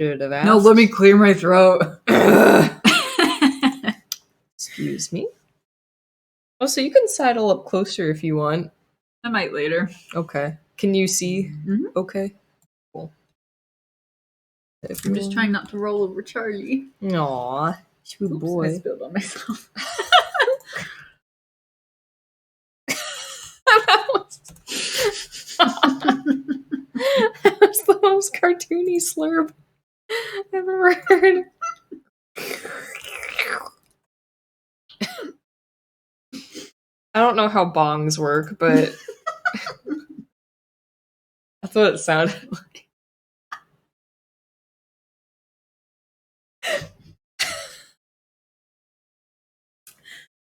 Should have asked. No, let me clear my throat. Excuse me. Oh, so you can sidle up closer if you want. I might later. Okay. Can you see? Mm-hmm. Okay. Cool. I'm just trying not to roll over Charlie. Aw. Sweet boy. I spilled on myself. that was the most cartoony slurp I've ever heard. I don't know how bongs work, but that's what it sounded like.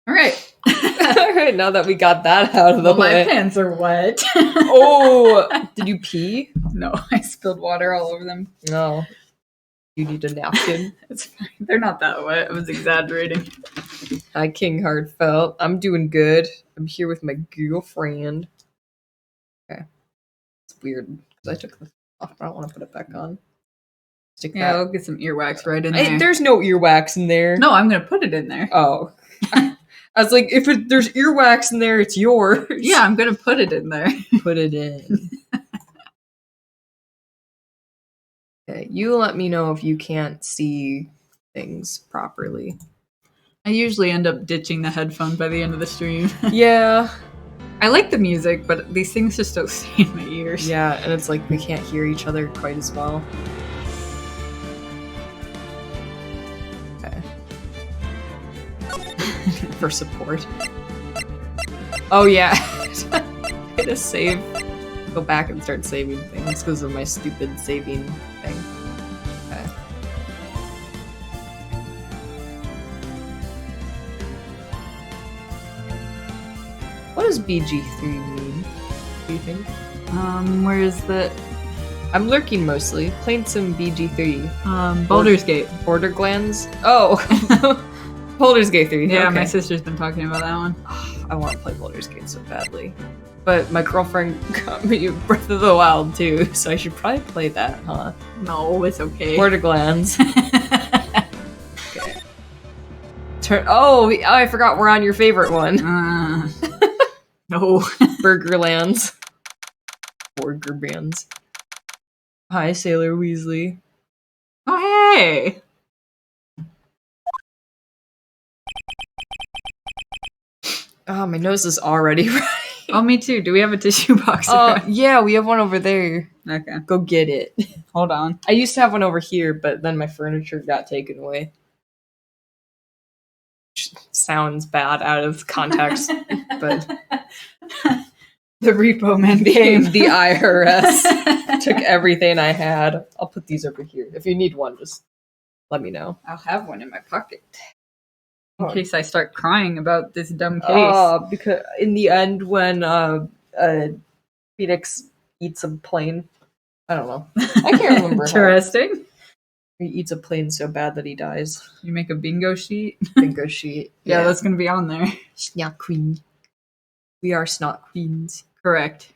All right. All right, now that we got that out of the way. My pants are wet. Oh, did you pee? No, I spilled water all over them. No. You need a napkin. It's fine. They're not that wet. I was exaggerating. Hi, King Heartfelt. I'm doing good. I'm here with my girlfriend. Okay. It's weird because I took this off. I don't want to put it back on. Stick that. I'll get some earwax right in there. There's no earwax in there. No, I'm going to put it in there. Oh. I was like, if there's earwax in there, it's yours. Yeah, I'm going to put it in there. Put it in. Okay, you let me know if you can't see things properly. I usually end up ditching the headphone by the end of the stream. Yeah. I like the music, but these things just don't stay in my ears. Yeah, and it's like we can't hear each other quite as well. Okay. For support. Oh yeah. I had to save. Go back and start saving things because of my stupid saving thing. Okay. What does BG3 mean? Do you think? Where is the... I'm lurking mostly. Playing some BG3. Baldur's Gate. Border Glands? Oh! Baldur's Gate 3. Yeah, okay. my sister's been talking about that one. I want to play Baldur's Gate so badly. But my girlfriend got me Breath of the Wild too, so I should probably play that, huh? No, it's okay. Borderlands. Okay. Oh, I forgot we're on your favorite one. No. Burgerlands. Burger bands. Hi, Sailor Weasley. Oh, hey! Oh, my nose is already running. Oh, me too. Do we have a tissue box? Yeah, we have one over there. Okay. Go get it. Hold on. I used to have one over here, but then my furniture got taken away. Which sounds bad out of context, but... The repo man became the IRS. Took everything I had. I'll put these over here. If you need one, just let me know. I'll have one in my pocket. In case I start crying about this dumb case. Because in the end, when Phoenix eats a plane, I don't know. I can't remember. Interesting. He eats a plane so bad that he dies. You make a bingo sheet? Bingo sheet. Yeah, that's going to be on there. Snot queen. We are snot queens. Correct.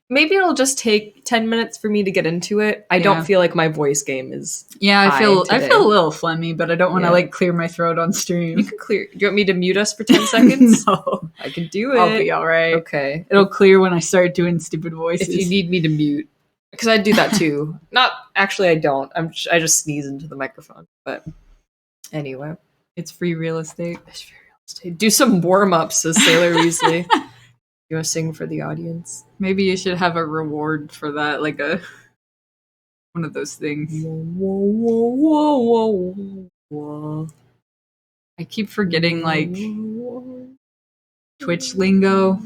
Maybe it'll just take 10 minutes for me to get into it. I don't feel like my voice game is. Yeah, I feel a little phlegmy, but I don't want to clear my throat on stream. You can clear. Do you want me to mute us for 10 seconds? No, I can do it. I'll be all right. Okay, it'll clear when I start doing stupid voices. If you need me to mute, because I do that too. Not actually, I don't. I just sneeze into the microphone. But anyway, it's free real estate. It's free real estate. Do some warm ups, says Sailor Weasley. You want to sing for the audience? Maybe you should have a reward for that, like one of those things. Whoa, whoa, whoa, whoa, whoa. I keep forgetting Twitch lingo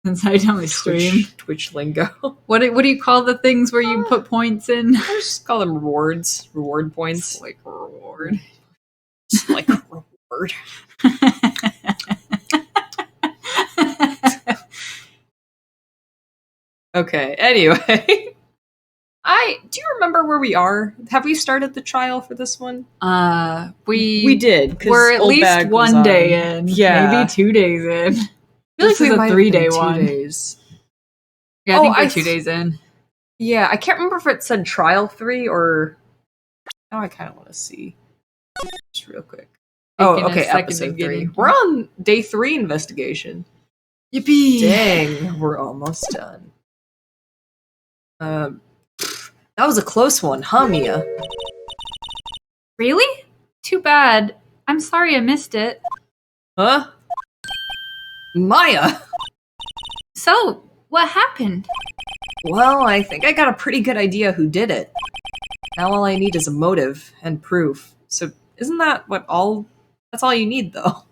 inside on my stream. Twitch lingo. What do you call the things where you put points in? I just call them rewards. Reward points. It's like a reward. Just like a reward. Okay, anyway. Do you remember where we are? Have we started the trial for this one? We did. We're at least one day in. Yeah. Maybe 2 days in. I feel like this is a 3-day one. Days. Yeah, I think we're 2 days in. Yeah, I can't remember if it said Trial 3 or... Now I kind of want to see. Just real quick. Oh, Taking a okay, second to episode get 3. into We're on day 3 investigation. Yippee! Dang, we're almost done. That was a close one, huh, Mia? Really? Too bad. I'm sorry I missed it. Huh? Maya! So, what happened? Well, I think I got a pretty good idea who did it. Now all I need is a motive and proof. So isn't that what all... That's all you need, though.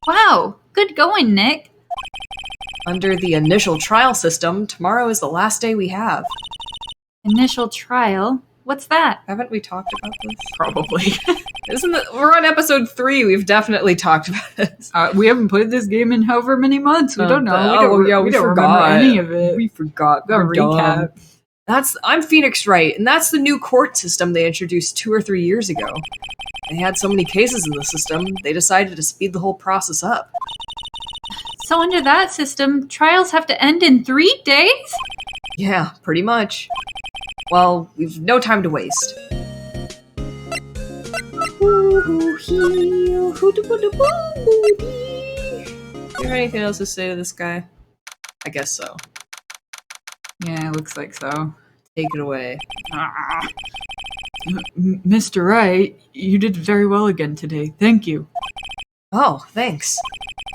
Wow, good going, Nick. Under the initial trial system, tomorrow is the last day we have. Initial trial? What's that? Haven't we talked about this? Probably. We're on episode 3. We've definitely talked about this. We haven't played this game in however many months. We don't know. We don't forgot remember any of it. We forgot. Got a We're dumb. recap. I'm Phoenix Wright, and that's the new court system they introduced 2 or 3 years ago. They had so many cases in the system, they decided to speed the whole process up. So under that system, trials have to end in 3 days? Yeah, pretty much. Well, we've no time to waste. Do you have anything else to say to this guy? I guess so. Yeah, looks like so. Take it away. Mr. Wright, you did very well again today. Thank you. Oh, thanks.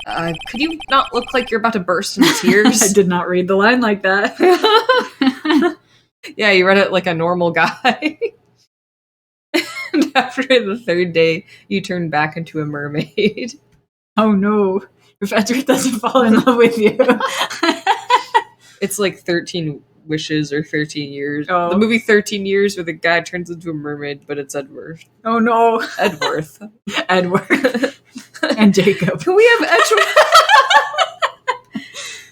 Could you not look like you're about to burst into tears? I did not read the line like that. Yeah, you read it like a normal guy. And after the 3rd day, you turn back into a mermaid. Oh no. If Edward doesn't fall in love with you. It's like 13 Wishes or 13 Years. Oh. The movie 13 Years where the guy turns into a mermaid, but it's Edward. Oh no. Edworth. Edward. And Jacob. Can we have Edward?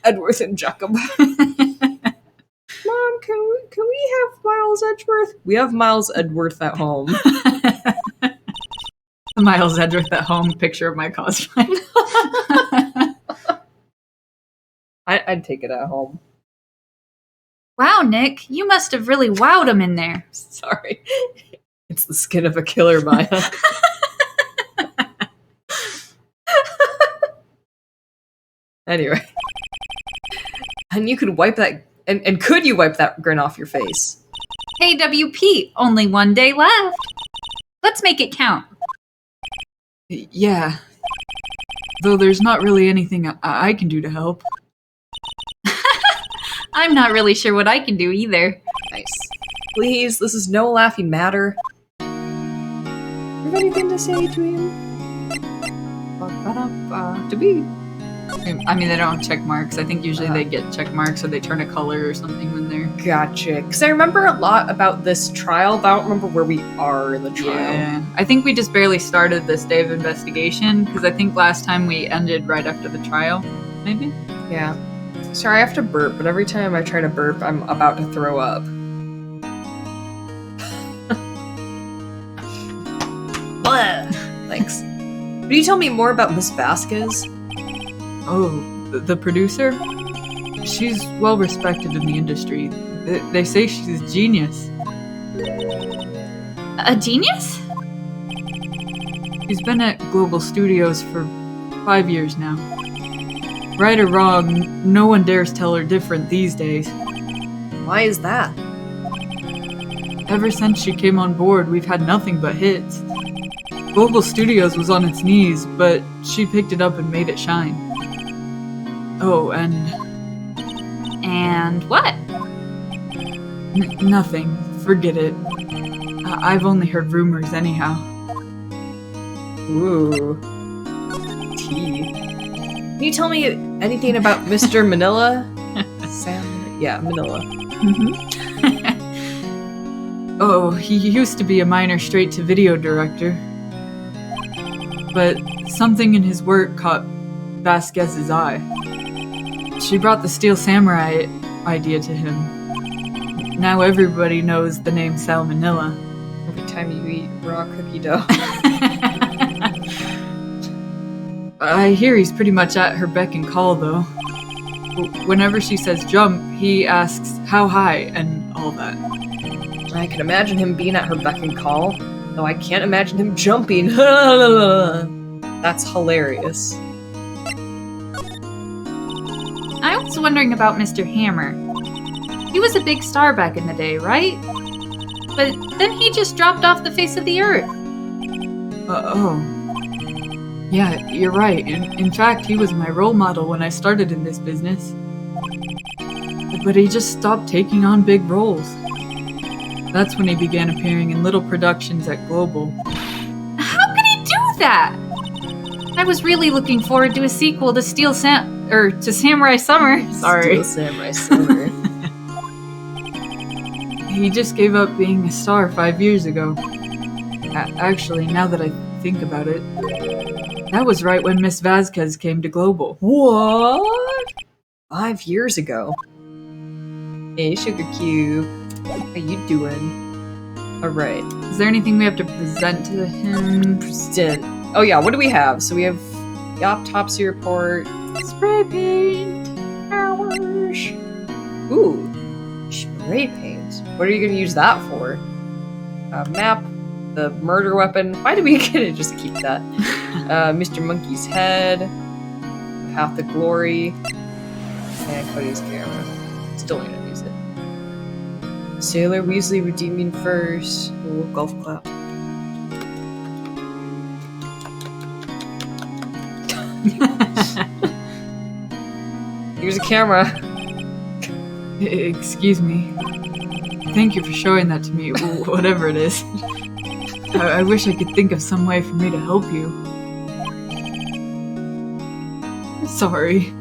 Edworth and Jacob. Mom, can we have Miles Edgeworth? We have Miles Edgeworth at home. Miles Edgeworth at home picture of my cosplay. I'd take it at home. Wow, Nick, you must have really wowed him in there. Sorry. It's the skin of a killer, Maya. Anyway. And you could wipe that... And could you wipe that grin off your face? Hey, WP, only 1 day left. Let's make it count. Yeah. Though there's not really anything I can do to help. I'm not really sure what I can do either. Nice. Please, this is no laughing matter. You have anything to say to him? To be. I mean, they don't have check marks. I think usually they get check marks or they turn a color or something when they're... Gotcha. Because I remember a lot about this trial, but I don't remember where we are in the trial. Yeah. I think we just barely started this day of investigation, because I think last time we ended right after the trial, maybe? Yeah. Sorry, I have to burp, but every time I try to burp, I'm about to throw up. Thanks. Could you tell me more about Miss Vasquez? Oh, the producer? She's well respected in the industry. They say she's a genius. A genius? She's been at Global Studios for 5 years now. Right or wrong, no one dares tell her different these days. Why is that? Ever since she came on board, we've had nothing but hits. Global Studios was on its knees, but she picked it up and made it shine. Oh, and... And what? Nothing. Forget it. I've only heard rumors anyhow. Ooh. Tea. Can you tell me anything about Mr. Manila? Sam? Yeah, Manila. Oh, he used to be a minor straight-to-video director. But something in his work caught Vasquez's eye. She brought the Steel Samurai idea to him. Now everybody knows the name Salmonella. Every time you eat raw cookie dough. I hear he's pretty much at her beck and call, though. whenever she says jump, he asks how high and all that. I can imagine him being at her beck and call, though I can't imagine him jumping. That's hilarious. I was wondering about Mr. Hammer. He was a big star back in the day, right? But then he just dropped off the face of the earth. Oh. Yeah, you're right. In fact, he was my role model when I started in this business. But he just stopped taking on big roles. That's when he began appearing in little productions at Global. How could he do that? I was really looking forward to a sequel to to Samurai Summer. Sorry. Still Samurai Summer. He just gave up being a star 5 years ago. Actually, now that I think about it, that was right when Miss Vasquez came to Global. What? 5 years ago. Hey, Sugar Cube. How you doing? Alright. Is there anything we have to present to him? Present. Oh yeah, what do we have? So we have the autopsy report. Spray paint. Hours. Ooh. Spray paint. What are you going to use that for? Map. The murder weapon. Why do we get to just keep that? Mr. Monkey's head. Path to Glory. And Cody's camera. Still gonna use it. Sailor Weasley redeeming first. Ooh, golf clap. Here's a camera. Excuse me. Thank you for showing that to me, whatever it is. I wish I could think of some way for me to help you. Sorry.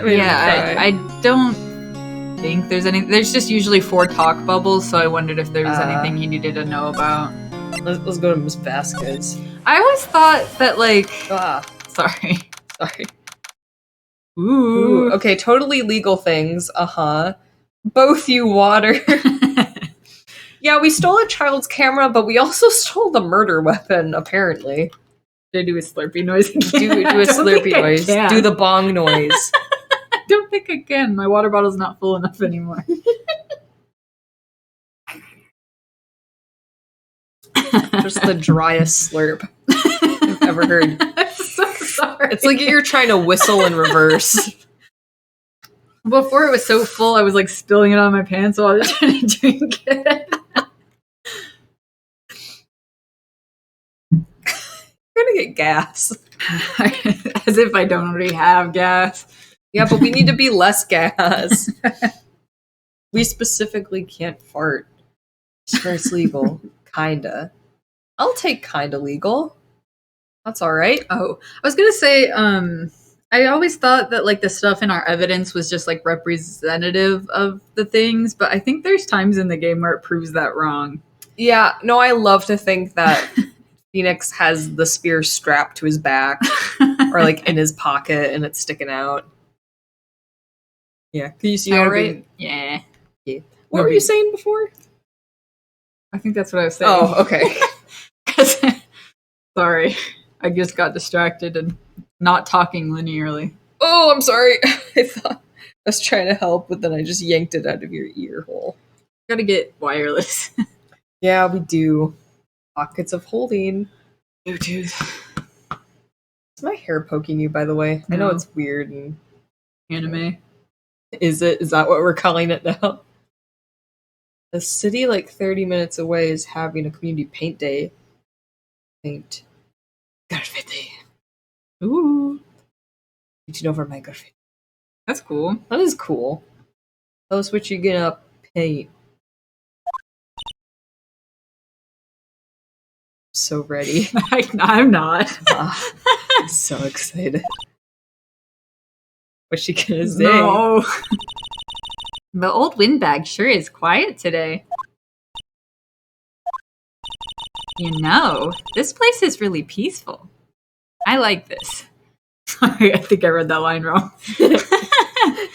I don't think there's any. There's just usually 4 talk bubbles, so I wondered if there was anything you needed to know about. Let's go to Miss Vasquez. I always thought that, like... Sorry. Ooh. Okay, totally legal things. Uh-huh. Both you water. Yeah, we stole a child's camera, but we also stole the murder weapon, apparently. Did I do a Slurpee noise again? Do a Slurpee noise. Do the bong noise. I don't think I can. My water bottle's not full enough anymore. Just the driest slurp I've ever heard. I'm so sorry. It's like you're trying to whistle in reverse. Before it was so full, I was like spilling it on my pants while I was trying to drink it. You're gonna get gas. As if I don't already have gas. Yeah, but we need to be less gas. We specifically can't fart. It's legal. Kinda. I'll take kinda legal. That's alright. Oh, I was gonna say, I always thought that like the stuff in our evidence was just like representative of the things, but I think there's times in the game where it proves that wrong. Yeah, no, I love to think that Phoenix has the spear strapped to his back or like in his pocket and it's sticking out. Yeah, can you see all right? Yeah. What were you saying before? I think that's what I was saying. Oh, okay. Sorry, I just got distracted and not talking linearly. Oh, I'm sorry. I thought I was trying to help, but then I just yanked it out of your ear hole. Gotta get wireless. Yeah, we do. Pockets of holding. Bluetooth. Is my hair poking you, by the way? No. I know it's weird and... Anime. Is it? Is that what we're calling it now? A city like 30 minutes away is having a community paint day. Paint. Graffiti. Ooh. Reaching over my graffiti. That's cool. That is cool. Tell us what you're gonna paint. So ready. I'm not. I'm so excited. What's she gonna say? No. The old windbag sure is quiet today. You know, this place is really peaceful. I like this. Sorry, I think I read that line wrong.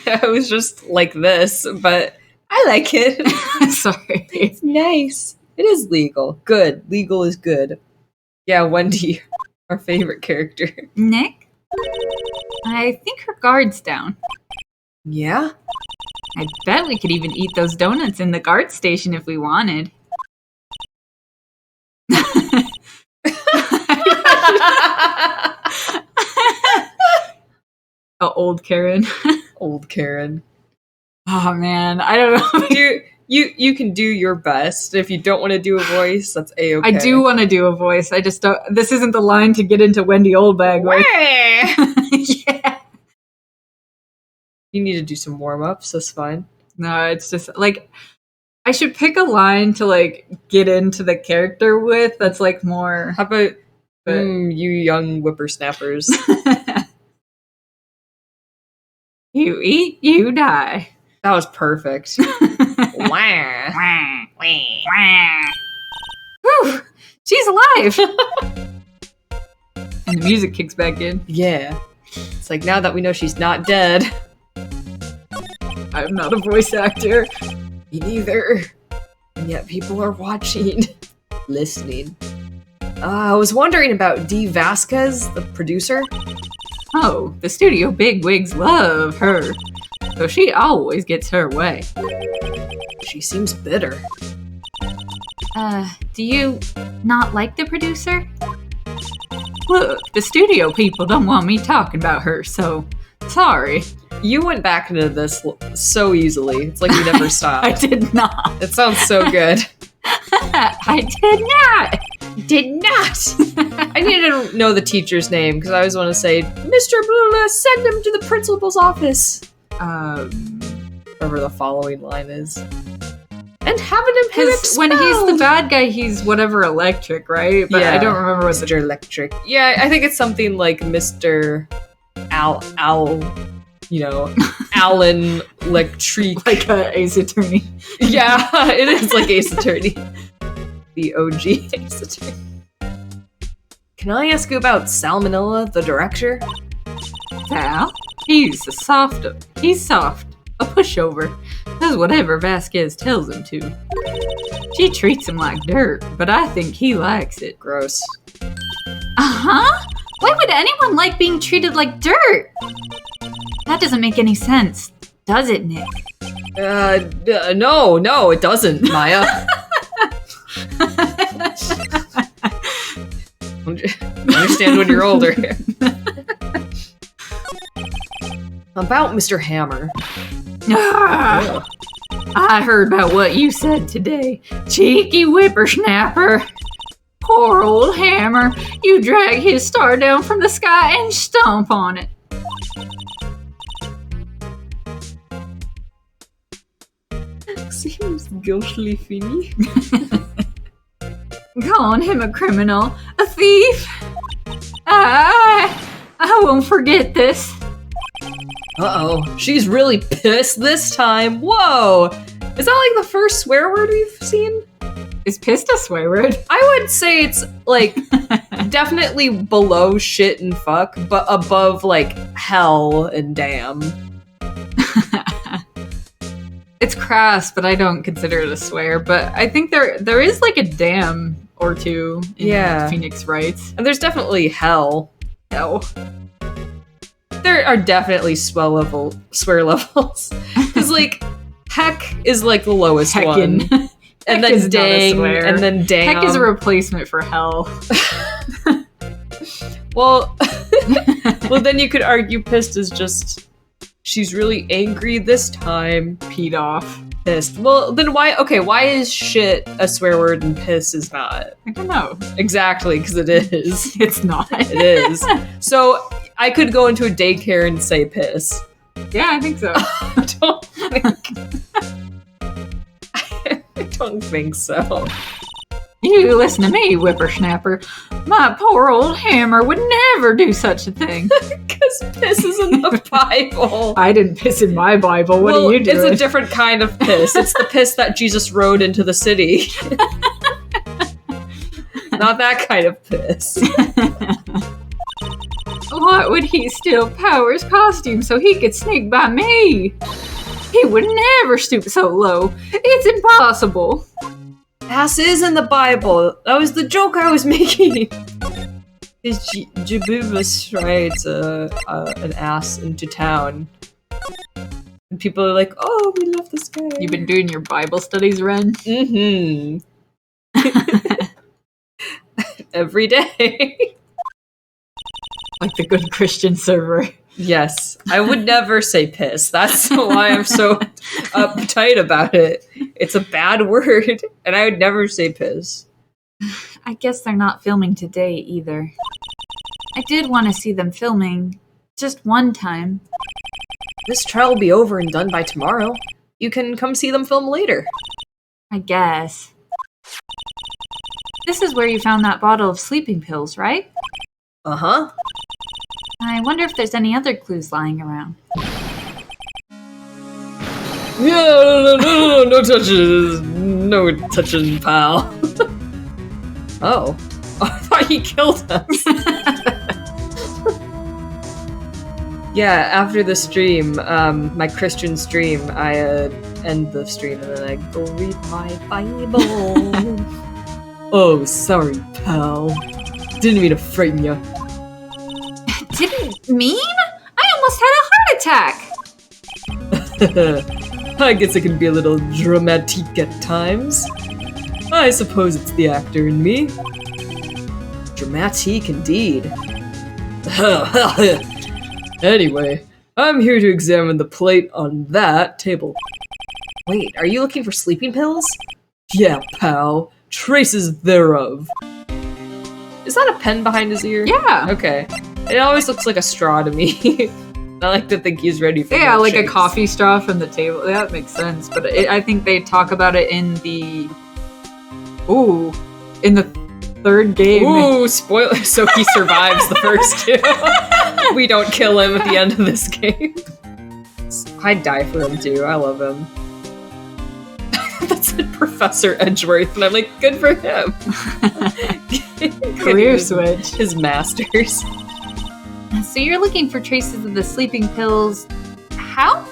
I was just like this, but I like it. Sorry. It's nice. It is legal. Good. Legal is good. Yeah, Wendy, our favorite character. Nick? I think her guard's down. Yeah? I bet we could even eat those donuts in the guard station if we wanted. Old Karen. Old Karen. Oh man, I don't know. You can do your best. If you don't want to do a voice, that's A-okay. I do want to do a voice. I just don't. This isn't the line to get into Wendy Oldbag with. Yeah. You need to do some warm-ups, that's fine. No, it's just like I should pick a line to like get into the character with that's like more. How about you young whippersnappers? You eat, you die. That was perfect. Wah. Whew, she's alive. And the music kicks back in. Yeah. It's like, now that we know she's not dead. I'm not a voice actor. Me neither. And yet people are watching. Listening. I was wondering about Dee Vasquez, the producer. Oh, the studio bigwigs love her. So she always gets her way. She seems bitter. Do you not like the producer? Look, the studio people don't want me talking about her, so sorry. You went back into this so easily. It's like you never stopped. I did not. It sounds so good. I did not. Did not. I need to know the teacher's name because I always want to say, Mr. Blula, send him to the principal's office. Whatever the following line is. And having him Because when he's the bad guy, he's whatever electric, right? But I don't remember what Mr. Electric. Yeah, I think it's something like Mr. Alan Electric. like Ace Attorney. Yeah, it is like Ace Attorney. The OG Ace Attorney. Can I ask you about Salmonella, the director? Sal? He's soft. A pushover. Does whatever Vasquez tells him to. She treats him like dirt, but I think he likes it. Gross. Uh-huh? Why would anyone like being treated like dirt? That doesn't make any sense, does it, Nick? No, it doesn't, Maya. Understand when you're older. About Mr. Hammer. Ah, I heard about what you said today. Cheeky whippersnapper. Poor old Hammer. You drag his star down from the sky and stomp on it. Seems ghostly funny. Calling him a criminal, a thief. I won't forget this. Uh-oh, she's really pissed this time. Whoa! Is that like the first swear word we've seen? Is pissed a swear word? I would say it's like definitely below shit and fuck, but above like hell and damn. It's crass, but I don't consider it a swear. But I think there is like a damn or two in Phoenix Wright. And there's definitely hell. Hell. There are definitely swear levels. Because like heck is like the lowest Heckin'. one. And then dang, and then damn. Heck is a replacement for hell. Well, then you could argue pissed is just she's really angry this time. Peed off. Pissed. Well, then why is shit a swear word and piss is not? I don't know. Exactly, because it is. It's not. It is. So I could go into a daycare and say piss. Yeah, I think so. I don't think so. You listen to me, whippersnapper. My poor old Hammer would never do such a thing. Because piss is in the Bible. I didn't piss in my Bible. What are you doing? It's a different kind of piss. It's the piss that Jesus rode into the city. Not that kind of piss. Why would he steal Power's costume so he could sneak by me? He would never stoop so low. It's impossible. Ass is in the Bible. That was the joke I was making. His Jabubus rides an ass into town. And people are like, oh, we love this guy. You've been doing your Bible studies, Ren? Mm-hmm. Every day. Like the good Christian server. Yes. I would never say piss. That's why I'm so uptight about it. It's a bad word, and I would never say piss. I guess they're not filming today either. I did want to see them filming just one time. This trial will be over and done by tomorrow. You can come see them film later. I guess. This is where you found that bottle of sleeping pills, right? Uh-huh. I wonder if there's any other clues lying around. Yeah, no touches. No touching, pal. Oh. I thought he killed us. Yeah, after the stream, my Christian stream, I end the stream and then I go read my Bible. Oh, sorry, pal. Didn't mean to frighten you. Didn't mean? I almost had a heart attack! I guess it can be a little dramatique at times. I suppose it's the actor in me. Dramatique indeed. Anyway, I'm here to examine the plate on that table. Wait, are you looking for sleeping pills? Yeah, pal. Traces thereof. Is that a pen behind his ear? Yeah. Okay. It always looks like a straw to me. I like to think he's ready for Yeah, like a milkshakes. coffee straw from the table. That makes sense. But I think they talk about it in the... Ooh. In the third game. Ooh, spoiler. So he survives the first two. We don't kill him at the end of this game. I'd die for him too. I love him. That said Professor Edgeworth, and I'm like, good for him. Career switch. His masters. So you're looking for traces of the sleeping pills. How?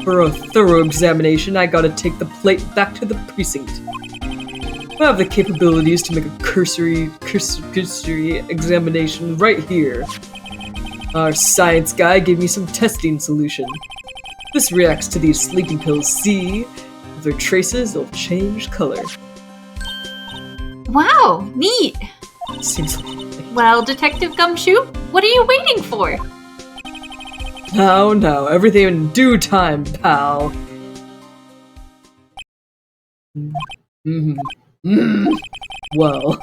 For a thorough examination, I gotta take the plate back to the precinct. I have the capabilities to make a cursory examination right here. Our science guy gave me some testing solution. This reacts to these sleeping pills, see? If there are traces, they'll change color. Wow, neat. Seems like... Well, Detective Gumshoe, what are you waiting for? Now, everything in due time, pal. Well,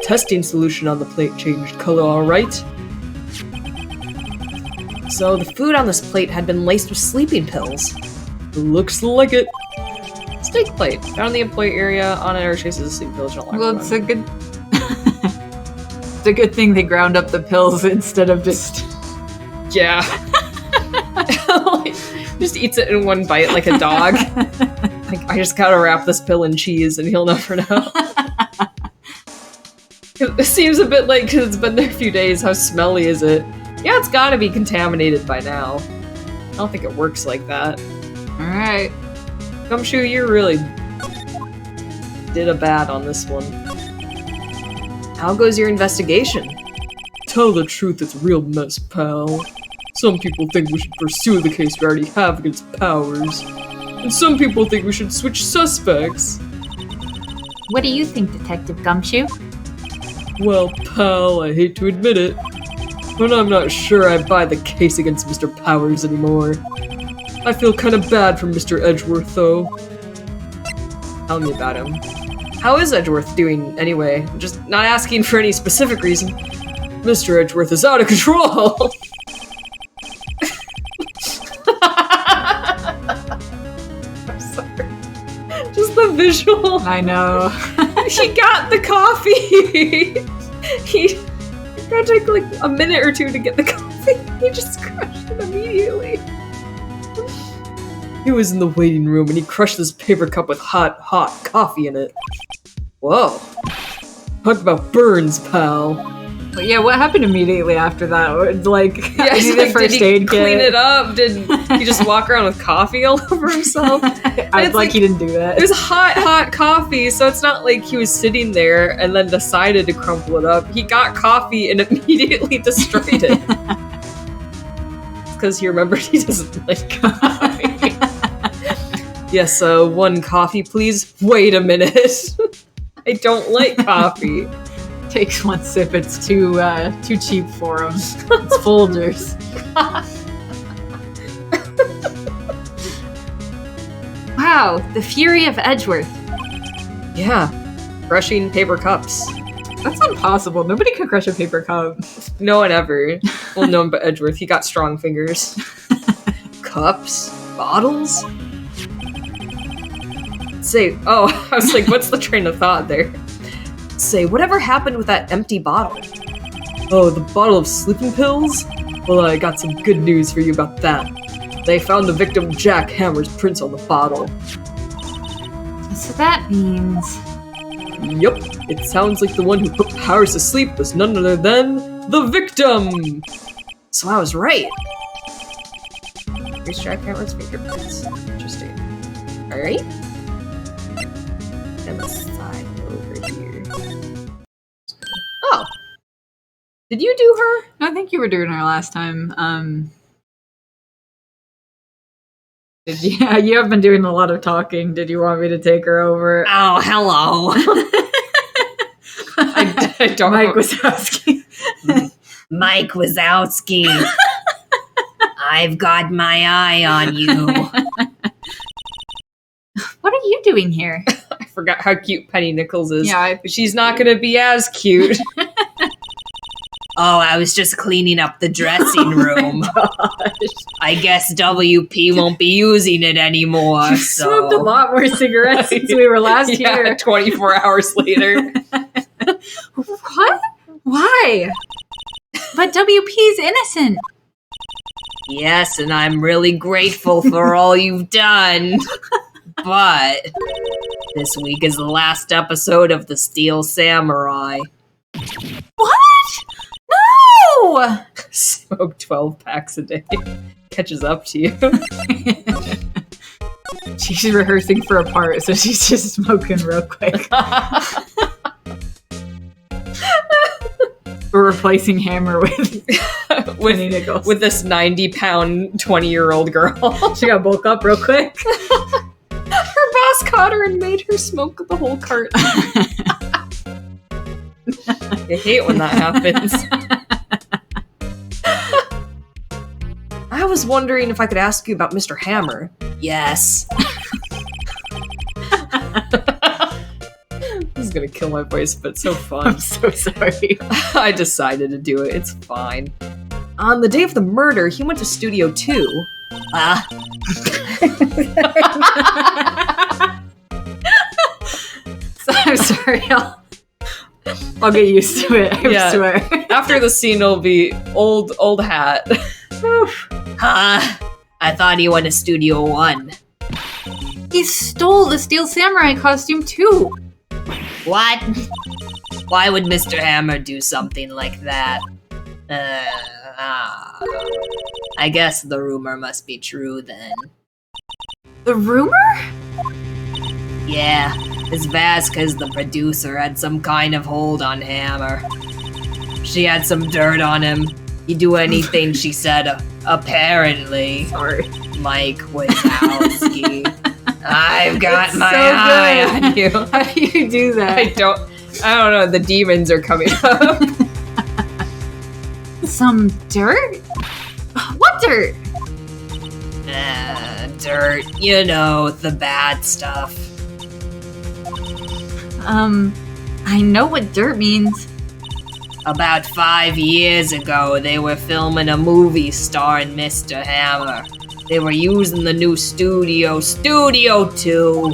testing solution on the plate changed color, alright? So the food on this plate had been laced with sleeping pills. Looks like it. Steak plate. Found in the employee area on air traces of sleeping pills. Don't like Well, them. it's a good... it's a good thing they ground up the pills instead of just... Yeah. Just eats it in one bite like a dog. Like, I just gotta wrap this pill in cheese and he'll never know. It seems a bit like, because it's been there a few days, how smelly is it? Yeah, it's gotta be contaminated by now. I don't think it works like that. Alright. Gumshoe, you really did a bad on this one. How goes your investigation? Tell the truth, it's a real mess, pal. Some people think we should pursue the case we already have against Powers. And some people think we should switch suspects. What do you think, Detective Gumshoe? Well, pal, I hate to admit it, but I'm not sure I buy the case against Mr. Powers anymore. I feel kind of bad for Mr. Edgeworth, though. Tell me about him. How is Edgeworth doing, anyway? I'm just not asking for any specific reason. Mr. Edgeworth is out of control! I'm sorry. Just the visual. I know. He got the coffee! He got to take like a minute or two to get the coffee. He just crushed it immediately. He was in the waiting room and he crushed this paper cup with hot coffee in it. Whoa. Talk about burns, pal. But yeah, what happened immediately after that? Like, Yeah, I he's need like, a first did he aid kit. clean it up? Did he just walk around with coffee all over himself? I was like, he didn't do that. It was hot coffee, so it's not like he was sitting there and then decided to crumple it up. He got coffee and immediately destroyed it. Because he remembered he doesn't like coffee. Yes, 1 coffee, please. Wait a minute. I don't like coffee. Takes 1 sip. It's too cheap for him. It's Folgers. Wow, the fury of Edgeworth. Yeah, crushing paper cups. That's impossible. Nobody can crush a paper cup. No one ever. Well, no one but Edgeworth. He got strong fingers. Cups? Bottles? Say, I was like, what's the train of thought there? Say, whatever happened with that empty bottle? Oh, the bottle of sleeping pills? Well, I got some good news for you about that. They found the victim Jack Hammer's prints on the bottle. So that means... Yup, it sounds like the one who put Powers to sleep was none other than the victim! So I was right. Here's Jack Hammer's fingerprints. Interesting. Alright. And let's slide over here. Oh! Did you do her? I think you were doing her last time. Yeah, you have been doing a lot of talking. Did you want me to take her over? Oh, hello! I don't Mike Wazowski. Mike Wazowski. I've got my eye on you. What are you doing here? I forgot how cute Penny Nichols is. Yeah, She's not gonna be as cute. Oh, I was just cleaning up the dressing room. gosh. I guess WP won't be using it anymore. You So smoked a lot more cigarettes since we were last here. 24 hours later. What? Why? But WP's innocent. yes, and I'm really grateful for all you've done. But this week is the last episode of The Steel Samurai. What? No! Smoke 12 packs a day. Catches up to you. She's rehearsing for a part, so she's just smoking real quick. We're replacing Hammer with Penny Nichols. With this 90-pound, 20-year-old girl. She got bulk up real quick. Her boss caught her and made her smoke the whole cart. I hate when that happens. I was wondering if I could ask you about Mr. Hammer. Yes. This is gonna kill my voice, but it's so fun. I'm so sorry. I decided to do it. It's fine. On the day of the murder, he went to Studio 2. I'm sorry. I'll get used to it. I Yeah. swear. After the scene, it'll be old hat. Huh? I thought he went to Studio 1. He stole the Steel Samurai costume too. What? Why would Mr. Hammer do something like that? I guess the rumor must be true then. The rumor? Yeah, Ms. Vasquez, the producer, had some kind of hold on Hammer. She had some dirt on him. He'd do anything she said, apparently. Sorry. Mike Wazowski. I've got It's my so eye good. on you. How do you do that? I don't know. The demons are coming up. Some dirt? What dirt? Dirt. You know, the bad stuff. I know what dirt means. About 5 years ago, they were filming a movie starring Mr. Hammer. They were using the new Studio 2.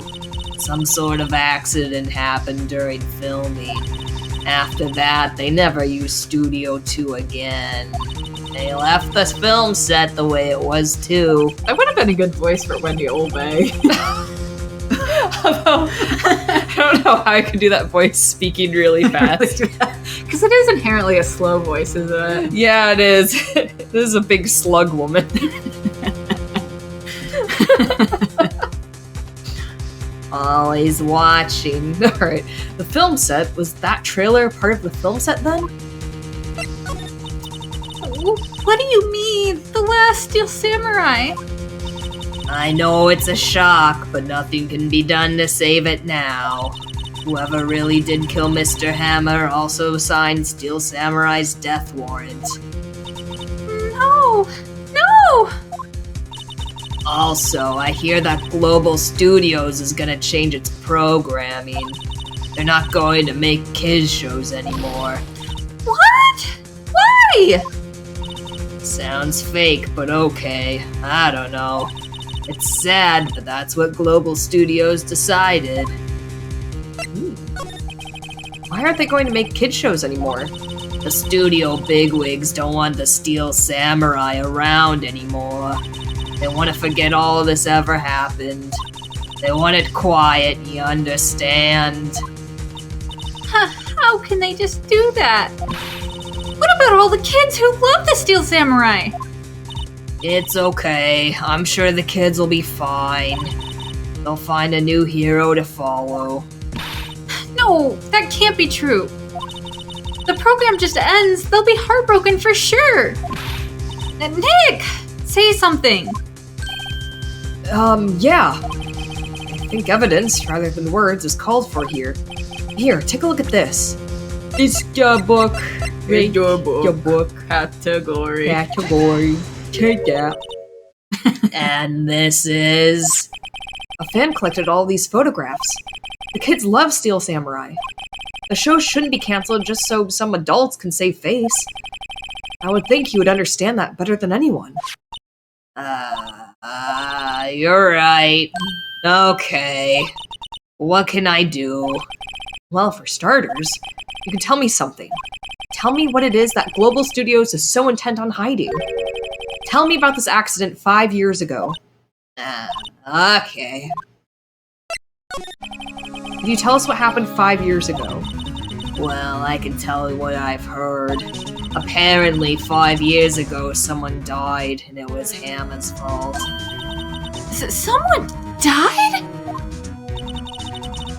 Some sort of accident happened during filming. After that, they never used Studio 2 again. They left the film set the way it was too. That would have been a good voice for Wendy Olbay. Although, I don't know how I could do that voice speaking really fast. Because it is inherently a slow voice, isn't it? Yeah, it is. This is a big slug woman. Always watching. Alright, the film set, was that trailer part of the film set then? What do you mean? The Last Steel Samurai? I know it's a shock, but nothing can be done to save it now. Whoever really did kill Mr. Hammer also signed Steel Samurai's death warrant. No! No! Also, I hear that Global Studios is gonna change its programming. They're not going to make kids shows anymore. What? Why? Sounds fake, but okay. I don't know. It's sad, but that's what Global Studios decided. Why aren't they going to make kid shows anymore? The studio bigwigs don't want the Steel Samurai around anymore. They want to forget all this ever happened. They want it quiet, you understand? How can they just do that? What about all the kids who love the Steel Samurai? It's okay. I'm sure the kids will be fine. They'll find a new hero to follow. No, that can't be true. The program just ends. They'll be heartbroken for sure. Nick, say something. Yeah. I think evidence, rather than words, is called for here. Here, take a look at this. It's your book. Read your book. Your book. Category. Category. Take that. And this is... A fan collected all these photographs. The kids love Steel Samurai. The show shouldn't be canceled just so some adults can save face. I would think you would understand that better than anyone. You're right. Okay. What can I do? Well, for starters, you can tell me something. Tell me what it is that Global Studios is so intent on hiding. Tell me about this accident 5 years ago. Okay. Can you tell us what happened 5 years ago? Well, I can tell you what I've heard. Apparently, 5 years ago, someone died, and it was Hammer's fault. Someone died?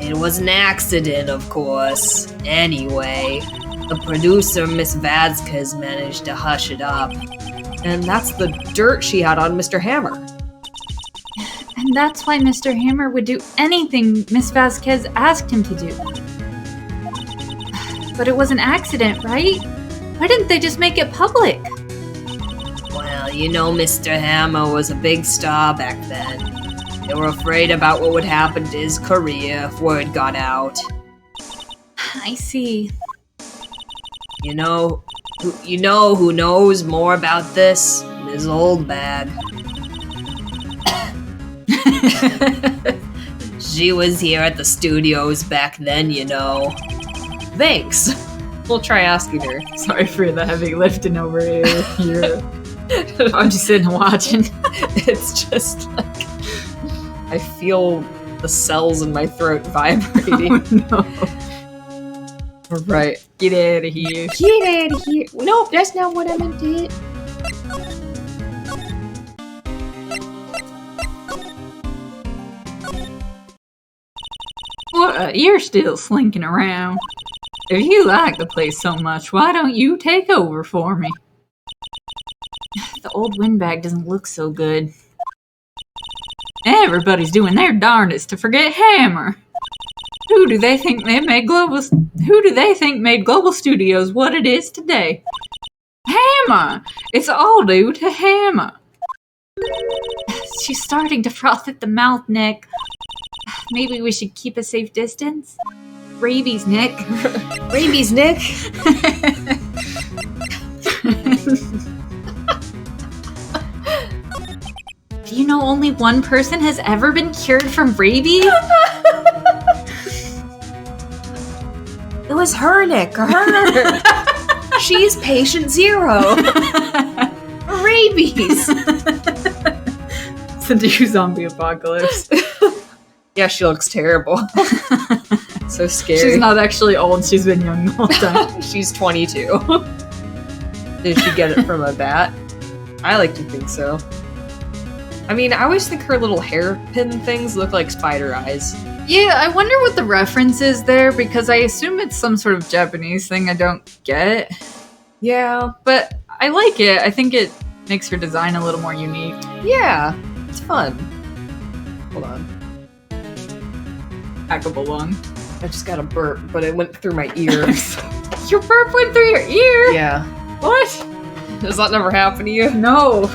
It was an accident, of course. Anyway, the producer, Miss Vasquez, managed to hush it up. And that's the dirt she had on Mr. Hammer. And that's why Mr. Hammer would do anything Miss Vasquez asked him to do. But it was an accident, right? Why didn't they just make it public? Well, you know Mr. Hammer was a big star back then. They were afraid about what would happen to his career if word got out. I see. You know who knows more about this? Ms. Oldbag. She was here at the studios back then, you know. Thanks. We'll try asking her. Sorry for the heavy lifting over here. I'm just sitting and watching. It's just like I feel the cells in my throat vibrating. Oh, no. Right. Get out of here. Get out of here. Nope, that's not what I meant to hit. What? You're still slinking around. If you like the place so much, why don't you take over for me? The old windbag doesn't look so good. Everybody's doing their darndest to forget Hammer. Who do they think made Global Studios what it is today? Hammer! It's all due to Hammer. She's starting to froth at the mouth, Nick. Maybe we should keep a safe distance? Rabies, Nick. Rabies, Nick. Do you know only one person has ever been cured from rabies? It was her, Nick. Her. She's patient 0. Rabies. It's a new zombie apocalypse. Yeah, she looks terrible. So scary. She's not actually old, she's been young the whole time. She's 22. Did she get it from a bat? I like to think so. I mean, I always think her little hairpin things look like spider eyes. Yeah, I wonder what the reference is there, because I assume it's some sort of Japanese thing I don't get. Yeah. But I like it. I think it makes her design a little more unique. Yeah. It's fun. Hold on. Hackable lung. I just got a burp, but it went through my ears. Your burp went through your ear? Yeah. What? Does that never happen to you? No.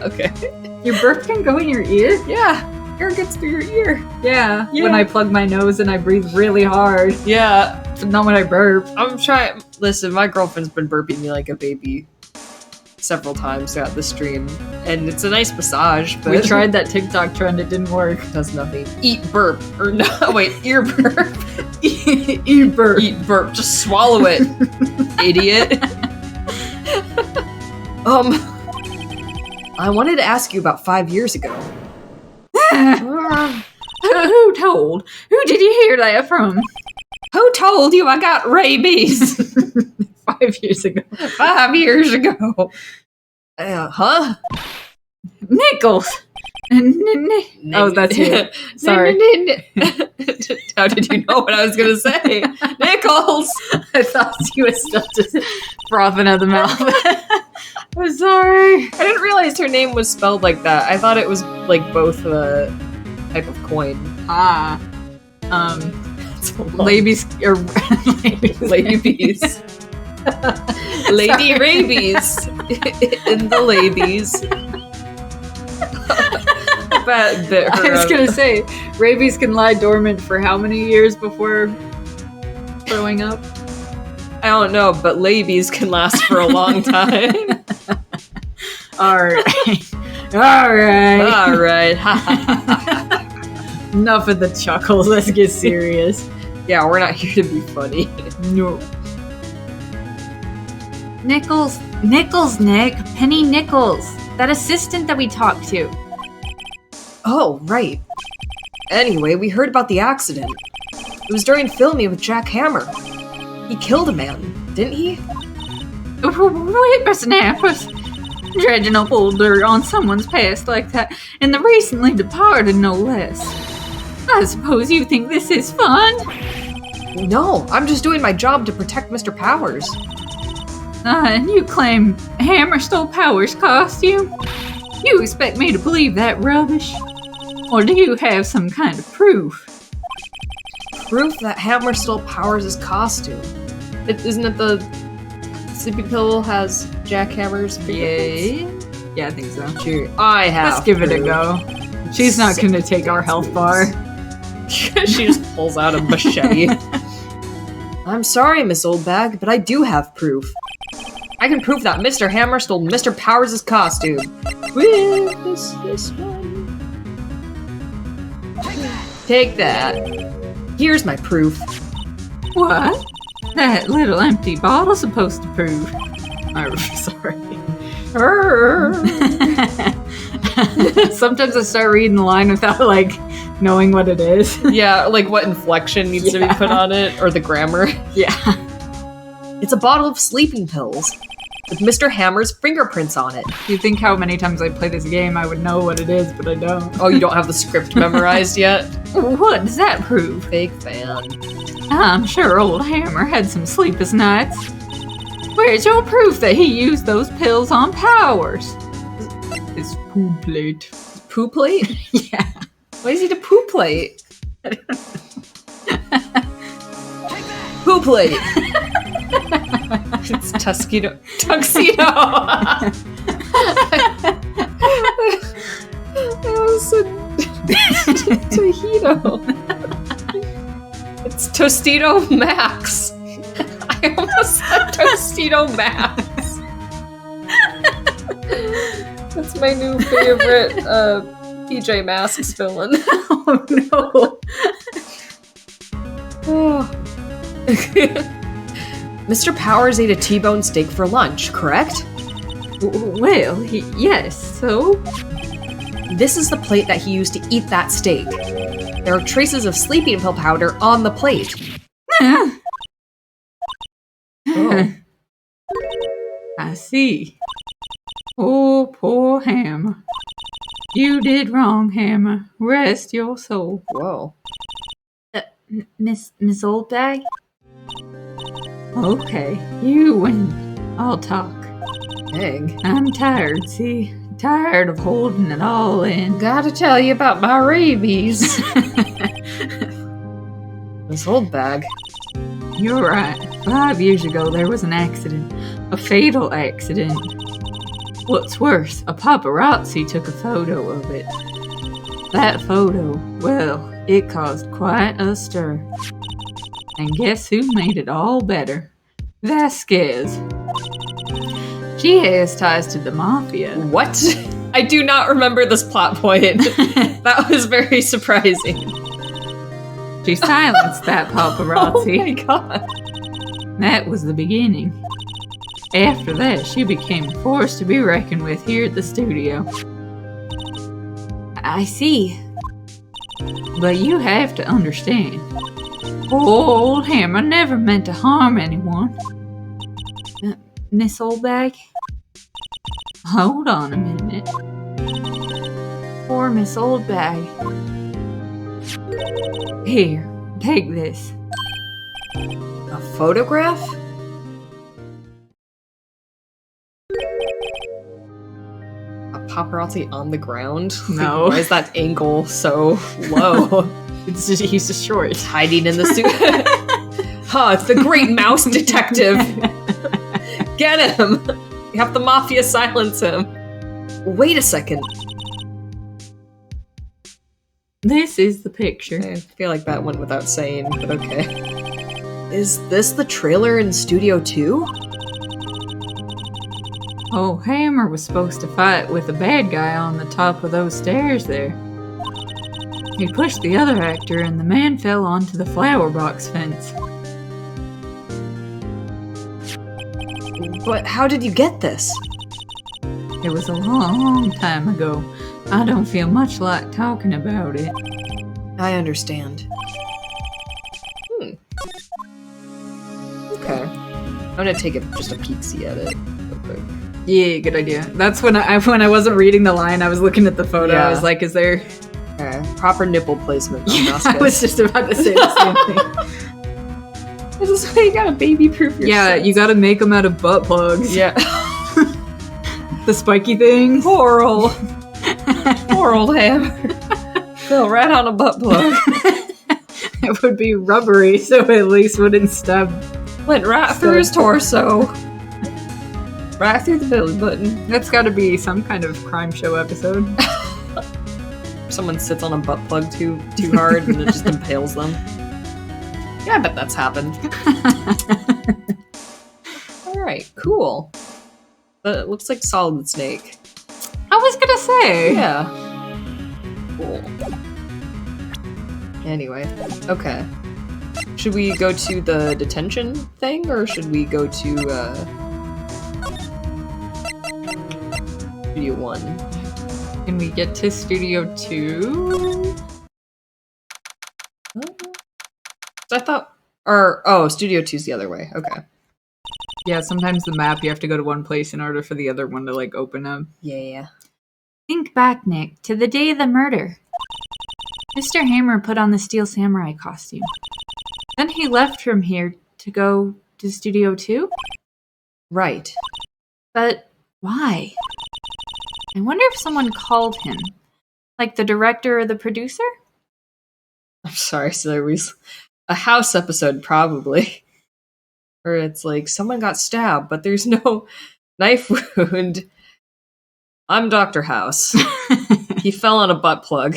Okay. Your burp can go in your ear? Yeah. Air gets through your ear. Yeah. Yeah. When I plug my nose and I breathe really hard. Yeah. But not when I burp. I'm trying. Listen, my girlfriend's been burping me like a baby several times throughout the stream, and it's a nice massage. But We tried that TikTok trend, it didn't work. It does nothing. Eat burp or no? Wait, ear burp. Eat burp. Eat burp. Just swallow it, idiot. I wanted to ask you about 5 years ago. Who told? Who did you hear that from? Who told you I got rabies 5 years ago. 5 years ago? Huh? Nichols. Oh, that's you. Sorry. How did you know what I was gonna say? Nichols. I thought you were still just frothing at the mouth. I'm sorry. I didn't realize her name was spelled like that. I thought it was like both a type of coin. Ah. It's a lot. Ladies or Ladies. Lady rabies in the ladies. I was gonna say, rabies can lie dormant for how many years before throwing up? I don't know, but labies can last for a long time. Alright. Alright. Alright. Enough of the chuckles, let's get serious. Yeah, we're not here to be funny. No. Nichols, Nick. Penny Nichols. That assistant that we talked to. Oh, right. Anyway, we heard about the accident. It was during filming with Jack Hammer. He killed a man, didn't he? Whippersnappers. Dredging up old dirt on someone's past like that, and the recently departed, no less. I suppose you think this is fun? No, I'm just doing my job to protect Mr. Powers. And you claim Hammer stole Powers' costume? You expect me to believe that rubbish? Or do you have some kind of proof? Proof that Hammer stole Powers' costume. Isn't it the Sleepy Pill has Jack Hammer's fingerprints? Yeah, I think so. Sure. I have. Let's give it a proof. go. She's not gonna take our health bar. She just pulls out a machete. I'm sorry, Miss Oldbag, but I do have proof. I can prove that Mr. Hammer stole Mr. Powers' costume. With this one. Take that. Here's my proof. What? That little empty bottle's supposed to prove. I'm sorry. Sometimes I start reading the line without, like, knowing what it is. Yeah, like what inflection needs to be put on it, or the grammar. Yeah. It's a bottle of sleeping pills with Mr. Hammer's fingerprints on it. You think how many times I play this game I would know what it is, but I don't. Oh, you don't have the script memorized yet? What does that prove? Fake fan. I'm sure old Hammer had some sleepless nights. Where's your proof that he used those pills on Powers? His poo plate. Poo plate? Yeah. Why is he a poo plate? Poo plate! It's Tuxedo. Tuxedo! I almost said Tahito. It's Tostito Max. I almost said Tostito Max. That's my new favorite PJ Masks villain. Oh no. Oh. Mr. Powers ate a T-bone steak for lunch, correct? Well, yes, so? This is the plate that he used to eat that steak. There are traces of sleeping pill powder on the plate. Oh. I see. Oh, poor Hammer. You did wrong, Hammer. Rest your soul. Whoa. Miss Oldbag? Okay, you win. I'll talk. Dang. I'm tired, see? Tired of holding it all in. Gotta tell you about my rabies. This old bag. You're right. 5 years ago, there was an accident. A fatal accident. What's worse, a paparazzi took a photo of it. That photo, well, it caused quite a stir. And guess who made it all better? Vasquez. She has ties to the mafia. What? I do not remember this plot point. That was very surprising. She silenced that paparazzi. Oh my god. That was the beginning. After that, she became a force to be reckoned with here at the studio. I see. But you have to understand, old Hammer never meant to harm anyone. Miss Oldbag? Hold on a minute. Poor Miss Oldbag. Here, take this. A photograph? A paparazzi on the ground? No. Like, why is that angle so low? It's just, he's just short. Hiding in the suit. Huh, it's the great mouse detective. Get him! You have the mafia silence him. Wait a second. This is the picture. I feel like that went without saying, but okay. Is this the trailer in Studio 2? Oh, Hammer was supposed to fight with a bad guy on the top of those stairs there. He pushed the other actor and the man fell onto the flower box fence. But how did you get this? It was a long time ago. I don't feel much like talking about it. I understand. Okay. I'm gonna take just a peek-see at it real quick. Yeah, good idea. That's when I wasn't reading the line, I was looking at the photo. Yeah. I was like, is there... Okay. Proper nipple placement on Yeah, I Vasquez. was just about to say the same thing. This is why you gotta baby-proof your Yeah, sets. you gotta make them out of butt plugs. Yeah. The spiky things. Poor old Hammer. Fell right on a butt plug. It would be rubbery, so at least wouldn't stab. Went right through his torso. Right through the belly button. That's gotta be some kind of crime show episode. Someone sits on a butt plug too hard and it just impales them. Yeah, I bet that's happened. Alright, cool. But it looks like Solid Snake. I was gonna say. Yeah. Cool. Anyway, okay. Should we go to the detention thing, or should we go to, Studio 1? Can we get to Studio 2? I thought, Studio 2's the other way, okay. Yeah, sometimes the map you have to go to one place in order for the other one to like open up. Yeah. Think back, Nick, to the day of the murder. Mr. Hammer put on the Steel Samurai costume. Then he left from here to go to Studio 2? Right. But why? I wonder if someone called him. Like the director or the producer? I'm sorry, so there was a house episode, probably. Where it's like, someone got stabbed, but there's no knife wound. I'm Dr. House. He fell on a butt plug.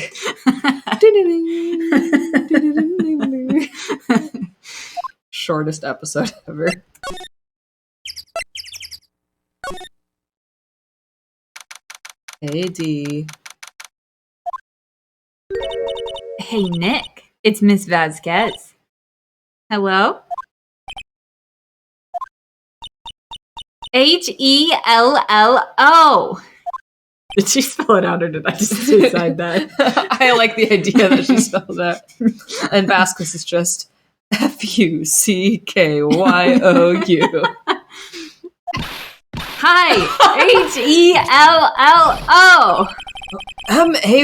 Shortest episode ever. Hey, D. Hey, Nick. It's Miss Vasquez. Hello? Hello. Did she spell it out or did I just decide that? I like the idea that she spelled it. And Vasquez is just Fuckyou. Hi, Hello.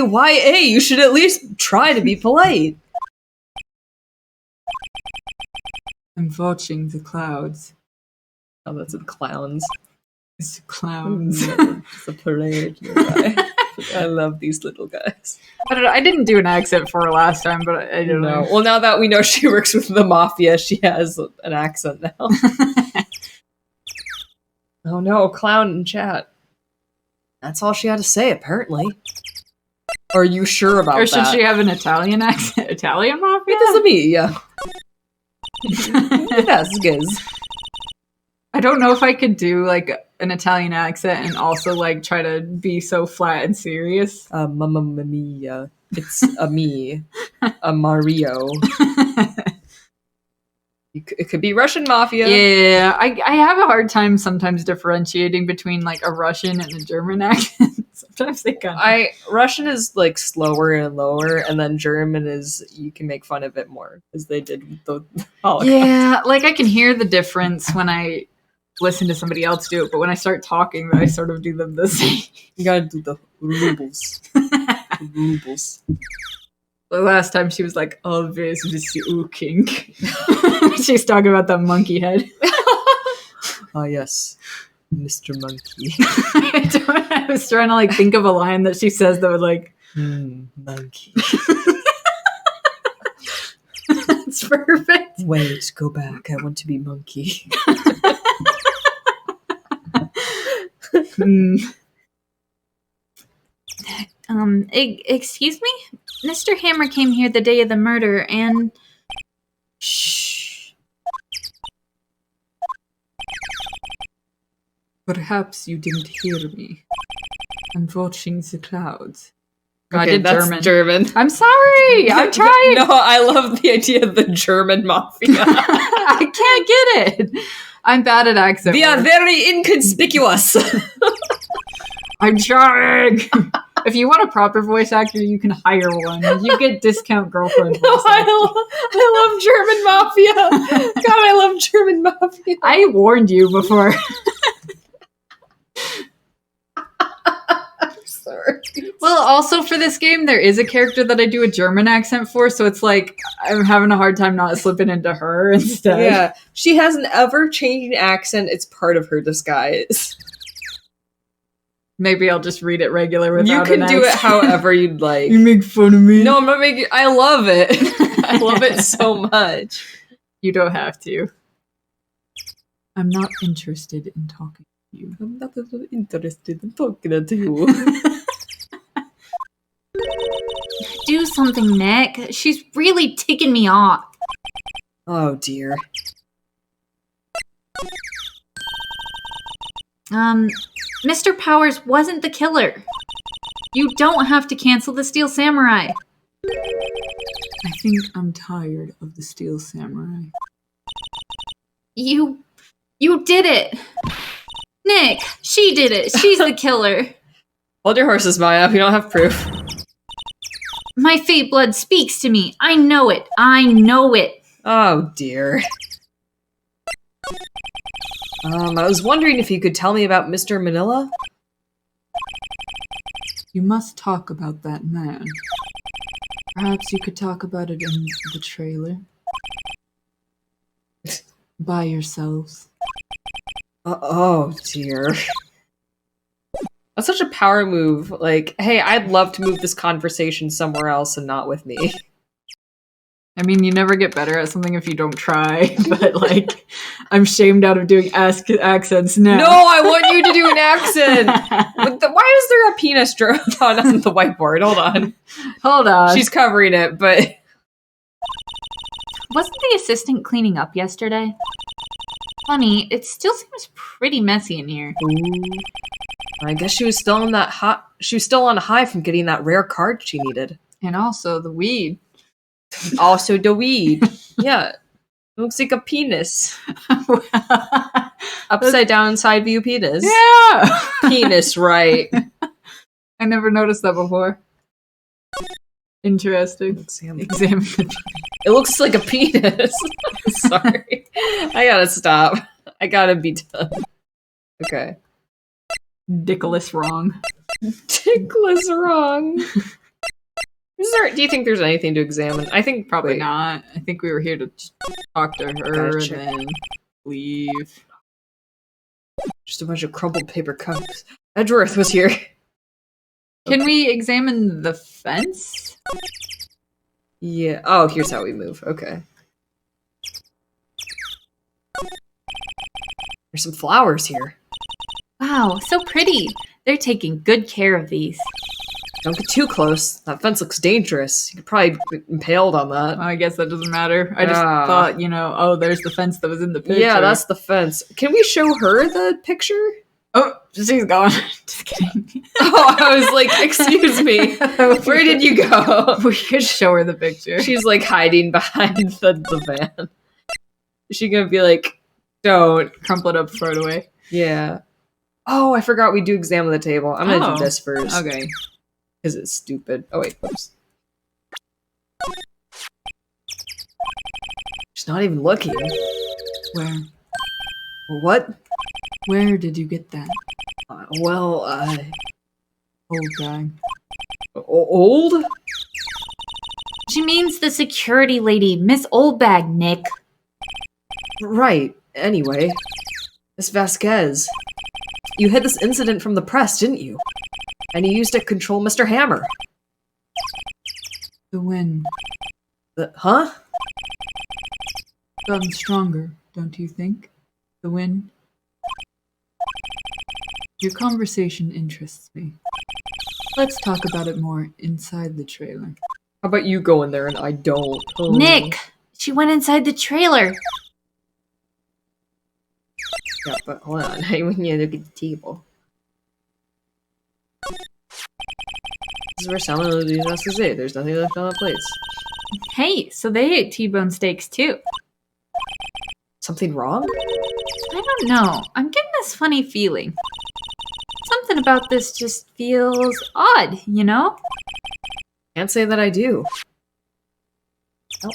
Maya. You should at least try to be polite. I'm watching the clouds. Oh, that's with clowns. It's clowns. It's a parade nearby. I love these little guys. I don't know. I didn't do an accent for her last time, but I don't know. Well, now that we know she works with the mafia, she has an accent now. Oh no, clown in chat. That's all she had to say, apparently. Are you sure about that? Or should she have an Italian accent? Italian mafia? It is me, yeah. Yes, guys. I don't know if I could do like an Italian accent and also like try to be so flat and serious. Mamma mia. It's a me. A Mario. It could be Russian mafia. Yeah, I have a hard time sometimes differentiating between like a Russian and a German accent. Sometimes they kind of... Russian is like slower and lower, and then German is, you can make fun of it more, as they did with the Holocaust. Yeah, like I can hear the difference when I listen to somebody else do it, but when I start talking, I sort of do them the same. You gotta do the rubles. Rubles. The last time she was like, always with you, king. She's talking about that monkey head. Ah, yes. Mr. Monkey. I was trying to like think of a line that she says that would like... monkey. That's perfect. Wait, go back. I want to be monkey. Excuse me? Mr. Hammer came here the day of the murder and... Shh. Perhaps you didn't hear me. I'm watching the clouds. I Okay, did that's German. I'm sorry! I'm trying! No, I love the idea of the German mafia. I can't get it! I'm bad at accent We are words. very inconspicuous. I'm trying! If you want a proper voice actor, you can hire one. You get discount girlfriend. No, I love German mafia. God, I love German mafia. I warned you before. I'm sorry. Well, Also, for this game, there is a character that I do a German accent for, so it's like I'm having a hard time not slipping into her instead. Yeah, she has an ever-changing accent. It's part of her disguise. Maybe I'll just read it regular without You can an do it accent. however you'd like. You make fun of me. No, I'm not making. I love it. I love it so much. You don't have to. I'm not interested in talking to you. I'm not interested in talking to you. do something, Nick. She's really ticking me off. Oh dear. Mr. Powers wasn't the killer. You don't have to cancel the Steel Samurai. I think I'm tired of the Steel Samurai. You did it. Nick, she did it. She's the killer. Hold your horses, Maya. We don't have proof. My fate blood speaks to me. I know it. I know it. Oh dear. I was wondering if you could tell me about Mr. Manila? You must talk about that man. Perhaps you could talk about it in the trailer. By yourselves. Oh dear. That's such a power move. Like, hey, I'd love to move this conversation somewhere else and not with me. I mean, you never get better at something if you don't try, but like, I'm shamed out of doing accents now. No, I want you to do an accent! Why is there a penis drawn on the whiteboard? Hold on. Hold on. She's covering it, but... Wasn't the assistant cleaning up yesterday? Funny, it still seems pretty messy in here. Ooh. I guess she was still on that she was still on a high from getting that rare card she needed. And also the weed. Also the weed. Yeah. It looks like a penis. Upside down side view penis. Yeah! Penis, right. I never noticed that before. Interesting. Examine. Examine the It looks like a penis. Sorry. I gotta stop. I gotta be done. Okay. Dickless wrong. Tickler's wrong. Do you think there's anything to examine? I think Probably wait. not. I think we were here to talk to her Gotcha. and then leave. Just a bunch of crumpled paper cups. Edgeworth was here. Can we examine the fence? Yeah. Oh, here's how we move. Okay. There's some flowers here. Wow, so pretty. They're taking good care of these. Don't get too close. That fence looks dangerous. You could probably be impaled on that. I guess that doesn't matter. I just Ah. thought, oh, there's the fence that was in the picture. Yeah, that's the fence. Can we show her the picture? Oh, she's gone. Just kidding. Oh, I was like, excuse me. Where did you go? We could show her the picture. She's like hiding behind the van. Is she gonna be like, don't? Crumple it up, throw it away. Yeah. Oh, I forgot we do examine the table. I'm gonna Oh, do this first. Okay. Because it's stupid. Oh, wait. Whoops. She's not even looking. Where? What? Where did you get that? Old guy. Old? She means the security lady, Miss Oldbag, Nick. Right. Anyway. Miss Vasquez. You hid this incident from the press, didn't you? And you used it to control Mr. Hammer. The wind. Huh? Gotten stronger, don't you think? The wind? Your conversation interests me. Let's talk about it more inside the trailer. How about you go in there and I don't? Oh. Nick! She went inside the trailer. Yeah, but hold on. I want you to look at the table. This is where Salmon has to say. There's nothing left on the plates. Hey, so they ate T-bone steaks too. Something wrong? I don't know. I'm getting this funny feeling. Something about this just feels odd, you know? Can't say that I do. Oh.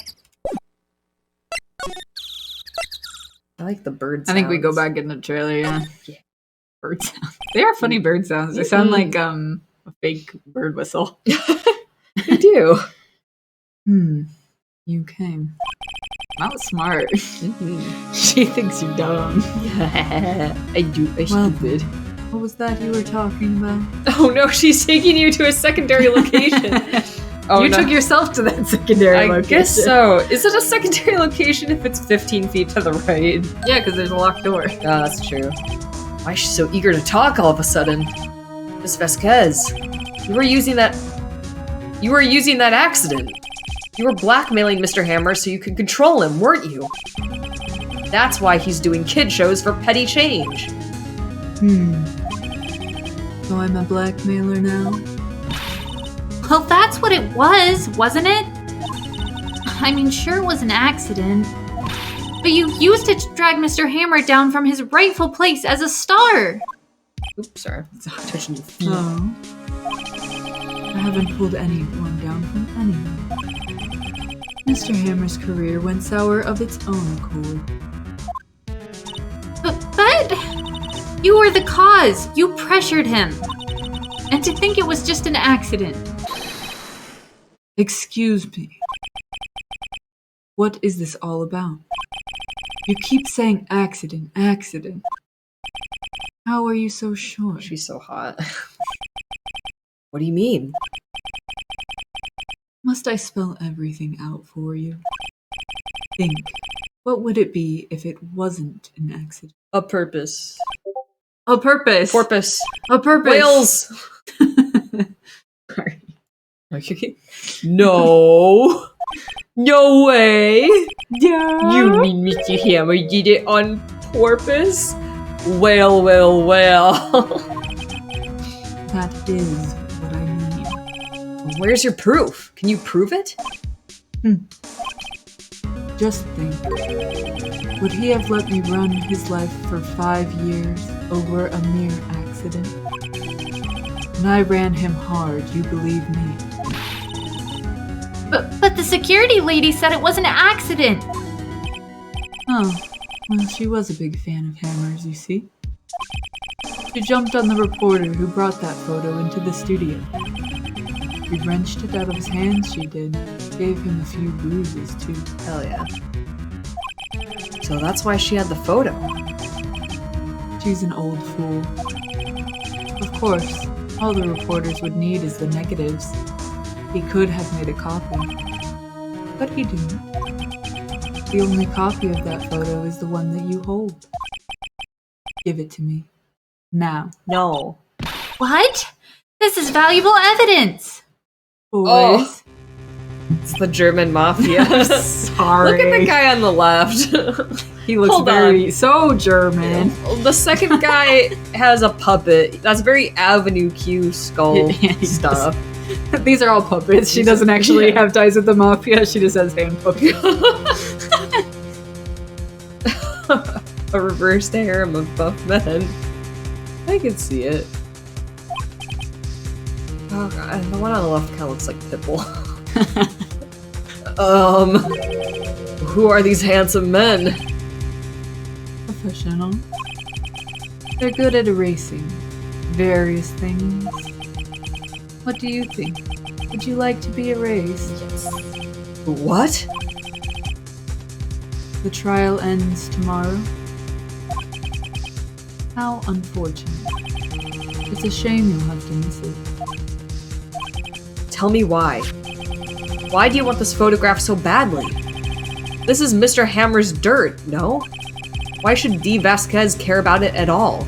I like the bird sounds. I think we go back in the trailer, yeah. Yeah. Bird sounds. They are funny bird sounds. They sound like a fake bird whistle. They do. You came. That was smart. She thinks you're dumb. I do. I Well, stupid. What was that you were talking about? Oh no, she's taking you to a secondary location. Oh, you no. took yourself to that secondary I location. guess so. Is it a secondary location if it's 15 feet to the right? Yeah, because there's a locked door. Yeah, that's true. Why is she so eager to talk all of a sudden? Miss Vasquez, you were using that accident. You were blackmailing Mr. Hammer so you could control him, weren't you? That's why he's doing kid shows for petty change. So I'm a blackmailer now? Well, that's what it was, wasn't it? I mean, sure it was an accident. But you used it to drag Mr. Hammer down from his rightful place as a star. Oops, sorry. It's touching your feet. Oh. I haven't pulled anyone down from anyone. Mr. Hammer's career went sour of its own accord. But you were the cause. You pressured him. And to think it was just an accident. Excuse me. What is this all about? You keep saying accident, accident. How are you so sure? She's so hot. What do you mean? Must I spell everything out for you? Think. What would it be if it wasn't an accident? A purpose. A purpose. Porpoise. A purpose. Whales. Sorry. Okay. No. No way. Yeah. You mean Mr. Hammer did it on purpose? Well. That is what I mean. Where's your proof? Can you prove it? Just think. Would he have let me run his life for 5 years over a mere accident? And I ran him hard, you believe me. But the security lady said it was an accident. Oh, well, she was a big fan of hammers, you see. She jumped on the reporter who brought that photo into the studio. She wrenched it out of his hands, she did. Gave him a few bruises, too. Hell yeah. So that's why she had the photo. She's an old fool. Of course, all the reporters would need is the negatives. He could have made a copy. But he didn't. The only copy of that photo is the one that you hold. Give it to me. Now. No. What? This is valuable evidence. Boys. It's the German mafia. Sorry. Look at the guy on the left. He looks Hold very so German. The second guy has a puppet. That's very Avenue Q skull Yeah, he stuff. These are all puppets. She doesn't actually have ties with the mafia. She just has hand puppets. A reversed harem of buff men. I can see it. Oh god, the one on the left kind of looks like Pitbull. Who are these handsome men? Professional. They're good at erasing various things. What do you think? Would you like to be erased? What? The trial ends tomorrow. How unfortunate. It's a shame you'll have to miss it. Tell me why. Why do you want this photograph so badly? This is Mr. Hammer's dirt, no? Why should D. Vasquez care about it at all?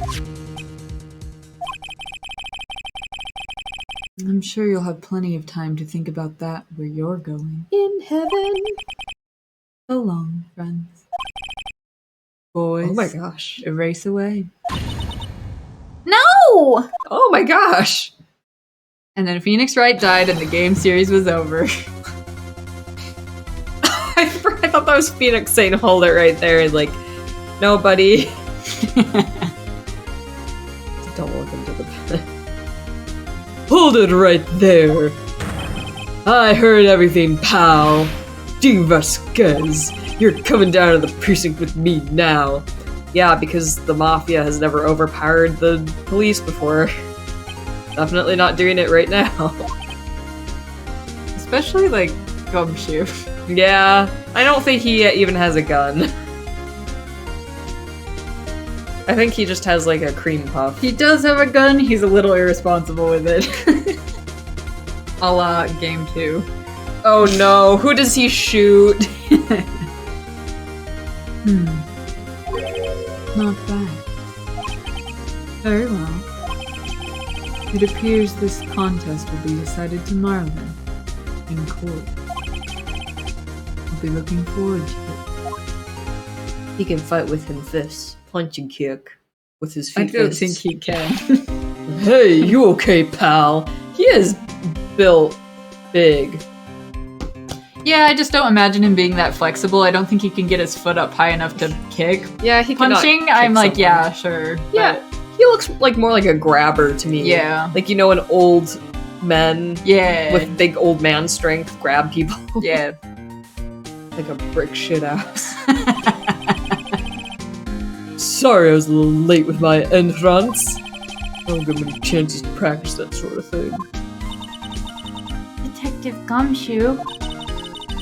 I'm sure you'll have plenty of time to think about that where you're going. In heaven. So long, friends. Boys. Oh my gosh. Erase away. No! Oh my gosh. And then Phoenix Wright died and the game series was over. I thought that was Phoenix saying hold it right there and like, no buddy. Don't look into the pen. Hold it right there. I heard everything, pal. D. Vasquez, you're coming down to the precinct with me now. Yeah, because the mafia has never overpowered the police before. Definitely not doing it right now. Especially like Gumshoe. Yeah, I don't think he even has a gun. I think he just has like a cream puff. He does have a gun, he's a little irresponsible with it. A la Game 2. Oh no, who does he shoot? Not bad. Very well. It appears this contest will be decided tomorrow then, in court. I'll be looking forward to it. He can fight with him fists, punch and kick with his feet. I don't think he can. Hey, you okay, pal? He is built big. Yeah, I just don't imagine him being that flexible. I don't think he can get his foot up high enough to kick. Yeah, he cannot Punching, kick I'm like, someone. yeah, sure. Yeah, he looks like more like a grabber to me. Yeah. Like, you know, an old men Yeah. with big old man strength grab people. Yeah. Like a brick shit ass. Sorry I was a little late with my entrance. I don't get many chances to practice that sort of thing. Detective Gumshoe.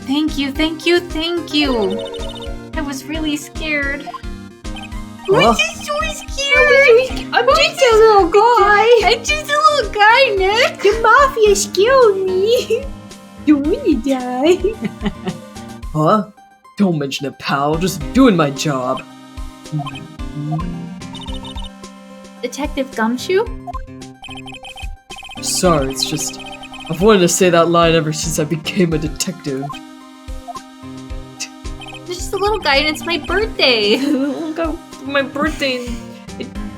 Thank you, thank you, thank you. I was really scared. Huh? So scared. I'm just a little guy. I'm just a little guy, Nick. The mafia scared me. You really die? Huh? Don't mention it, pal. Just doing my job. Detective Gumshoe? Sorry, it's just... I've wanted to say that line ever since I became a detective. There's just a little guy and it's my birthday. My birthday,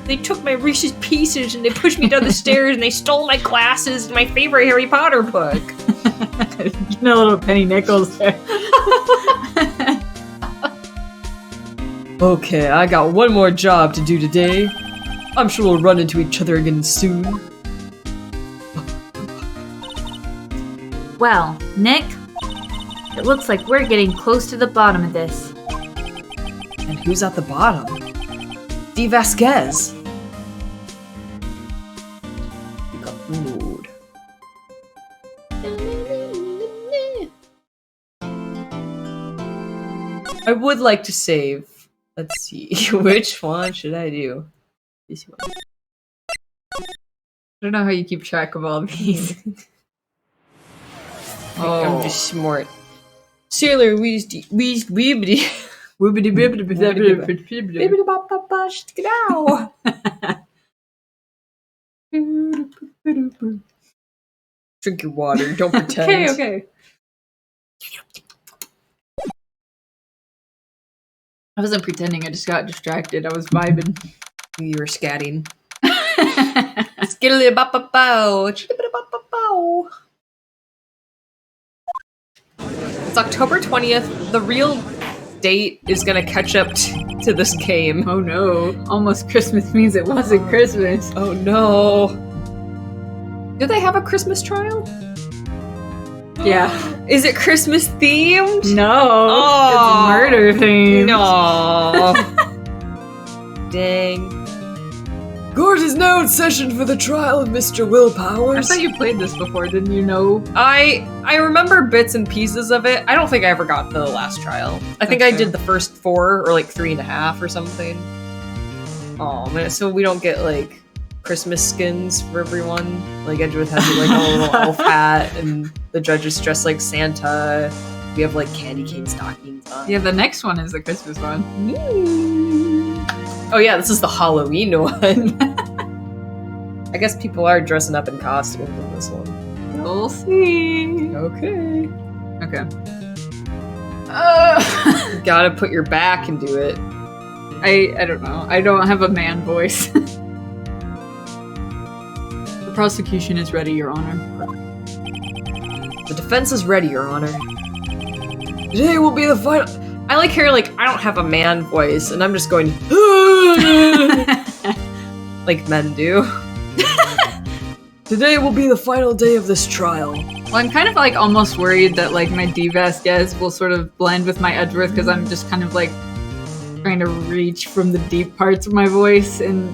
they took my Reese's Pieces and they pushed me down the stairs and they stole my glasses and my favorite Harry Potter book. Getting a little penny nickels there. Okay, I got one more job to do today. I'm sure we'll run into each other again soon. Well, Nick, it looks like we're getting close to the bottom of this. And who's at the bottom? D. Vasquez. You got mood. I would like to save. Let's see. Which one should I do? This one. I don't know how you keep track of all these. I'm just smart. Sailor Weasdy. Weebly. Woobity Baby bop bop bop. Get out. Drink your water. Don't pretend. Okay. I wasn't pretending, I just got distracted. I was vibing. You were scatting. Skiddly bop bop bow. Chiddly bop bop bow. It's October 20th. The real date is gonna catch up to this game. Oh no. Almost Christmas means it wasn't Christmas. Oh no. Do they have a Christmas trial? Yeah. Is it Christmas themed? No. Oh. It's murder themed. No. Dang. Court is now in session for the trial of Mr. Will I Powers. thought you played this before, didn't you know? I remember bits and pieces of it. I don't think I ever got the last trial. I think I Okay. did the first 4 or like 3.5 or something. Oh man, so we don't get like Christmas skins for everyone. Like Edgeworth has like a little elf hat, and the judges dress like Santa. We have like candy cane stockings on. Yeah, the next one is the Christmas one. Oh yeah, this is the Halloween one. I guess people are dressing up in costumes in this one. We'll see. Okay. Okay. You gotta put your back and do it. I don't know. I don't have a man voice. The prosecution is ready, Your Honor. The defense is ready, Your Honor. Today will be the final. I like here, like, I don't have a man voice, and I'm just going, like men do. Today will be the final day of this trial. Well, I'm kind of like almost worried that like my D. Vasquez will sort of blend with my Edgeworth because I'm just kind of like trying to reach from the deep parts of my voice in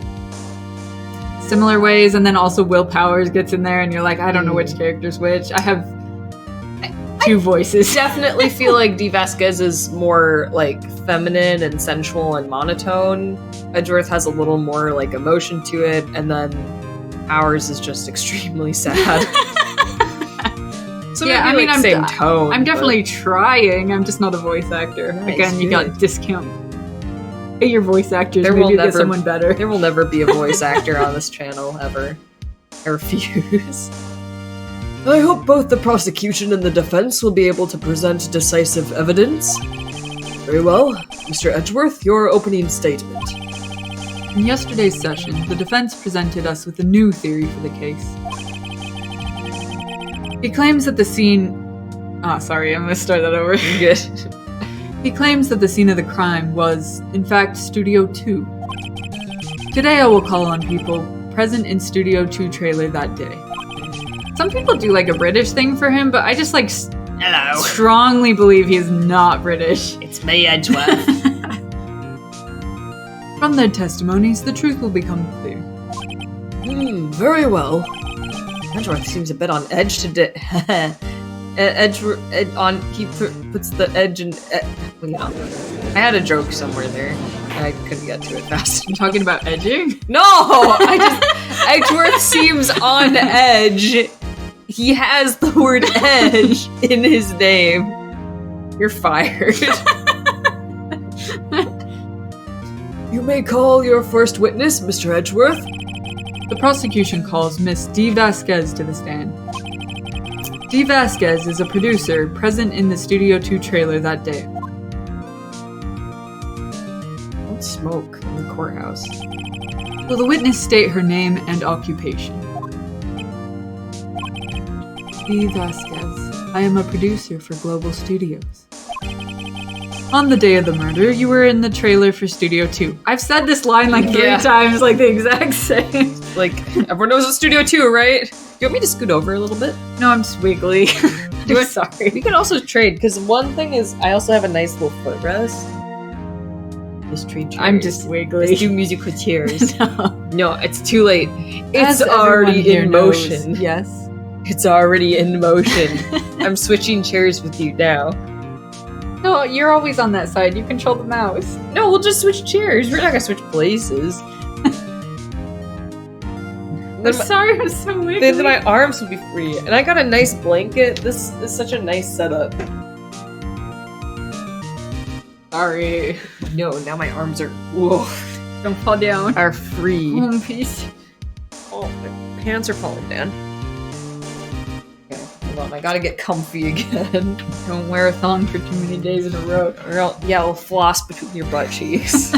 similar ways, and then also Will Powers gets in there, and you're like, I don't know which character's which. I have two voices. Definitely feel like D. Vasquez is more like feminine and sensual and monotone. Edgeworth has a little more like emotion to it, and then Powers is just extremely sad. So Yeah, maybe I mean, like I'm same tone. I'm but- definitely trying. I'm just not a voice actor. Nice, Again, you good. got discount. Hey, your voice actors. There Maybe will you get never- someone better. There will never be a voice actor on this channel ever. I refuse. I hope both the prosecution and the defense will be able to present decisive evidence. Very well. Mr. Edgeworth, your opening statement. In yesterday's session, the defense presented us with a new theory for the case. He claims that the scene... Ah, sorry, I'm gonna start that over. Good. He claims that the scene of the crime was, in fact, Studio 2. Today I will call on people present in Studio 2 trailer that day. Some people do like a British thing for him, but I just like Hello, strongly believe he is not British. it's me, Edgeworth. From their testimonies, the truth will become clear. Very well. Edgeworth seems a bit on edge today. He puts the edge in. Well, you know, I had a joke somewhere there. I couldn't get to it fast. I'm talking about edging? No, Edgeworth seems on edge. He has the word edge in his name. You're fired. You may call your first witness, Mr. Edgeworth. The prosecution calls Miss D. Vasquez to the stand. D. Vasquez is a producer present in the Studio 2 trailer that day. Don't smoke in the courthouse. Will the witness state her name and occupation? D. Vasquez. I am a producer for Global Studios. On the day of the murder, you were in the trailer for Studio 2. I've said this line like 3 Yeah. times, like the exact same. Like, everyone knows it's Studio 2, right? you want me to scoot over a little bit? No, I'm just wiggly. I'm sorry. We can also trade, because one thing is I also have a nice little footrest. Just trade chairs. I'm just wiggly. Let's do musical chairs. No. No, it's too late. It's As everyone already here in knows, motion. Yes. It's already in motion. I'm switching chairs with you now. No, you're always on that side. You control the mouse. No, we'll just switch chairs. We're not gonna switch places. I'm sorry, I'm so wiggly. Then my arms will be free. And I got a nice blanket. This is such a nice setup. Sorry. No, now my arms are whoa, Don't fall down. are free. Home piece. Oh, my pants are falling down. Okay, hold on. I gotta get comfy again. Don't wear a thong for too many days in a row. Or else, yeah, I'll floss between your butt cheeks.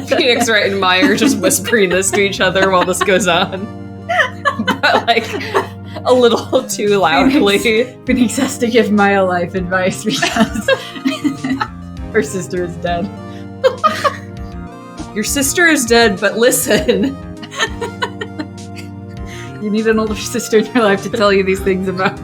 Phoenix, Wright, and Maya are just whispering this to each other while this goes on. But, like, a little too loudly. Phoenix has to give Maya life advice because her sister is dead. Your sister is dead, but listen. You need an older sister in your life to tell you these things about.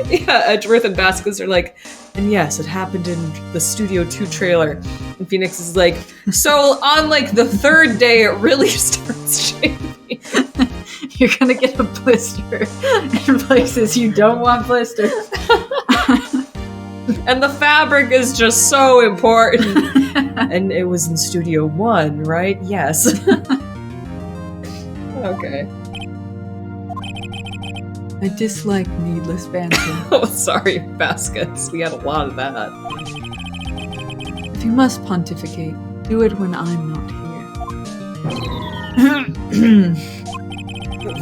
Yeah, Edgeworth and Vasquez are like, and yes, it happened in the Studio 2 trailer. And Phoenix is like, so on like the third day, it really starts shaving. You're gonna get a blister in places you don't want blisters. And the fabric is just so important. And it was in Studio 1, right? Yes. Okay. I dislike needless banter. Oh, sorry, Vasquez. We had a lot of that. If you must pontificate, do it when I'm not here.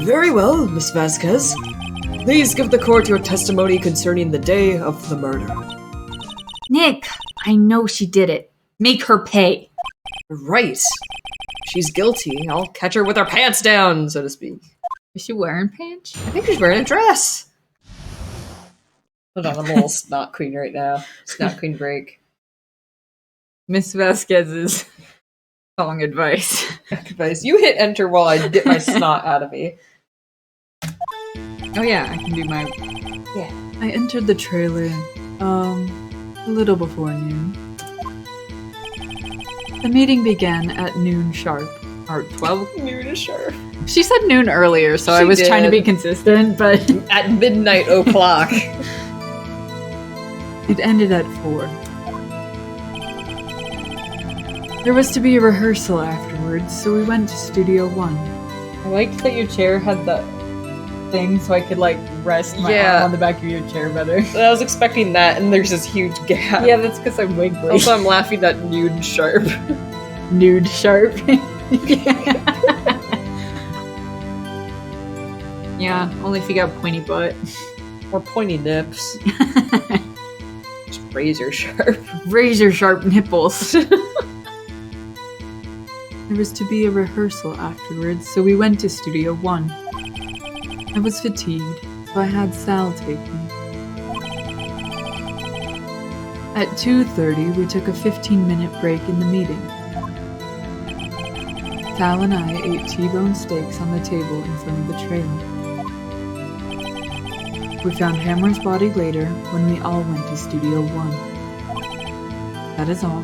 Very well, Miss Vasquez. Please give the court your testimony concerning the day of the murder. Nick, I know she did it. Make her pay. Right. She's guilty. I'll catch her with her pants down, so to speak. Is she wearing pants? I think she's wearing a dress. Hold on, I'm a little snot queen right now. Snot queen break. Miss Vasquez's song advice. Advice. You hit enter while I get my snot out of me. Oh yeah, I can do my... Yeah. I entered the trailer, a little before noon. The meeting began at noon sharp. Or 12? Noon is sharp. She said noon earlier, so I She was trying to did. be consistent, but... At midnight o'clock. It ended at 4. There was to be a rehearsal afterwards, so we went to Studio 1. I liked that your chair had the thing so I could, like, rest my Yeah. arm on the back of your chair better. I was expecting that, and there's this huge gap. Yeah, that's because I'm wiggly. Also, I'm laughing at nude sharp. Nude sharp. Yeah, only if you got pointy butt. Or pointy nips. Just razor sharp. Razor sharp nipples. There was to be a rehearsal afterwards, so we went to Studio 1. I was fatigued, so I had Sal take me. At 2:30, we took a 15-minute break in the meeting. Sal and I ate T-bone steaks on the table in front of the trailer. We found Hammer's body later when we all went to Studio 1. That is all.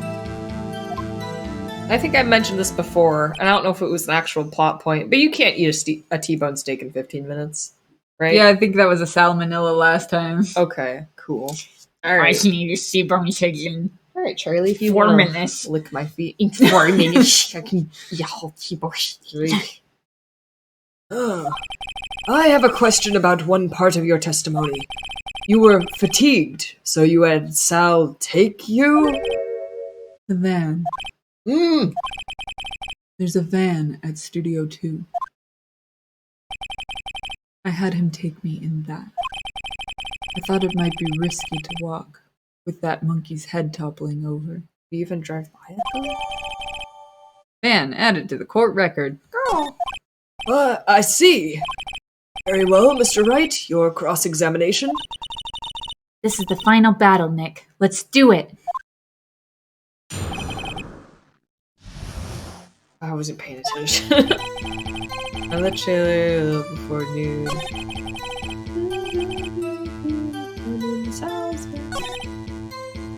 I think I mentioned this before, and I don't know if it was an actual plot point, but you can't eat a T-bone steak in 15 minutes, right? Yeah, I think that was a salmonella last time. Okay, cool. All right. need to T-bone steak in All right, Charlie, if you 4 want minutes. to lick my feet. In 4 minutes. I can... Yeah, I'll T-bone steak. I have a question about one part of your testimony. You were fatigued, so you had Sal take you? The van. Hmm. There's a van at Studio 2. I had him take me in that. I thought it might be risky to walk, with that monkey's head toppling over. Do you even drive by it, though? Van added to the court record. Girl. I see. Very well, Mr. Wright, your cross-examination. This is the final battle, Nick. Let's do it. I wasn't paying attention. I let trailer before noon.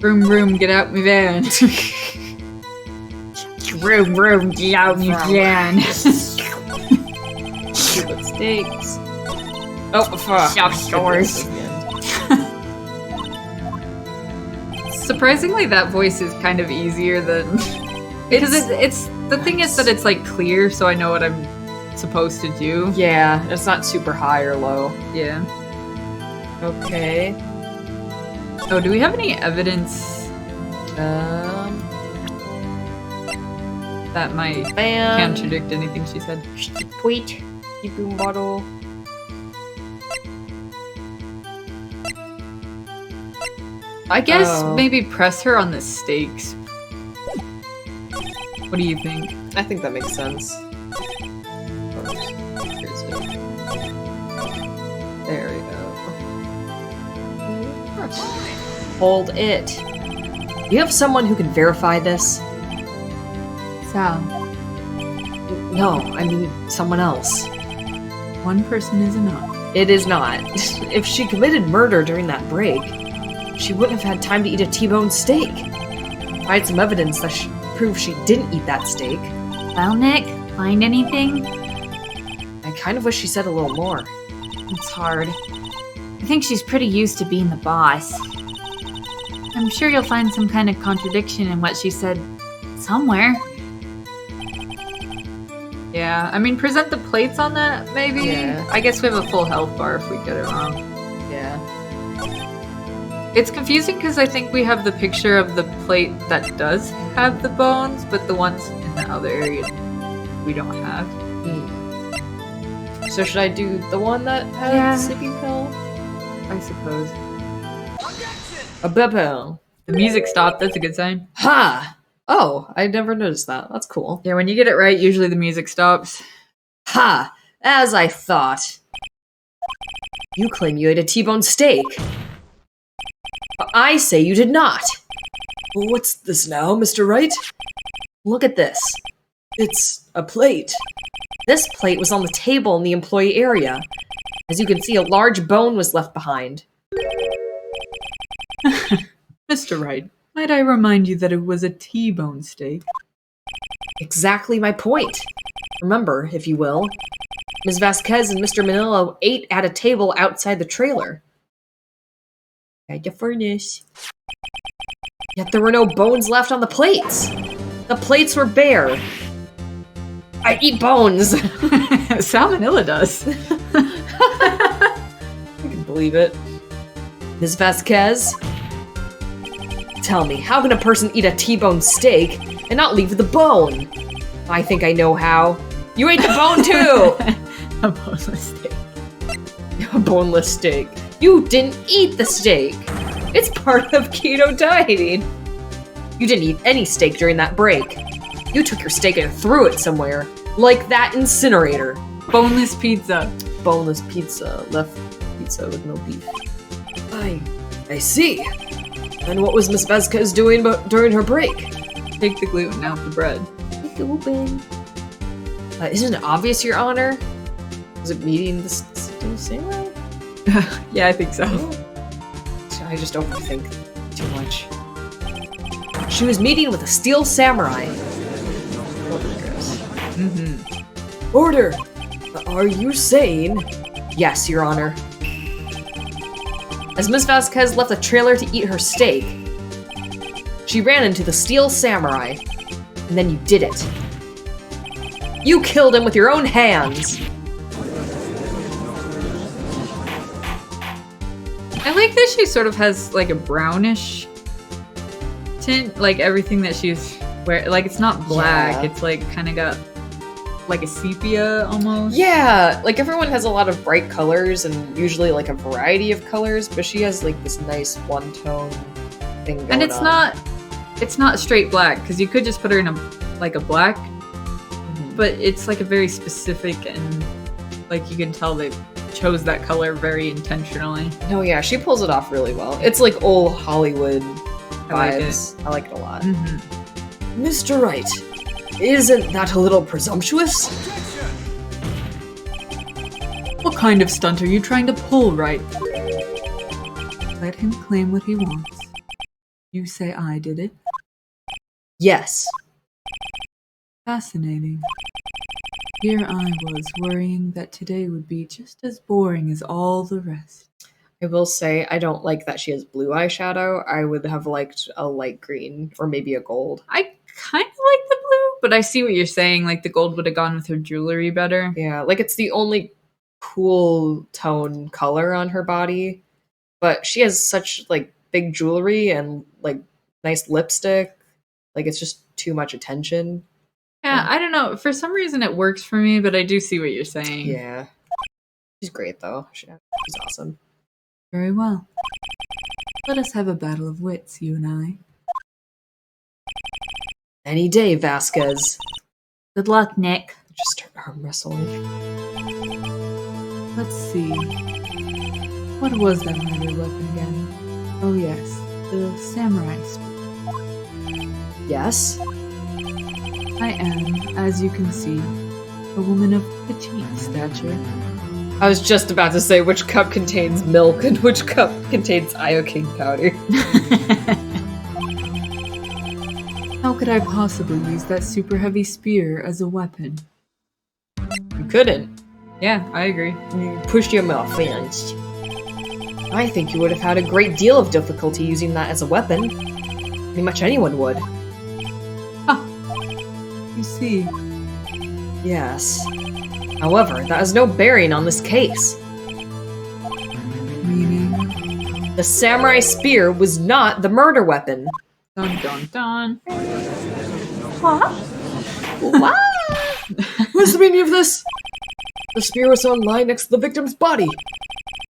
Vroom, vroom, get out me van. Vroom, vroom, get out me van. Stupid steaks. Oh, fuck. Shop stores. Surprisingly, that voice is kind of easier than... Because it's the thing is that it's like clear, so I know what I'm supposed to do. Yeah, it's not super high or low. Yeah. Okay. Oh, do we have any evidence that might contradict anything she said? Wait. Boom bottle. I guess maybe press her on the stakes. What do you think? I think that makes sense. There we go. Hold it. You have someone who can verify this? Sal, No, I mean someone else. one person is enough. It is not. If she committed murder during that break, she wouldn't have had time to eat a T-bone steak. I had some evidence that proves she didn't eat that steak. Well, Nick, find anything? I kind of wish she said a little more. It's hard. I think she's pretty used to being the boss. I'm sure you'll find some kind of contradiction in what she said somewhere. Yeah, I mean, present the plates on that, maybe? Yeah. I guess we have a full health bar if we get it wrong. Yeah. It's confusing because I think we have the picture of the plate that does have the bones, but the ones in the other area we don't have. So should I do the one that had Yeah. the sleeping pill? I suppose. A bebo. The music stopped, that's a good sign. Ha! Oh, I never noticed that. That's cool. Yeah, when you get it right, usually the music stops. Ha! As I thought. You claim you ate a T-bone steak. But I say you did not. What's this now, Mr. Wright? Look at this. It's a plate. This plate was on the table in the employee area. As you can see, a large bone was left behind. Mr. Wright, might I remind you that it was a T-bone steak? Exactly my point. Remember, if you will, Ms. Vasquez and Mr. Manillo ate at a table outside the trailer. Had to furnish. Yet there were no bones left on the plates. The plates were bare. I eat bones. Salmonella does. I can believe it. Ms. Vasquez, tell me, how can a person eat a T-bone steak and not leave the bone? I think I know how. You ate the bone too! A boneless steak. A boneless steak. You didn't eat the steak. It's part of keto dieting. You didn't eat any steak during that break. You took your steak and threw it somewhere, like that incinerator. Boneless pizza. Boneless pizza. Left pizza with no beef. I see. And what was Miss Vasquez doing during her break? Take the gluten out the bread. Isn't it obvious, Your Honor? Was it meeting the same way? Yeah, I think so. I just overthink too much. She was meeting with a steel samurai. Mm-hmm. Order! Are you saying? Yes, Your Honor. As Miss Vasquez left the trailer to eat her steak, she ran into the steel samurai, and then you did it. You killed him with your own hands! I like that she sort of has like a brownish tint, like everything that she's wearing. Like it's not black, Yeah. it's like kind of got like a sepia almost. Yeah, like everyone has a lot of bright colors and usually like a variety of colors, but she has like this nice one-tone thing going on. And it's not straight black because you could just put her in a black, but it's like a very specific and like you can tell they chose that color very intentionally. Oh yeah, she pulls it off really well. It's like old Hollywood I like vibes. I like it a lot. Mm-hmm. Mr. Wright, Isn't that a little presumptuous? What kind of stunt are you trying to pull, Wright? Let him claim what he wants. You say I did it? Yes. Fascinating. Here I was worrying that today would be just as boring as all the rest. I will say I don't like that she has blue eyeshadow. I would have liked a light green or maybe a gold. I kind of like the blue, but I see what you're saying. Like the gold would have gone with her jewelry better. Yeah, like it's the only cool tone color on her body, but she has such like big jewelry and like nice lipstick. Like it's just too much attention. Yeah, I don't know. For some reason it works for me, but I do see what you're saying. Yeah. She's great though. She's awesome. Very well. Let us have a battle of wits, you and I. Any day, Vasquez. Good luck, Nick. Just start arm wrestling. Let's see. What was that murder weapon again? Oh yes, the samurai spear. Yes? I am, as you can see, a woman of petite stature. I was just about to say which cup contains milk and which cup contains iocane powder. How could I possibly use that super heavy spear as a weapon? You couldn't. Yeah, I agree. You pushed your mouth fans. I think you would have had a great deal of difficulty using that as a weapon. Pretty much anyone would. You see, Yes. However, that has no bearing on this case. meaning... The samurai spear was not the murder weapon. Dun dun dun. What? What's the meaning of this? The spear was on line next to the victim's body.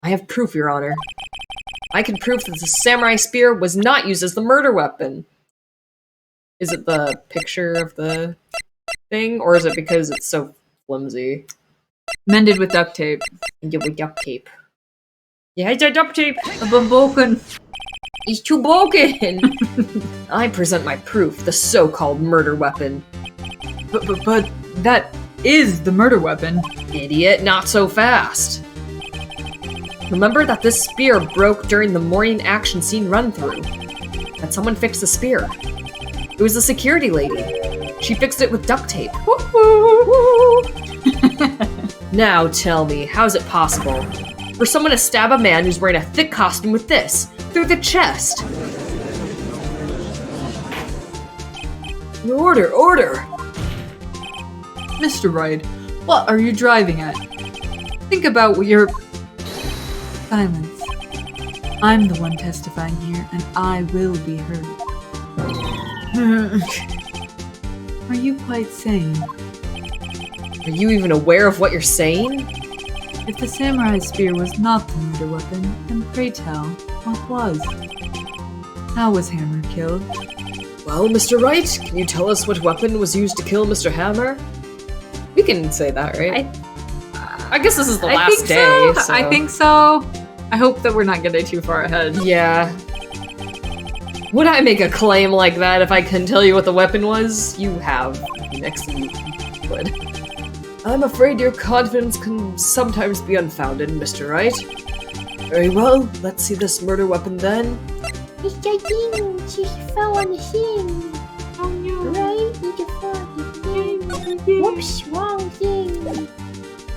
I have proof, Your Honor. I can prove that the samurai spear was not used as the murder weapon. Is it the picture of the thing, or is it because it's so flimsy? Mended with duct tape. Yeah, with duct tape. Yeah, it's a duct tape. Broken. He's too broken. I present my proof, the so-called murder weapon. But that is the murder weapon. Idiot, not so fast. Remember that this spear broke during the morning action scene run-through. That someone fixed the spear. It was the security lady. She fixed it with duct tape. Now tell me, how's it possible for someone to stab a man who's wearing a thick costume with this, through the chest? Order, order! Mr. Wright, what are you driving at? Think about what you're... Silence. I'm the one testifying here, and I will be heard. Are you quite sane? Are you even aware of what you're saying? If the samurai spear was not the murder weapon, then pray tell, what was? How was Hammer killed? Well, Mr. Wright, can you tell us what weapon was used to kill Mr. Hammer? We can say that, right? I guess this is the last think day. So. So. I think so. I hope that we're not getting too far ahead. Yeah. Would I make a claim like that if I couldn't tell you what the weapon was? You have. Next thing you would. I'm afraid your confidence can sometimes be unfounded, Mr. Wright. Very well, let's see this murder weapon then. Mr. Dean, she fell on the scene. Oh no. Right? Need to fall on the scene. Whoops, wrong thing.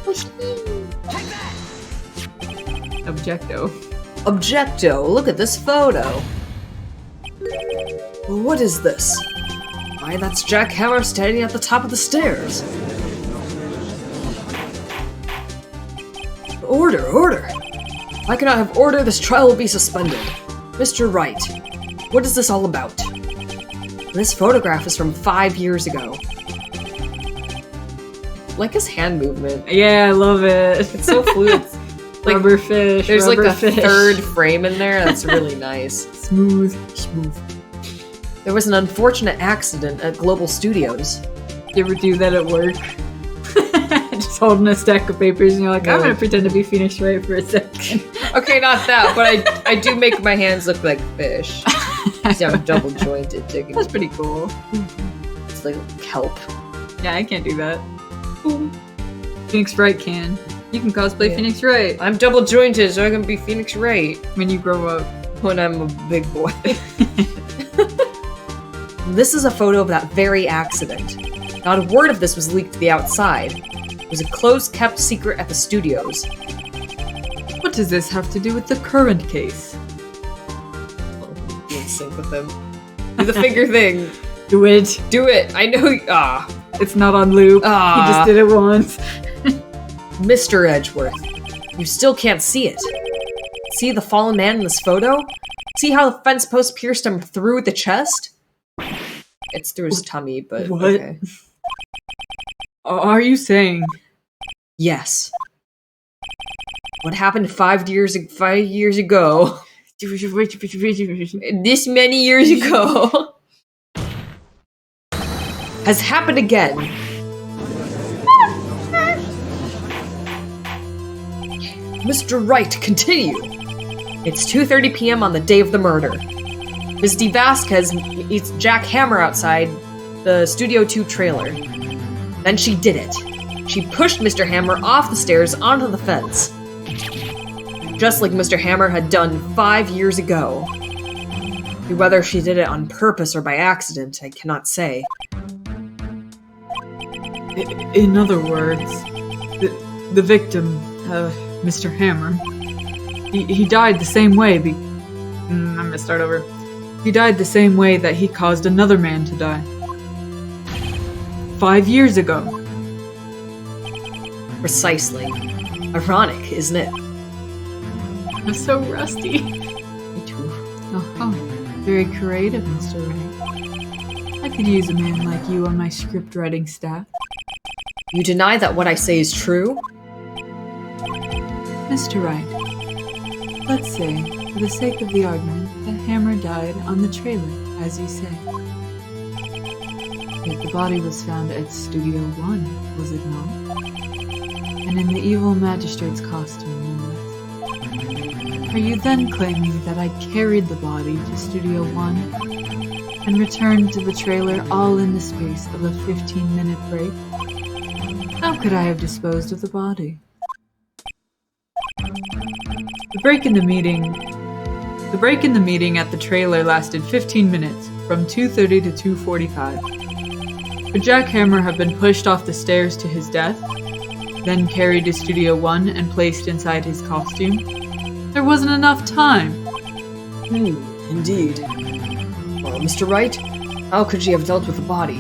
What's Objecto. Objecto, look at this photo. What is this? Why, that's Jack Hammer standing at the top of the stairs. Order, order! If I cannot have order, this trial will be suspended. Mr. Wright, what is this all about? This photograph is from 5 years ago. Like his hand movement. Yeah, I love it. It's so fluid. Like, Rubber fish. there's like rubber a fish. third frame in there that's really nice. Smooth. There was an unfortunate accident at Global Studios. You ever do that at work? Just holding a stack of papers and you're like, I'm No. gonna pretend to be Phoenix Wright for a second. Okay, not that, but I do make my hands look like fish. See, I'm double jointed. That's pretty cool. It's like kelp. Yeah, I can't do that. Phoenix Wright can. You can cosplay Phoenix Wright I'm double jointed, so I can be Phoenix Wright when you grow up. when I'm a big boy. This is a photo of that very accident. Not a word of this was leaked to the outside. It was a closed, kept secret at the studios. What does this have to do with the current case? Be in sync with him. Do the finger thing. Do it. Do it. I know. It's not on loop. He just did it once. Mr. Edgeworth, you still can't see it. See the fallen man in this photo? See how the fence post pierced him through the chest? It's through his tummy, but What? okay. Are you saying? Yes. What happened 5 years ago? This many years ago has happened again. Mr. Wright, continue. It's 2:30 p.m. on the day of the murder. Ms. D. Vasquez meets Jack Hammer outside the Studio 2 trailer. Then she did it. She pushed Mr. Hammer off the stairs onto the fence. Just like Mr. Hammer had done 5 years ago. Whether she did it on purpose or by accident, I cannot say. In other words, the victim, Mr. Hammer, he died the same way I'm gonna start over. He died the same way that he caused another man to die. 5 years ago. Precisely. Ironic, isn't it? I'm so rusty. Me too. Oh, very creative, Mr. Wright. I could use a man like you on my script writing staff. You deny that what I say is true? Mr. Wright, let's say, for the sake of the argument, that Hammer died on the trailer, as you say. Yet the body was found at Studio 1, was it not? And in the evil magistrate's costume, no less. Are you then claiming that I carried the body to Studio 1 and returned to the trailer all in the space of a 15-minute break? How could I have disposed of the body? The break in the meeting at the trailer lasted 15 minutes, from 2:30 to 2:45. Could Jack Hammer have been pushed off the stairs to his death, then carried to Studio 1 and placed inside his costume? There wasn't enough time. Indeed. Well, Mr. Wright, how could she have dealt with the body?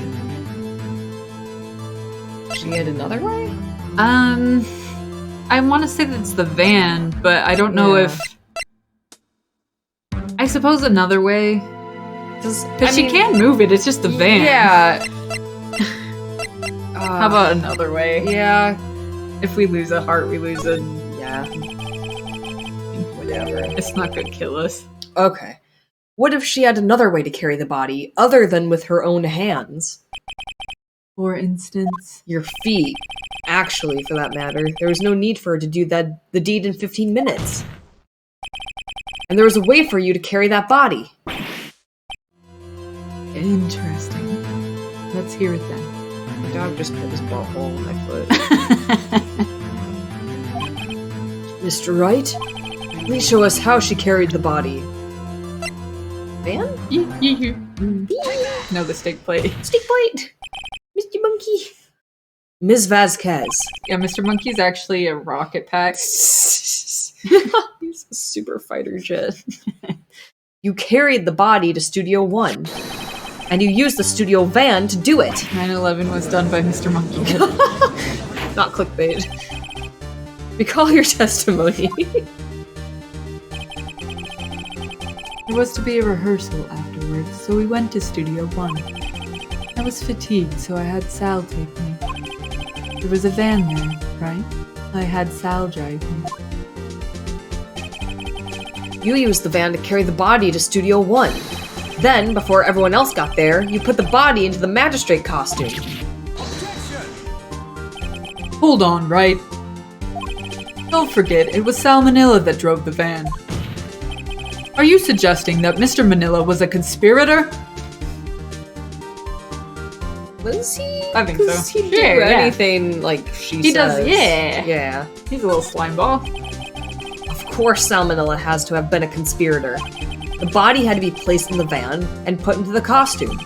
She had another way? I want to say that it's the van, but I don't know if... I suppose another way. Because she can't move it, it's just the van. Yeah. How about another way? Yeah. If we lose a heart, we lose a... Yeah. Whatever. It's not gonna kill us. Okay. What if she had another way to carry the body, other than with her own hands? For instance... Your feet. Actually, for that matter, there was no need for her to do the deed in 15 minutes. And there was a way for you to carry that body. Interesting. Let's hear it then. My dog just put his butthole in my foot. Mr. Wright, please show us how she carried the body. Van? No, the steak plate. Stick plate! Mr. Monkey! Ms. Vasquez. Yeah, Mr. Monkey's actually a rocket pack. He's a super fighter jet. You carried the body to Studio 1. And you used the studio van to do it. 9/11 was done by Mr. Monkey. Not clickbait. Recall your testimony. There was to be a rehearsal afterwards, so we went to Studio 1. I was fatigued, so I had Sal take me. There was a van there, right? I had Sal drive me. You used the van to carry the body to Studio 1. Then, before everyone else got there, you put the body into the magistrate costume. Hold on, Wright. Don't forget, it was Sal Manila that drove the van. Are you suggesting that Mr. Manila was a conspirator? Was he? I think so. 'Cause he'd do Sure, yeah. anything like He does, says. yeah. Yeah. He's a little slime ball. Of course Salmonella has to have been a conspirator. The body had to be placed in the van and put into the costume.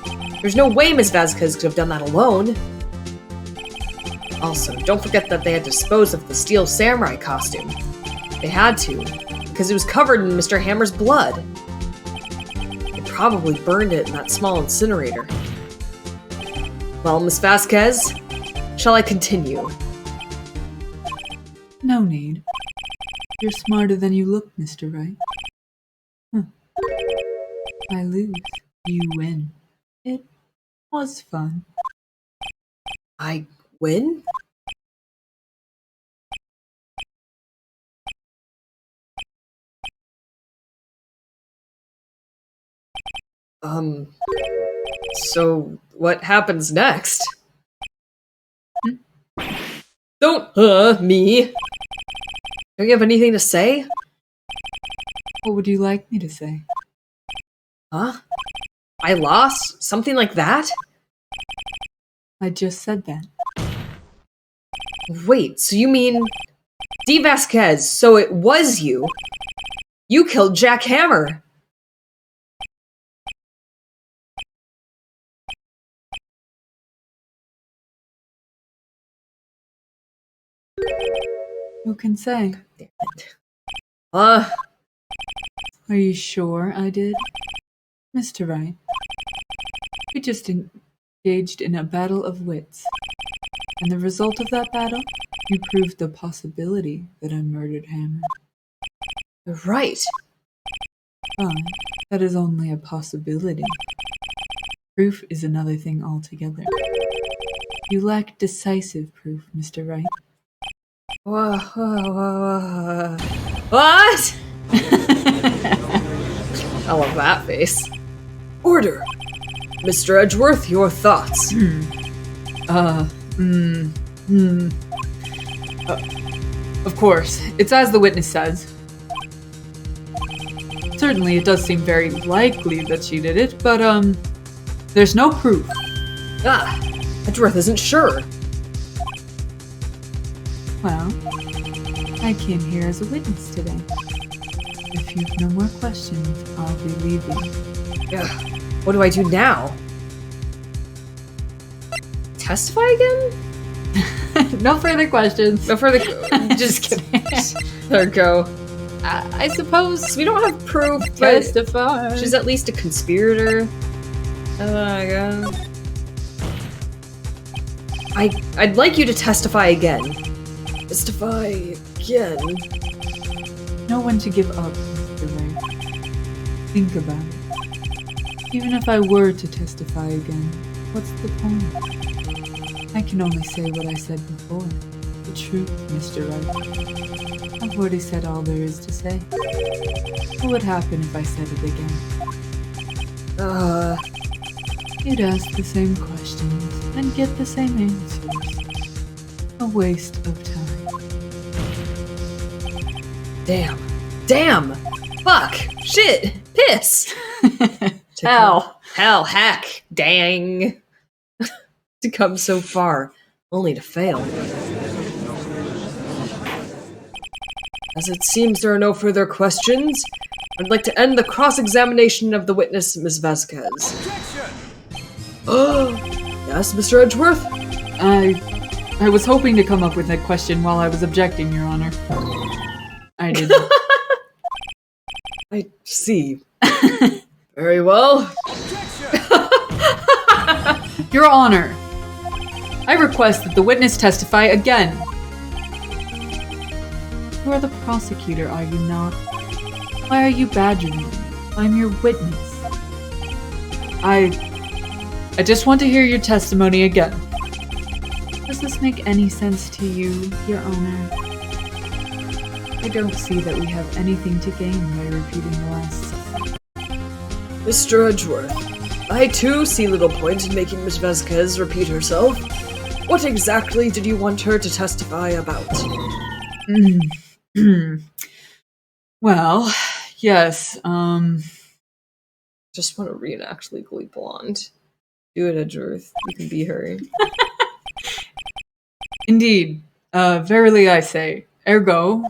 There's no way Miss Vasquez could have done that alone. Also, don't forget that they had to dispose of the steel samurai costume. They had to, because it was covered in Mr. Hammer's blood. They probably burned it in that small incinerator. Well, Miss Vasquez, shall I continue? No need. You're smarter than you look, Mr. Wright. I lose. You win. It was fun. I win? So what happens next? Don't, me. Don't you have anything to say? What would you like me to say? Huh? I lost? Something like that? I just said that. Wait, so you mean... D. Vasquez, so it was you? You killed Jack Hammer! Who can say? Uh, Are you sure I did? Mr. Wright, we just engaged in a battle of wits. And the result of that battle, you proved the possibility that I murdered Hammer. right. But that is only a possibility. Proof is another thing altogether. You lack decisive proof, Mr. Wright. What? I love that face. Order! Mr. Edgeworth, your thoughts. Of course, it's as the witness says. Certainly, it does seem very likely that she did it, but, there's no proof. Ah, Edgeworth isn't sure. Well, I came here as a witness today. If you've no more questions, I'll be leaving. Ugh, what do I do now? Testify again? No further questions. No further. Just kidding. There we go. I suppose So we don't have proof, but testify. she's at least a conspirator. Oh my god. I'd like you to testify again. Testify again. Know when to give up, Mr. Wright. Think about it. Even if I were to testify again, what's the point? I can only say what I said before. The truth, Mr. Wright. I've already said all there is to say. What would happen if I said it again? You'd ask the same questions and get the same answers. A waste of time. Damn! Fuck! Shit! Piss! Hell. Hell, heck, dang. To come so far, only to fail. As it seems there are no further questions, I'd like to end the cross-examination of the witness, Ms. Vasquez. Oh, yes, Mr. Edgeworth? I was hoping to come up with a question while I was objecting, Your Honor. I didn't. I see. Very well. Your Honor, I request that the witness testify again. You are the prosecutor, are you not? Why are you badgering me? I'm your witness. I just want to hear your testimony again. Does this make any sense to you, Your Honor? I don't see that we have anything to gain by repeating the last. Mr. Edgeworth, I too see little point in making Miss Vasquez repeat herself. What exactly did you want her to testify about? Well, yes, Just want to reenact Legally Blonde. Do it, Edgeworth. You can be her. Indeed. Verily I say. Ergo,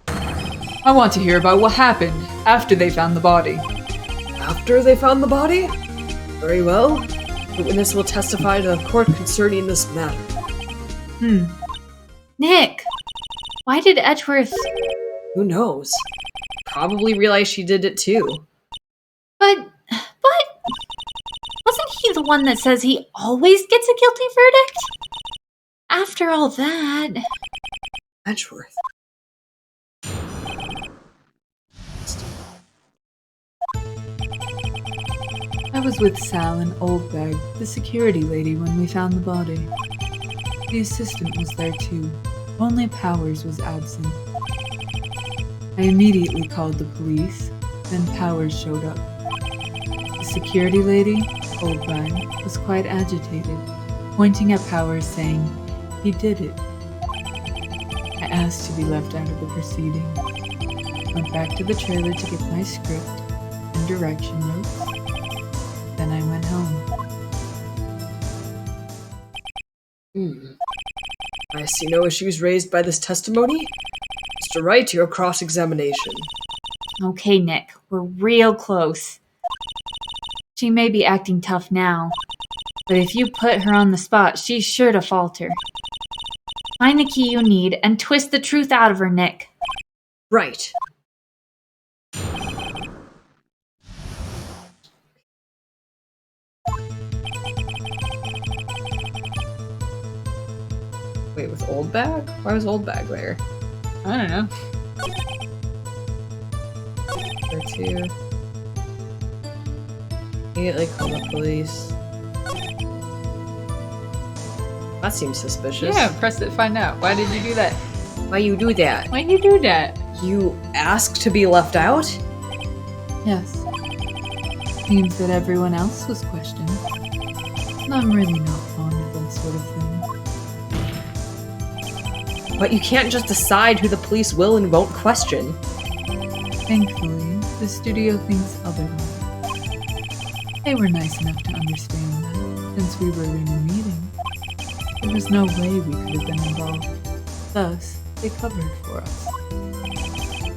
I want to hear about what happened after they found the body. After they found the body? Very well. The witness will testify to the court concerning this matter. Nick, why did Edgeworth... Who knows? Probably realized she did it too. But wasn't he the one that says he always gets a guilty verdict? After all that... Edgeworth. I was with Sal and Oldbag, the security lady, when we found the body. The assistant was there too. Only Powers was absent. I immediately called the police, then Powers showed up. The security lady, Oldbag, was quite agitated, pointing at Powers saying, "He did it." I asked to be left out of the proceeding. Went back to the trailer to get my script and direction notes. Then I went home. I see no issues raised by this testimony. Mr. Wright, your cross-examination. Okay, Nick, we're real close. She may be acting tough now, but if you put her on the spot, she's sure to falter. Find the key you need and twist the truth out of her, Nick. Right. Wait, with Oldbag? Why was Oldbag there? I don't know. Or two. Immediately call the police. That seems suspicious. Yeah, press it, find out. Why did you do that? Why you do that? Why'd you do that? You asked to be left out? Yes. Seems that everyone else was questioned. I'm really not fond of that sort of thing. But you can't just decide who the police will and won't question. Thankfully, the studio thinks otherwise. They were nice enough to understand that, since we were in a meeting, there was no way we could have been involved. Thus, they covered for us.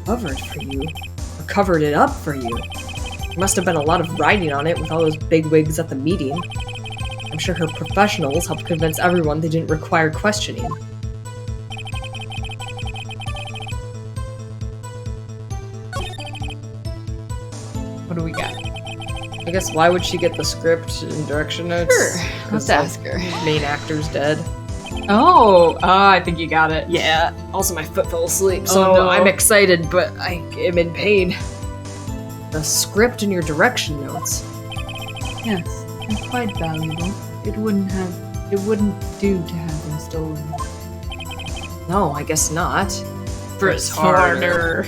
Covered for you? Or covered it up for you? There must have been a lot of writing on it with all those bigwigs at the meeting. I'm sure her professionals helped convince everyone they didn't require questioning. What do we got? I guess why would she get the script and direction notes? Sure, let's ask her. Main actor's dead. Oh, I think you got it. Yeah, also my foot fell asleep, so no. I'm excited, but I am in pain. The script and your direction notes. Yes, and quite valuable. It wouldn't do to have them stolen. No, I guess not. Press harder.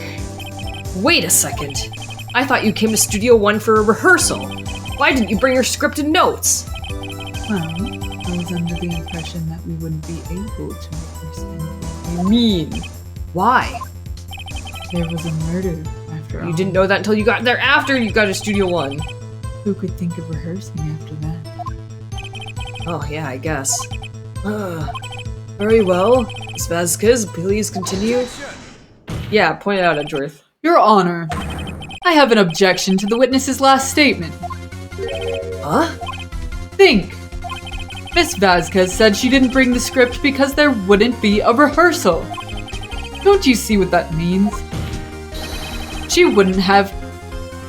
Wait a second. I thought you came to Studio One for a rehearsal. Why didn't you bring your script and notes? Well, I was under the impression that we wouldn't be able to rehearse anything. I mean, why? There was a murder, after all. You didn't know that until you got there after you got to Studio One. Who could think of rehearsing after that? Oh, yeah, I guess. Very well. Miss Vasquez, please continue. Yeah, point it out, Edgeworth. Your Honor, I have an objection to the witness's last statement. Huh? Think! Miss Vasquez said she didn't bring the script because there wouldn't be a rehearsal. Don't you see what that means? She wouldn't have...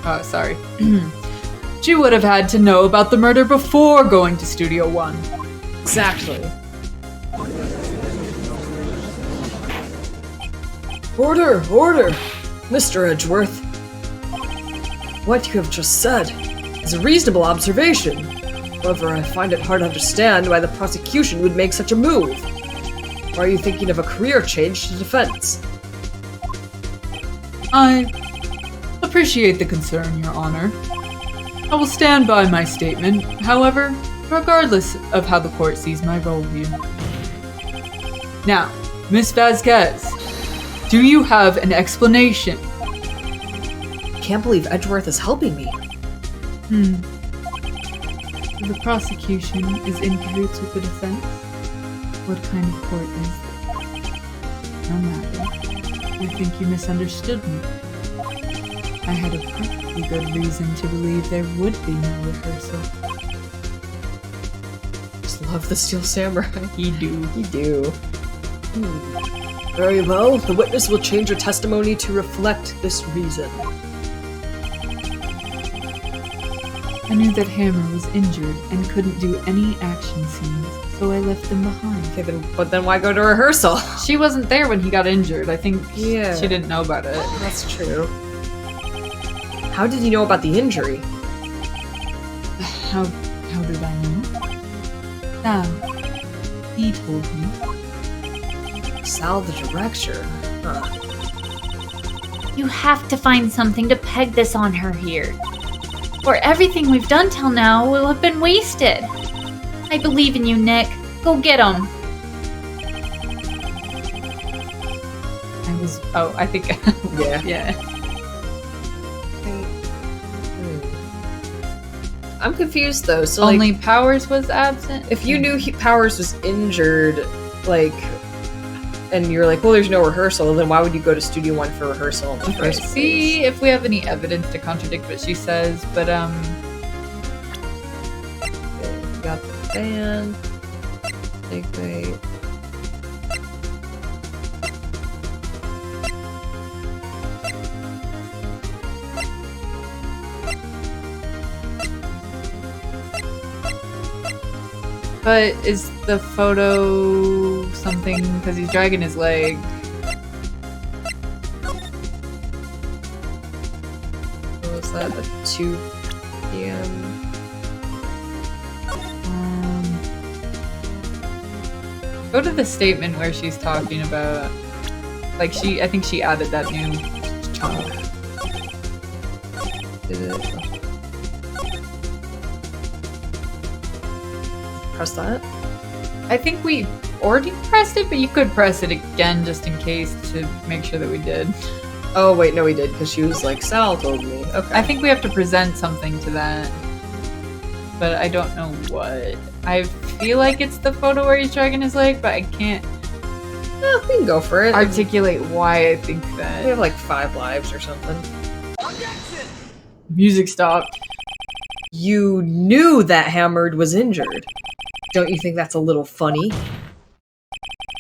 Oh, sorry. She would have had to know about the murder before going to Studio One. Exactly. Order! Order! Mr. Edgeworth. What you have just said is a reasonable observation. However, I find it hard to understand why the prosecution would make such a move. Or are you thinking of a career change to defense? I appreciate the concern, Your Honor. I will stand by my statement, however, regardless of how the court sees my role here. Now, Miss Vasquez, do you have an explanation? I can't believe Edgeworth is helping me. The prosecution is in cahoots with the defense? What kind of court is this? No matter. I think you misunderstood me. I had a perfectly good reason to believe there would be no rehearsal. Just love the Steel Samurai. You do. You do. Very well. The witness will change her testimony to reflect this reason. I knew that Hammer was injured and couldn't do any action scenes, so I left them behind. Okay, but then why go to rehearsal? She wasn't there when he got injured. I think Yeah. she didn't know about it. That's true. How did you know about the injury? How did I know? He told me. Sal the director. Huh. You have to find something to peg this on her here. Or everything we've done till now will have been wasted. I believe in you, Nick. Go get him. I think. Yeah. Yeah. I'm confused though. So Only like, Powers was absent? if you knew Powers was injured, like, and you're like, well, there's no rehearsal, then why would you go to Studio One for rehearsal in the Okay, first see if we have any evidence to contradict what she says, but Okay, we got the band. Wait. But is the photo something because he's dragging his leg? What was that? At 2 p.m. Go to the statement where she's talking about, like I think she added that new chunk. Did it? Press that? I think we already pressed it, but you could press it again just in case to make sure that we did. Oh wait, no, we did because she was like, Sal told me. Okay. I think we have to present something to that, but I don't know what. I feel like it's the photo where he's dragging his leg, but I can't we can go for it. articulate why I think We that. have like 5 lives or something. Music stopped. You knew that Hammered was injured. Don't you think that's a little funny?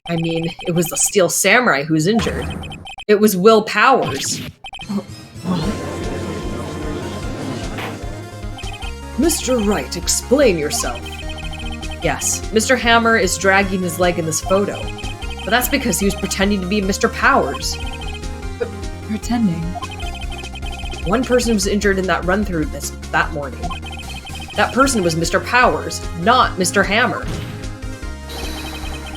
I mean, it was the Steel Samurai who's injured. It was Will Powers. Mr. Wright, explain yourself. Yes, Mr. Hammer is dragging his leg in this photo. But that's because he was pretending to be Mr. Powers. Pretending. One person was injured in that run-through that morning. That person was Mr. Powers, not Mr. Hammer.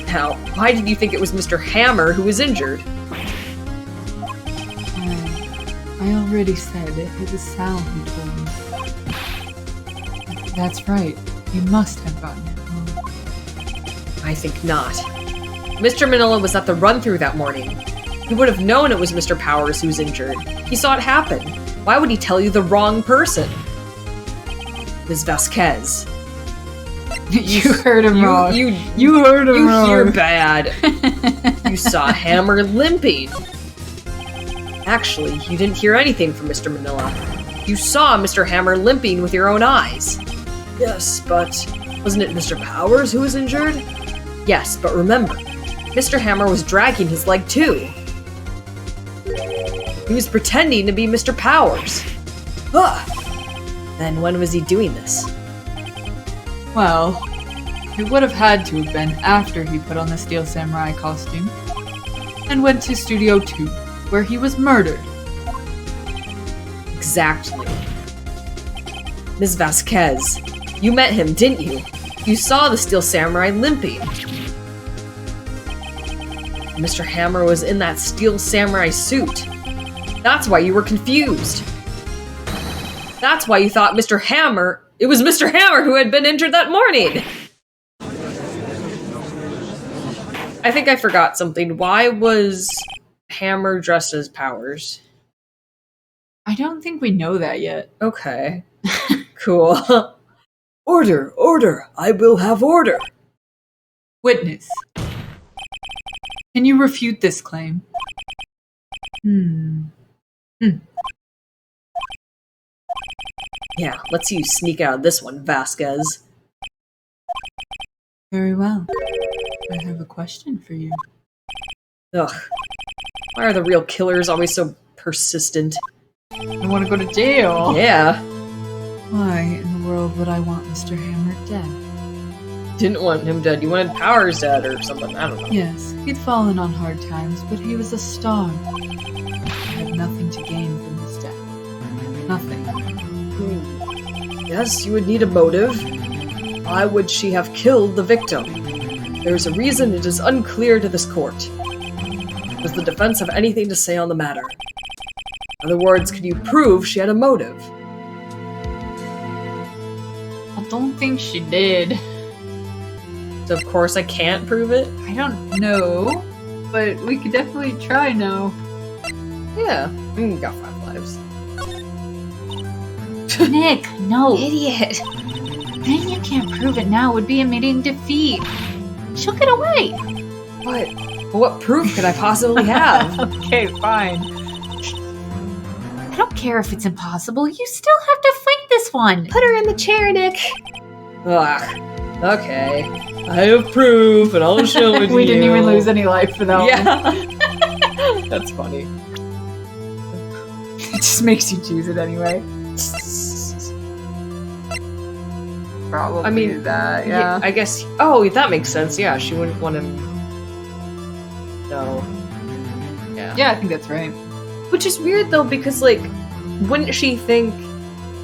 Now, why did you think it was Mr. Hammer who was injured? I already said it was Sal who told me. That's right. You must have gotten it wrong. I think not. Mr. Manila was at the run-through that morning. He would have known it was Mr. Powers who was injured. He saw it happen. Why would he tell you the wrong person? Ms. Vasquez. You heard him wrong. You heard him wrong. hear bad. You saw Hammer limping. Actually, you didn't hear anything from Mr. Manila. You saw Mr. Hammer limping with your own eyes. Yes, but wasn't it Mr. Powers who was injured? Yes, but remember, Mr. Hammer was dragging his leg too. He was pretending to be Mr. Powers. Ugh. Then when was he doing this? Well, it would have had to have been after he put on the Steel Samurai costume and went to Studio 2, where he was murdered. Exactly. Ms. Vasquez, you met him, didn't you? You saw the Steel Samurai limping. Mr. Hammer was in that Steel Samurai suit. That's why you were confused. That's why you thought it was Mr. Hammer who had been injured that morning. I think I forgot something. Why was Hammer dressed as Powers? I don't think we know that yet. Okay. Cool. Order, order! I will have order! Witness. Can you refute this claim? Yeah, let's see you sneak out of this one, Vasquez. Very well. I have a question for you. Ugh. Why are the real killers always so persistent? I want to go to jail. Yeah. Why in the world would I want Mr. Hammer dead? Didn't want him dead. You wanted Powers dead or something. I don't know. Yes, he'd fallen on hard times, but he was a star. I had nothing to gain from his death. Nothing. Yes, you would need a motive. Why would she have killed the victim? There is a reason it is unclear to this court. Does the defense have anything to say on the matter? In other words, can you prove she had a motive? I don't think she did. So of course I can't prove it? I don't know, but we could definitely try now. Yeah. We got 5 lives. Nick, no. Idiot. Saying you can't prove it now would be admitting defeat. She'll get away. What? What proof could I possibly have? Okay, fine. I don't care if it's impossible. You still have to fight this one. Put her in the chair, Nick. Ugh. Okay. I have proof, and I'll show it to you. We didn't even lose any life for that one. Yeah. That's funny. It just makes you choose it anyway. Probably I mean, that, yeah. I guess. Oh, that makes sense. Yeah, she wouldn't want him. No. Yeah. Yeah, I think that's right. Which is weird though, because like, wouldn't she think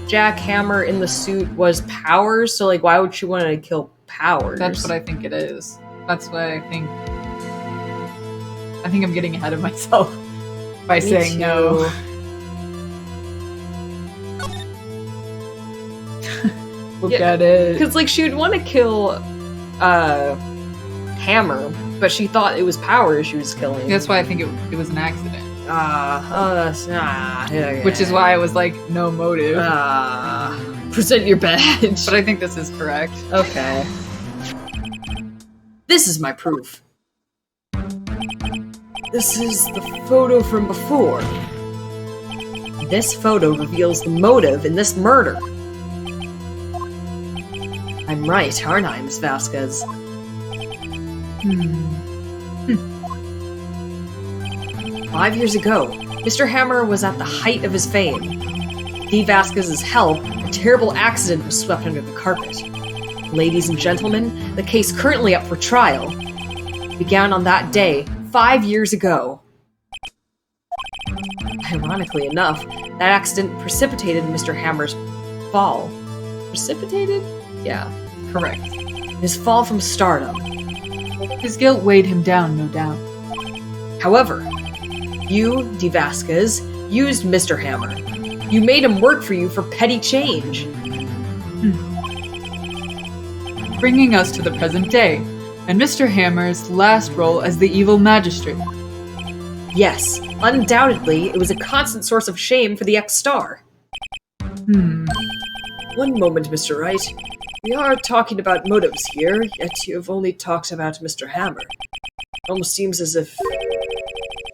Jack Hammer in the suit was Powers? So like, why would she want to kill Powers? That's what I think it is. That's what I think. I think I'm getting ahead of myself by saying no. Look at it. Because like she would want to kill Hammer, but she thought it was Powers she was killing. That's why I think it was an accident. Okay. Which is why I was like, no motive. Present your badge. But I think this is correct. Okay. This is my proof. This is the photo from before. This photo reveals the motive in this murder. I'm right, aren't I, Miss Vasquez? 5 years ago, Mr. Hammer was at the height of his fame. With D. Vasquez's help, a terrible accident was swept under the carpet. Ladies and gentlemen, the case currently up for trial began on that day 5 years ago. Ironically enough, that accident precipitated Mr. Hammer's fall. Precipitated? Yeah, correct. His fall from stardom. His guilt weighed him down, no doubt. However, you, D. Vasquez, used Mr. Hammer. You made him work for you for petty change. Bringing us to the present day, and Mr. Hammer's last role as the evil magistrate. Yes, undoubtedly, it was a constant source of shame for the ex-star. One moment, Mr. Wright. We are talking about motives here, yet you have only talked about Mr. Hammer. It almost seems as if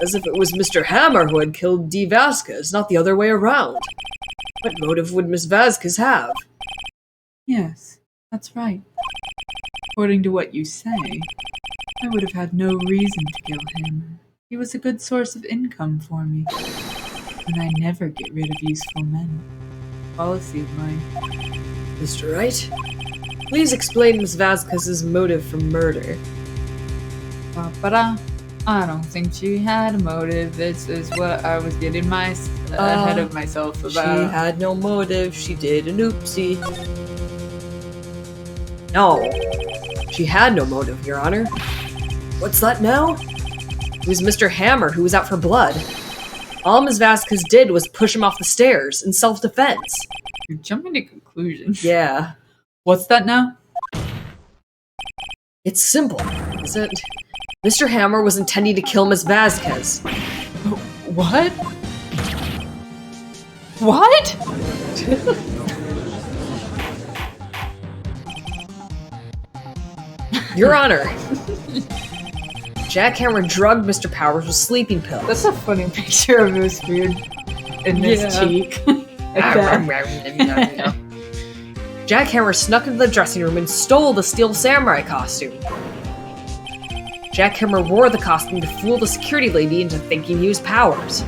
it was Mr. Hammer who had killed D. Vasquez, not the other way around. What motive would Miss Vasquez have? Yes, that's right. According to what you say, I would have had no reason to kill him. He was a good source of income for me, and I never get rid of useful men. Policy of mine. Mr. Wright, please explain Miss Vasquez's motive for murder. I don't think she had a motive. This is what I was getting ahead of myself about. She had no motive. She did an oopsie. No. She had no motive, Your Honor. What's that now? It was Mr. Hammer who was out for blood. All Ms. Vasquez did was push him off the stairs in self-defense. You're jumping to conclusions. Yeah. What's that now? It's simple, isn't it? Mr. Hammer was intending to kill Ms. Vasquez. What? What? Your Honor, Jackhammer drugged Mr. Powers with sleeping pills. That's a funny picture of his food in this Yeah. cheek. Like that. Jackhammer snuck into the dressing room and stole the steel samurai costume. Jackhammer wore the costume to fool the security lady into thinking he was Powers.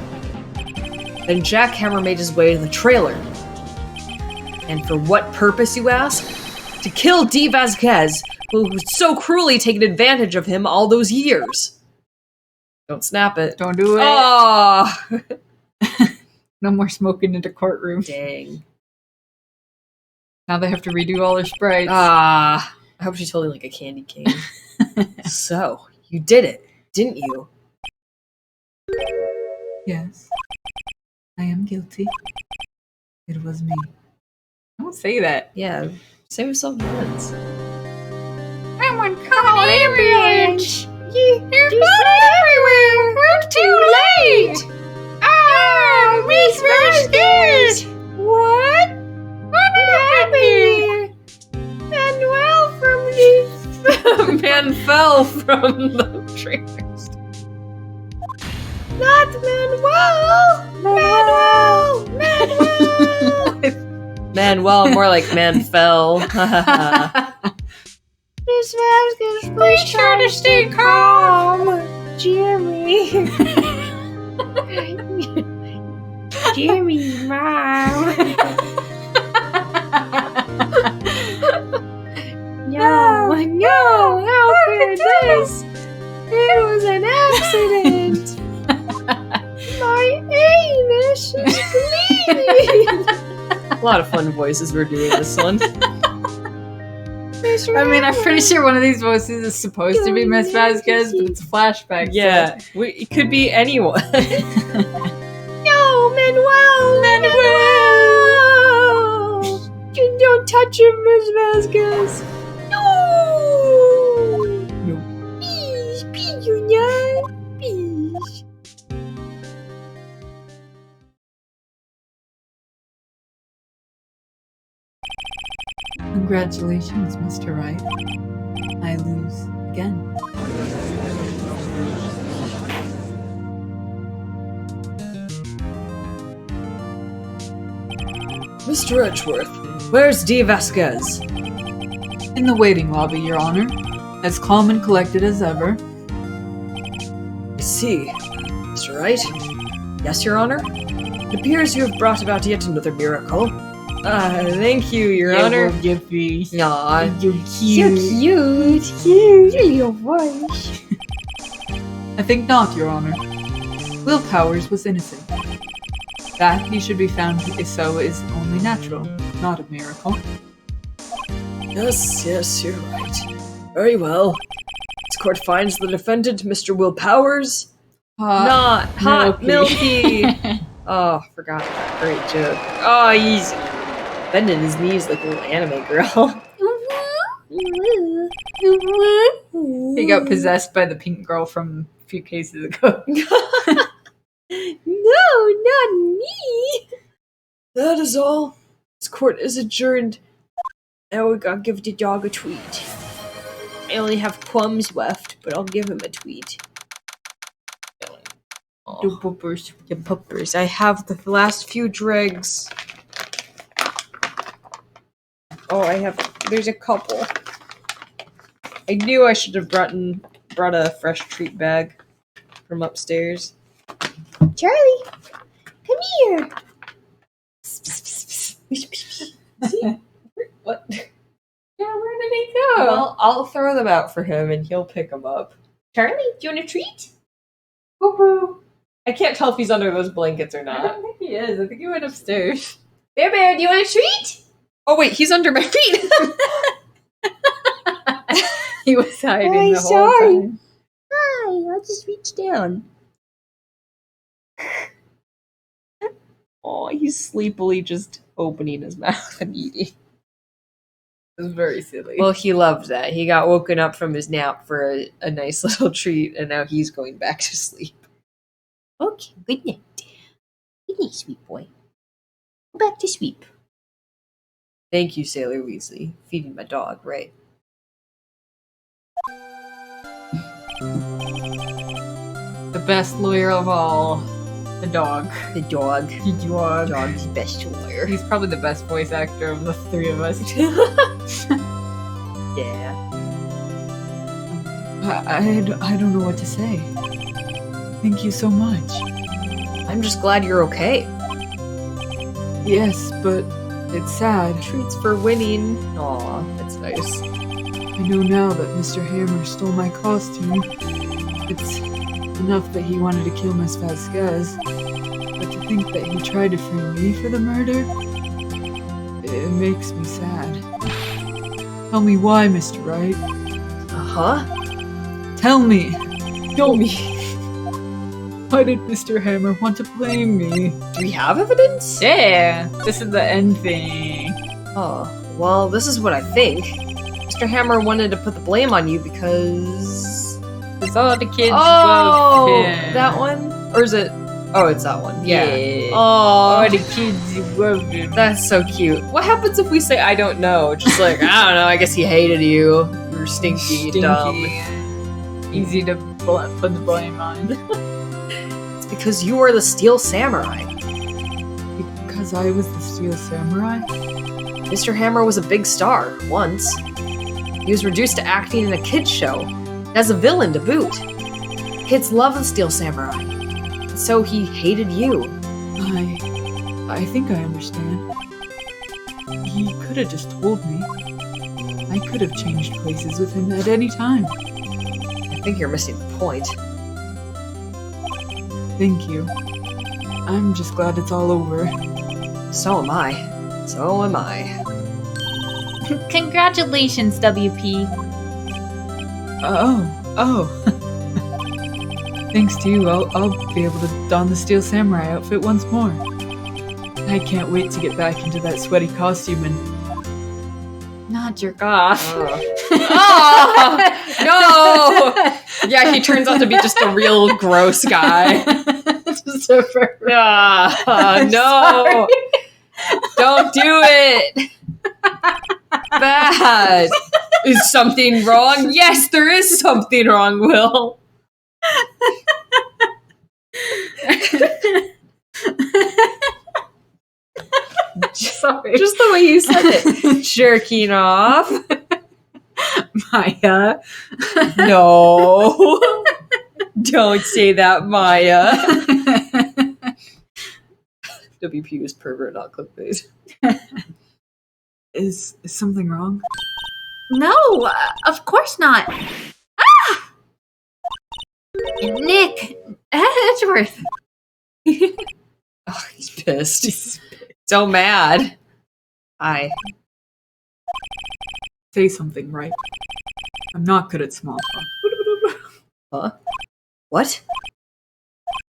Then Jackhammer made his way to the trailer. And for what purpose, you ask? To kill D. Vasquez, who so cruelly taken advantage of him all those years. Don't snap it. Don't do it. Oh, No more smoking in the courtroom. dang. Now they have to redo all their sprites. I hope she told me like a candy cane. So, you did it, didn't you? Yes. I am guilty. It was me. Don't say that. Yeah, save yourself minutes. Someone call an ambulance! There's blood everywhere! We're too late! Ah, Miss Vasquez! What? What happened? Manuel from the... Man fell from the trailers. Not Manuel! Manuel! Manuel, more like man fell. Miss Vasquez, please try to stay calm! Jimmy! Jimmy, Mom! No, how could this? It was an accident! My anus is bleeding! A lot of fun voices we're doing this one. I mean, I'm pretty sure one of these voices is supposed to be Miss Vasquez, but it's a flashback. Yeah, it could be anyone. No, Manuel! You don't touch him, Miss Vasquez! No! No. Please, you not. Please. Congratulations, Mr. Wright. I lose again. Mr. Edgeworth, where's D. Vasquez? In the waiting lobby, Your Honor. As calm and collected as ever. I see. Mr. Wright? Yes, Your Honor? It appears you have brought about yet another miracle. Thank you, Your Honor. Giffy. Aw, You So cute. Cute. Your voice. I think not, Your Honor. Will Powers was innocent. That he should be found so is only natural, not a miracle. yes, you're right. Very well. This court finds the defendant, Mr. Will Powers, not hot milky. Oh, forgot that. Great joke. Oh, he's bending his knees like a little anime girl. He got possessed by the pink girl from a few cases ago. No, not me. That is all. This court is adjourned. Now we gotta give the dog a treat. I only have Quums left, but I'll give him a treat. Do poopers. The puppers. I have the last few dregs. Oh, there's a couple. I knew I should have brought a fresh treat bag from upstairs. Charlie, come here. What? Yeah, where did he go? Well, I'll throw them out for him and he'll pick them up. Charlie, do you want a treat? Boo-boo. I can't tell if he's under those blankets or I not. don't think he is. I think he went upstairs. Bear Bear, do you want a treat? Oh wait, he's under my feet! He was hiding Oh, the whole sorry. time. Hi, I'll just reach down. Oh, he's sleepily just opening his mouth and eating. It was very silly. Well, he loved that. He got woken up from his nap for a nice little treat, and now he's going back to sleep. Okay, good night. Good night, sweet boy. Go back to sleep. Thank you, Sailor Weasley. Feeding my dog, right? best lawyer of all. The dog. The dog. The dog. Dog's the best lawyer. He's probably the best voice actor of the three of us. Yeah. I don't know what to say. Thank you so much. I'm just glad you're okay. Yes, but it's sad. Treats for winning. Aw, that's nice. I know now that Mr. Hammer stole my costume. It's enough that he wanted to kill Miss Vasquez, but to think that he tried to frame me for the murder, it makes me sad. Tell me why, Mr. Wright. Uh-huh. Tell me! Show me. Why did Mr. Hammer want to blame me? Do we have evidence? Yeah! This is the end thing. Oh, well, this is what I think. Mr. Hammer wanted to put the blame on you because... It's all the kids love him. That one? Or is it... Oh, it's that one. Yeah. Oh, Oh, the kids love him. that's so cute. What happens if we say, I don't know? Just like, I don't know, I guess he hated you. You were stinky, dumb. Easy to put the blame on. It's because you were the Steel Samurai. Because I was the Steel Samurai? Mr. Hammer was a big star, once. He was reduced to acting in a kids' show, as a villain to boot. Kids love the Steel Samurai, and so he hated you. I think I understand. He could have just told me. I could have changed places with him at any time. I think you're missing the point. Thank you. I'm just glad it's all over. So am I. So am I. Congratulations, WP. Oh. Thanks to you, I'll be able to don the Steel Samurai outfit once more. I can't wait to get back into that sweaty costume and not jerk off. Oh, no! Yeah, he turns out to be just a real gross guy. No! Don't do it! Bad! Is something wrong? Yes, there is something wrong, Will. Sorry. Just the way you said it. Jerking off. Maya. No. Don't say that, Maya. WP is pervert, not clickbait. Is something wrong? No, of course not. Ah! Nick, Edgeworth. Oh, he's pissed. He's so mad. Hi. Say something, right? I'm not good at small talk. Huh? What?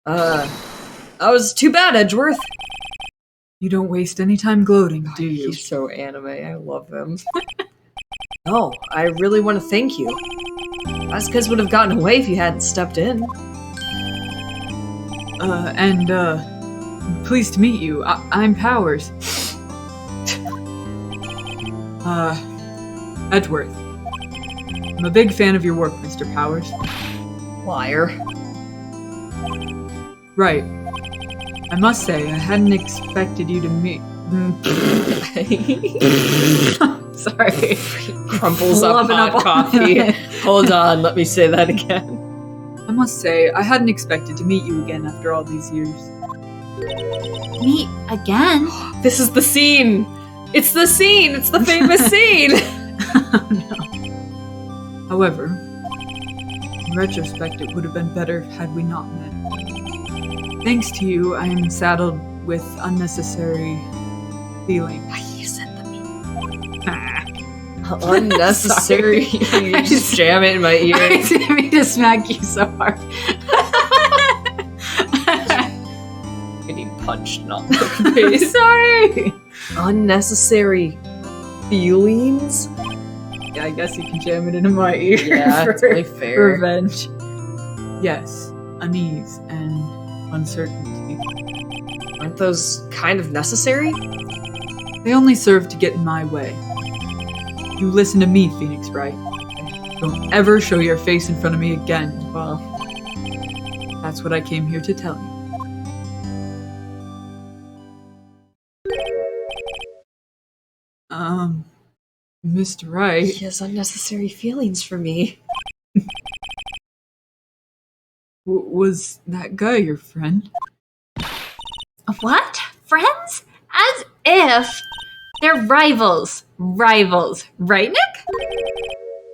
That was too bad, Edgeworth. You don't waste any time gloating, do you? He's so anime. I love him. No, I really want to thank you. Vasquez would have gotten away if you hadn't stepped in. Pleased to meet you. I'm Powers. Edgeworth. I'm a big fan of your work, Mr. Powers. Liar. Right. I must say, I hadn't expected you to meet. Sorry. Crumples up Flubbing hot up coffee. on Hold on, let me say that again. I must say, I hadn't expected to meet you again after all these years. Meet again? This is the scene! It's the scene! It's the famous scene! Oh no. However, in retrospect, it would have been better had we not met. Thanks to you, I am saddled with unnecessary feelings. You said the unnecessary. You just jam it in my ear. I didn't mean to smack you so hard. Getting punched, not face. Sorry. Unnecessary feelings? Yeah, I guess you can jam it into my ear. Yeah, for it's only fair. revenge. Yes, unease and uncertainty. Aren't those kind of necessary? They only serve to get in my way. You listen to me, Phoenix Wright. Don't ever show your face in front of me again. Well, That's what I came here to tell you. Mr. Wright. He has unnecessary feelings for me. Was that guy your friend? What? Friends? As if. They're rivals. Rivals. Right, Nick?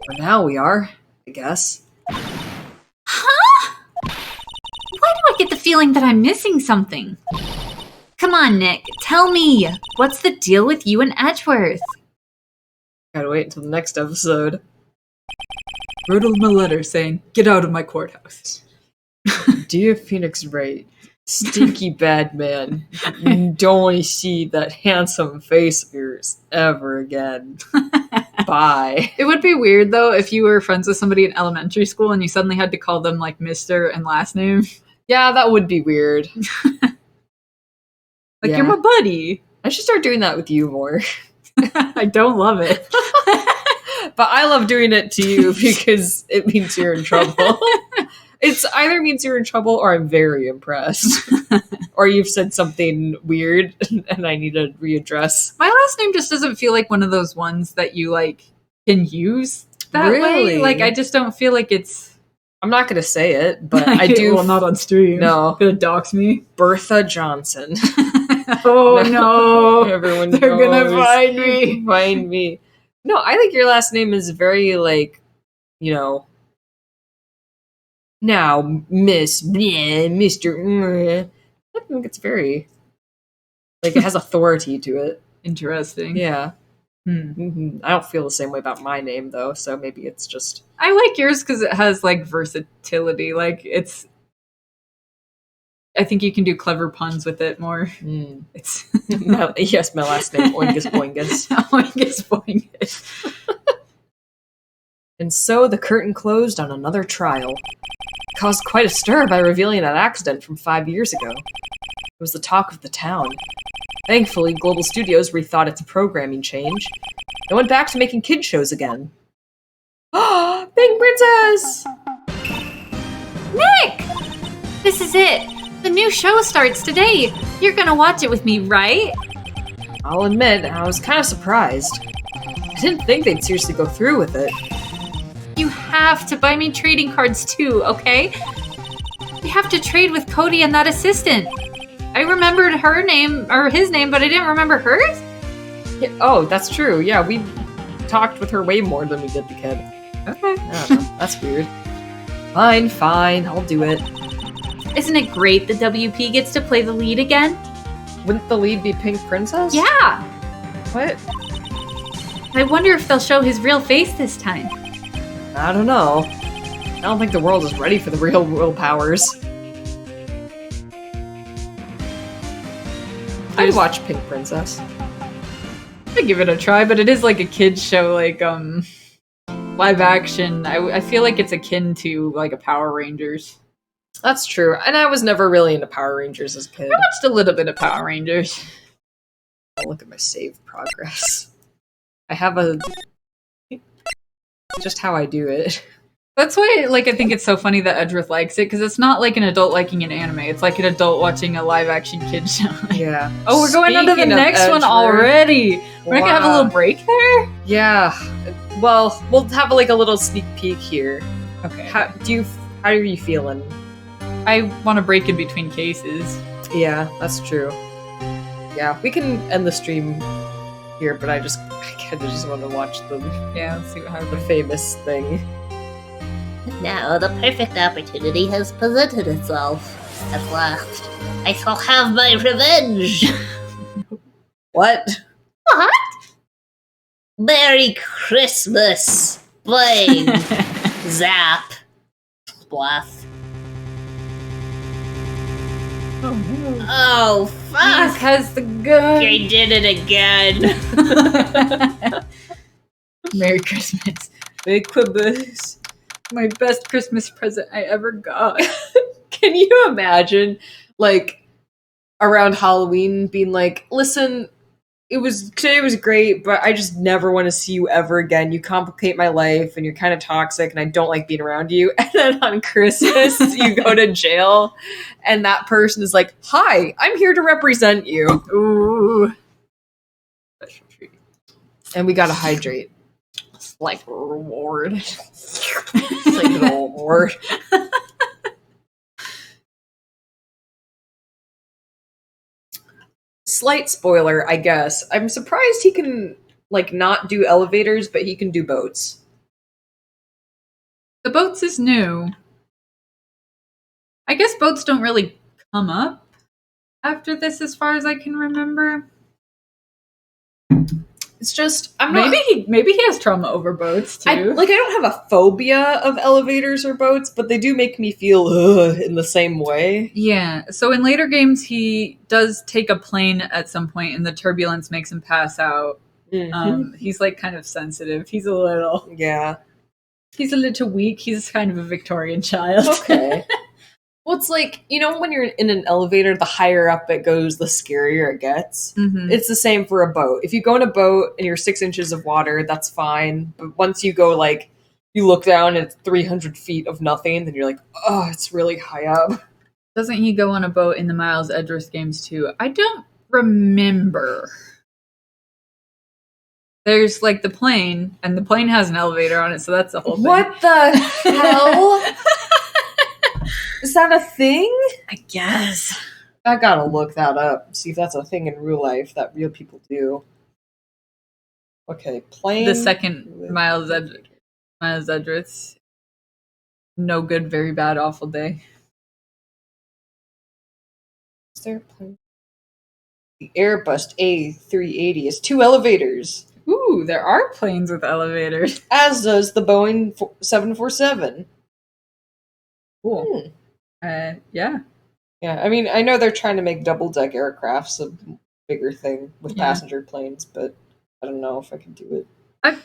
For now we are, I guess. Huh? Why do I get the feeling that I'm missing something? Come on, Nick. Tell me. What's the deal with you and Edgeworth? Gotta wait until the next episode. Wrote him a letter saying, "Get out of my courthouse." Dear Phoenix Wright, stinky bad man, don't want to see that handsome face of yours ever again. Bye. It would be weird, though, if you were friends with somebody in elementary school and you suddenly had to call them, like, Mr. and last name. Yeah, that would be weird. Like, Yeah. you're my buddy. I should start doing that with you more. I don't love it. But I love doing it to you because it means you're in trouble. It's either means you're in trouble or I'm very impressed. Or you've said something weird and I need to readdress. My last name just doesn't feel like one of those ones that you, like, can use that Really? way. Like, I just don't feel like it's... I'm not going to say it, but I do. Well, not on stream. No. Gonna dox me. Bertha Johnson. Oh, no. Everyone They're gonna knows. find me. Find me. No, I think your last name is very, like, you know, now, Miss, bleh, Mr. bleh. I think it's very, like, it has authority to it. Interesting. Yeah. Hmm. I don't feel the same way about my name, though, so maybe it's just... I like yours because it has, like, versatility. Like, it's... I think you can do clever puns with it more. It's... Yes, my last name, Oingus Boingus. Oingus Boingus. And so the curtain closed on another trial. It caused quite a stir by revealing that accident from 5 years ago. It was the talk of the town. Thankfully, Global Studios rethought its programming change. It went back to making kid shows again. Pink Princess! Nick! This is it. The new show starts today. You're gonna watch it with me, right? I'll admit, I was kind of surprised. I didn't think they'd seriously go through with it. You have to buy me trading cards too, okay? We have to trade with Cody and that assistant. I remembered her name, or his name, but I didn't remember hers? Yeah, oh, that's true. Yeah, we talked with her way more than we did the kid. Okay. I don't know. That's weird. Fine, I'll do it. Isn't it great that WP gets to play the lead again? Wouldn't the lead be Pink Princess? Yeah! What? I wonder if they'll show his real face this time. I don't know. I don't think the world is ready for the real world powers. I'd watch Pink Princess. I'd give it a try, but it is like a kid's show, like, live action. I feel like it's akin to, like, a Power Rangers. That's true. And I was never really into Power Rangers as a kid. I watched a little bit of Power Rangers. I'll look at my save progress. I have a... just how I do it. That's why, like, I think it's so funny that Edgeworth likes it, because it's not like an adult liking an anime. It's like an adult watching a live-action kid show. Yeah. Oh, we're going on to the Speaking of next one Edgeworth, already. We're not gonna have a wow. little break there? Yeah. Well, we'll have like a little sneak peek here. Okay. How are you feeling? I want to break in between cases. Yeah, that's true. Yeah, we can end the stream here, but I kinda just want to watch Yeah, let's see what the happens. famous thing. Now the perfect opportunity has presented itself. At last, I shall have my revenge. What? What? Merry Christmas! Bling! Zap! Bluff. Oh, fuck! has the gun. I did it again! Merry Christmas. Big quibbles. My best Christmas present I ever got. Can you imagine, like, around Halloween being like, listen, today was great, but I just never want to see you ever again. You complicate my life and you're kind of toxic and I don't like being around you. And then on Christmas, you go to jail and that person is like, "Hi, I'm here to represent you." Ooh. Special treat. And we got to hydrate. It's like a reward. It's like an reward. Slight spoiler, I guess. I'm surprised he can like not do elevators, but he can do boats. The boats is new. I guess boats don't really come up after this, as far as I can remember. It's just Maybe he has trauma over boats too. I don't have a phobia of elevators or boats, but they do make me feel in the same way. Yeah. So in later games, he does take a plane at some point, and the turbulence makes him pass out. He's like kind of sensitive. He's a little weak. He's kind of a Victorian child. Okay. Well, it's like, when you're in an elevator, the higher up it goes, the scarier it gets. Mhm. It's the same for a boat. If you go in a boat and you're 6 inches of water, that's fine. But once you go, you look down and it's 300 feet of nothing, then you're like, oh, it's really high up. Doesn't he go on a boat in the Miles Edgeworth games too? I don't remember. There's like the plane, and the plane has an elevator on it, so that's the whole thing. What the hell? Is that a thing? I guess. I gotta look that up, see if that's a thing in real life that real people do. Okay, plane. The second Miles Edgeworth's No Good, Very Bad, Awful Day. Is there a plane? The Airbus A380 has 2 elevators, Ooh, there are planes with elevators. as does the Boeing 747. Cool. Yeah. Yeah, I mean, I know they're trying to make double-deck aircrafts a bigger thing with Yeah. passenger planes, but I don't know if I can do it.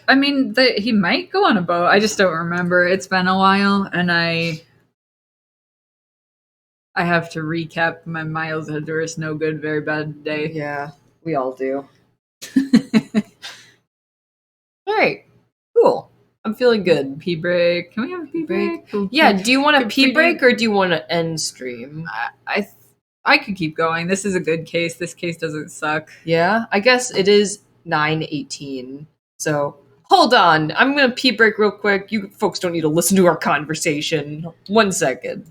I mean, he might go on a boat. I just don't remember. It's been a while, and I have to recap my Miles Edgeworth No Good, Very Bad Day. Yeah, we all do. All right, cool. I'm feeling good. Pee break. Can we have a pee break? Yeah, do you want a Could pee we break or do you want to end stream? I could keep going. This is a good case. This case doesn't suck. Yeah, I guess it is 9:18. So hold on, I'm gonna pee break real quick. You folks don't need to listen to our conversation. 1 second.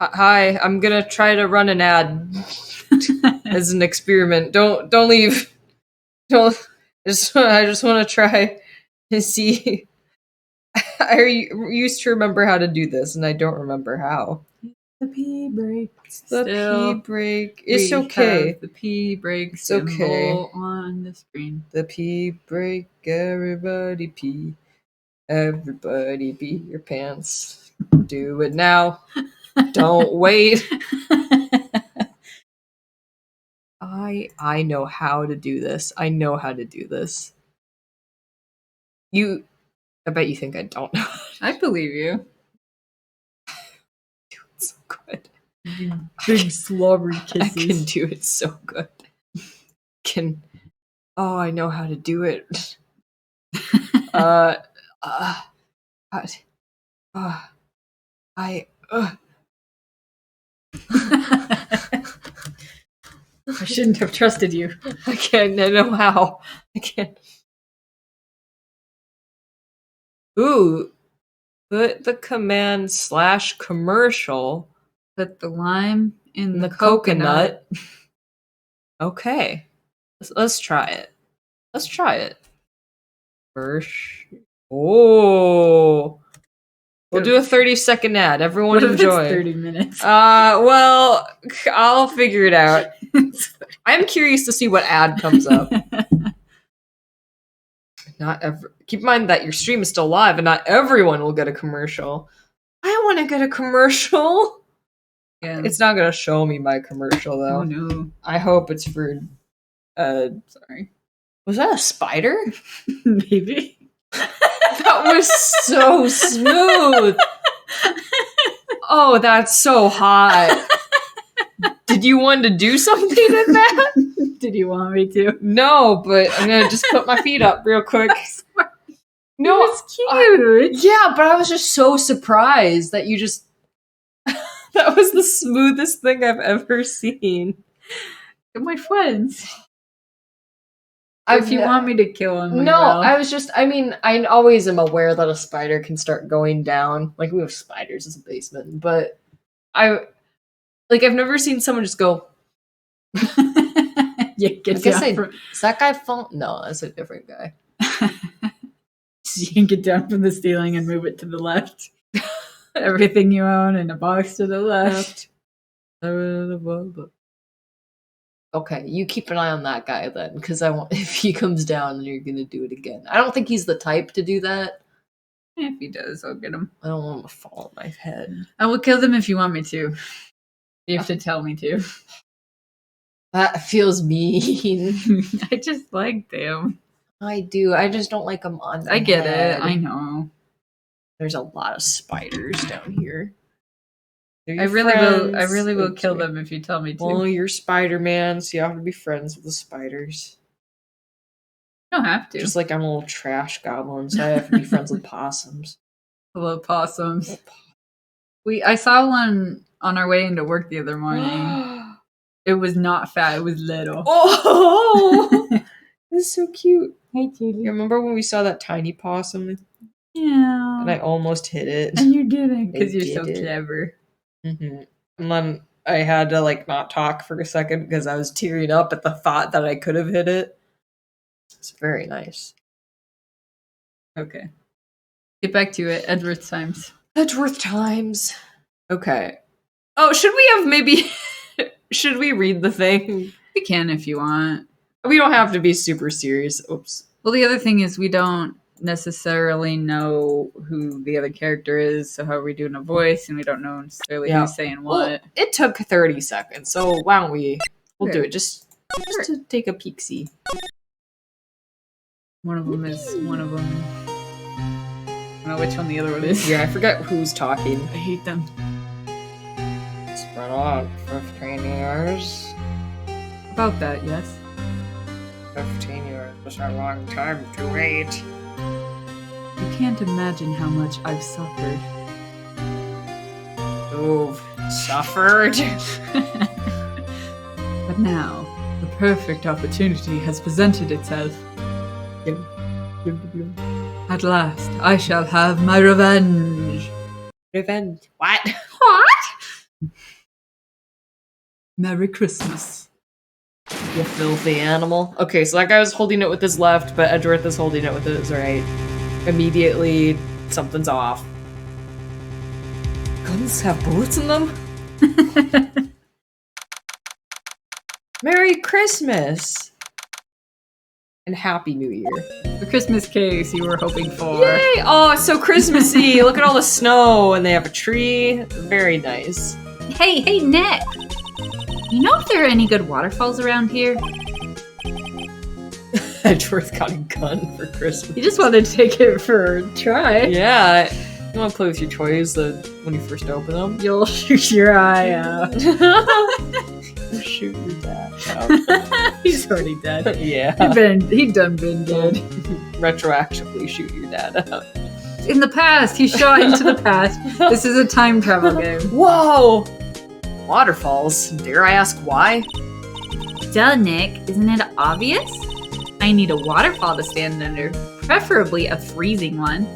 Hi, I'm gonna try to run an ad as an experiment. Don't leave. Don't. I just want to try to see. I used to remember how to do this, and I don't remember how. The pee break. The Still, pee break. It's we okay. have the pee break It's symbol okay. on the screen. The pee break. Everybody pee. Everybody pee your pants. Do it now. Don't wait. I know how to do this. I know how to do this. I bet you think I don't know. I believe you. It's so good. Big slobbery I kisses. can do it so good. I know how to do it. God. I shouldn't have trusted you. I can't. I know how. I can't. Ooh, put the command /commercial Put the lime in in the the coconut. coconut. Okay, let's try it. Let's try it. First. Oh, we'll do a 30-second ad. Everyone What if it's enjoy. 30 minutes? Well, I'll figure it out. I'm curious to see what ad comes up. Keep in mind that your stream is still live, and not everyone will get a commercial. I want to get a commercial. Yeah. It's not gonna show me my commercial though. Oh no. I hope it's for. Sorry. Was that a spider? Maybe. That was so smooth. Oh, that's so hot. Did you want to do something in that? Did you want me to? No, but I'm gonna just put my feet up real quick. No, It's cute. yeah, but I was just so surprised that you just. That was the smoothest thing I've ever seen. They're my friends. If you want me to kill him, No, I I always am aware that a spider can start going down. Like, we have spiders in the basement, but I've never seen someone just go. Yeah, get down. Is that guy fall? No, that's a different guy. You can get down from the ceiling and move it to the left. Everything you own in a box to the left. Okay, you keep an eye on that guy then, because if he comes down, then you're gonna do it again. I don't think he's the type to do that. If he does, I'll get him. I don't want him to fall on my head. I will kill them if you want me to. You have to tell me to. That feels mean. I just like them. I do. I just don't like them on. I get head. it. I know. There's a lot of spiders down here. I really will kill them if you tell me to. Well, you're Spider-Man, so you have to be friends with the spiders. You don't have to. Just like I'm a little trash goblin, so I have to be friends with possums. Hello, possums. I saw one on our way into work the other morning. It was not fat. It was little. Oh, that's so cute. Hey, Julie. You remember when we saw that tiny possum? Yeah. And I almost hit it. And you didn't because I you're so did it. clever. Mm-hmm. And then I had to not talk for a second because I was tearing up at the thought that I could have hit it. It's very nice. Okay. Get back to it. Edgeworth times. Edgeworth times. Okay. Oh, should we have maybe... should we read the thing? We can if you want. We don't have to be super serious. Oops. Well, the other thing is we don't necessarily know who the other character is, so how are we doing a voice, and we don't know necessarily who's saying what. Well, it took 30 seconds, so why don't we'll do it just Sure. to take a peek-see. One of them is one of them. I don't know which one the other one is. Yeah, I forget who's talking. I hate them. It's been on 15 years. About that, yes. 15 years was a long time to wait. You can't imagine how much I've suffered. You've suffered. But now, the perfect opportunity has presented itself. At last, I shall have my revenge. Revenge. What? What? Merry Christmas. You filthy animal. Okay, so that guy was holding it with his left, but Edgeworth is holding it with his right. Immediately, something's off. Guns have bullets in them? Merry Christmas! And Happy New Year. The Christmas case you were hoping for. Yay! Oh, it's so Christmassy! Look at all the snow, and they have a tree. Very nice. Hey, Nick! You know if there are any good waterfalls around here? Edgeworth got a gun for Christmas. You just wanted to take it for a try. Yeah, you want to play with your toys when you first open them? You'll shoot your eye out. Shoot your dad out. He's already dead. Yeah. He done been dead. Retroactively shoot your dad out. In the past, he shot into the past. This is a time travel game. Whoa! Waterfalls. Dare I ask why? Duh, Nick. Isn't it obvious? I need a waterfall to stand under, preferably a freezing one.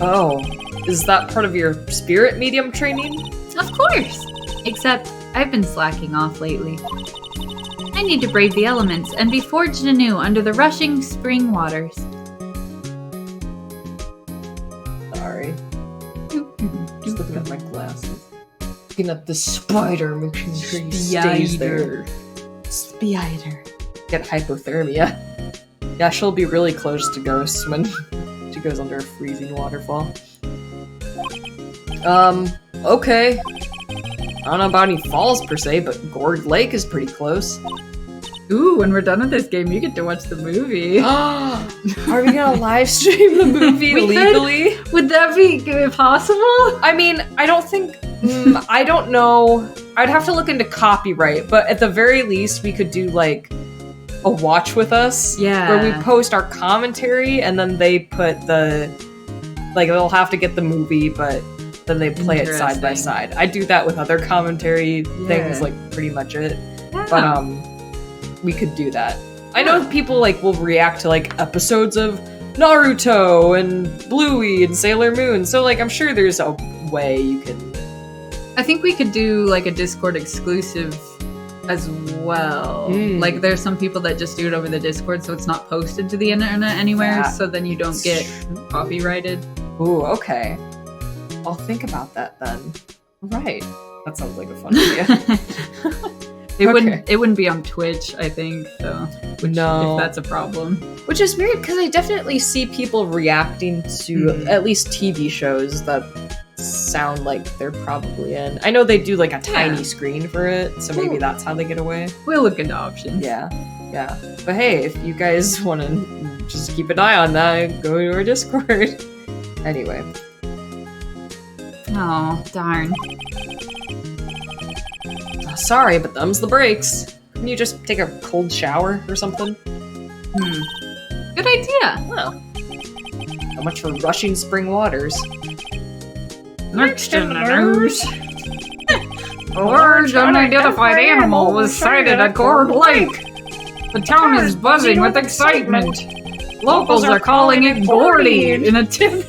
Oh, is that part of your spirit medium training? Of course! Except, I've been slacking off lately. I need to brave the elements and be forged anew under the rushing spring waters. Sorry. Just looking at my glasses. Looking at the spider, making sure he stays there. Spider. Get hypothermia. Yeah, she'll be really close to ghosts when she goes under a freezing waterfall. Okay. I don't know about any falls per se, but Gourd Lake is pretty close. Ooh, when we're done with this game, you get to watch the movie. Are we gonna live stream the movie legally? Would that be possible? I mean, I don't think... I don't know. I'd have to look into copyright, but at the very least, we could do, like, a watch with us. Yeah. Where we post our commentary, and then they put the... Like, they'll have to get the movie, but then they play it side by side. I do that with other commentary things, like, pretty much it. Yeah. But, we could do that. I know people, like, will react to, like, episodes of Naruto and Bluey and Sailor Moon, so, like, I'm sure there's a way you can... I think we could do like a Discord exclusive as well. Like there's some people that just do it over the Discord so it's not posted to the internet anywhere, so then you don't get copyrighted. Ooh, okay. I'll think about that then. Right. That sounds like a fun idea. It wouldn't be on Twitch, I think, so no. If that's a problem. Which is weird because I definitely see people reacting to at least TV shows that sound like they're probably in. I know they do like a tiny screen for it, so maybe that's how they get away. We'll look into options. Yeah. But hey, if you guys want to just keep an eye on that, go to our Discord. Anyway. Oh, darn. Sorry, but them's the breaks. Can you just take a cold shower or something? Good idea. Well, how much for rushing spring waters? Next in the news, a large unidentified animal was sighted at Gourd Lake. The town is buzzing with excitement. Locals are calling it Gordy in a tip.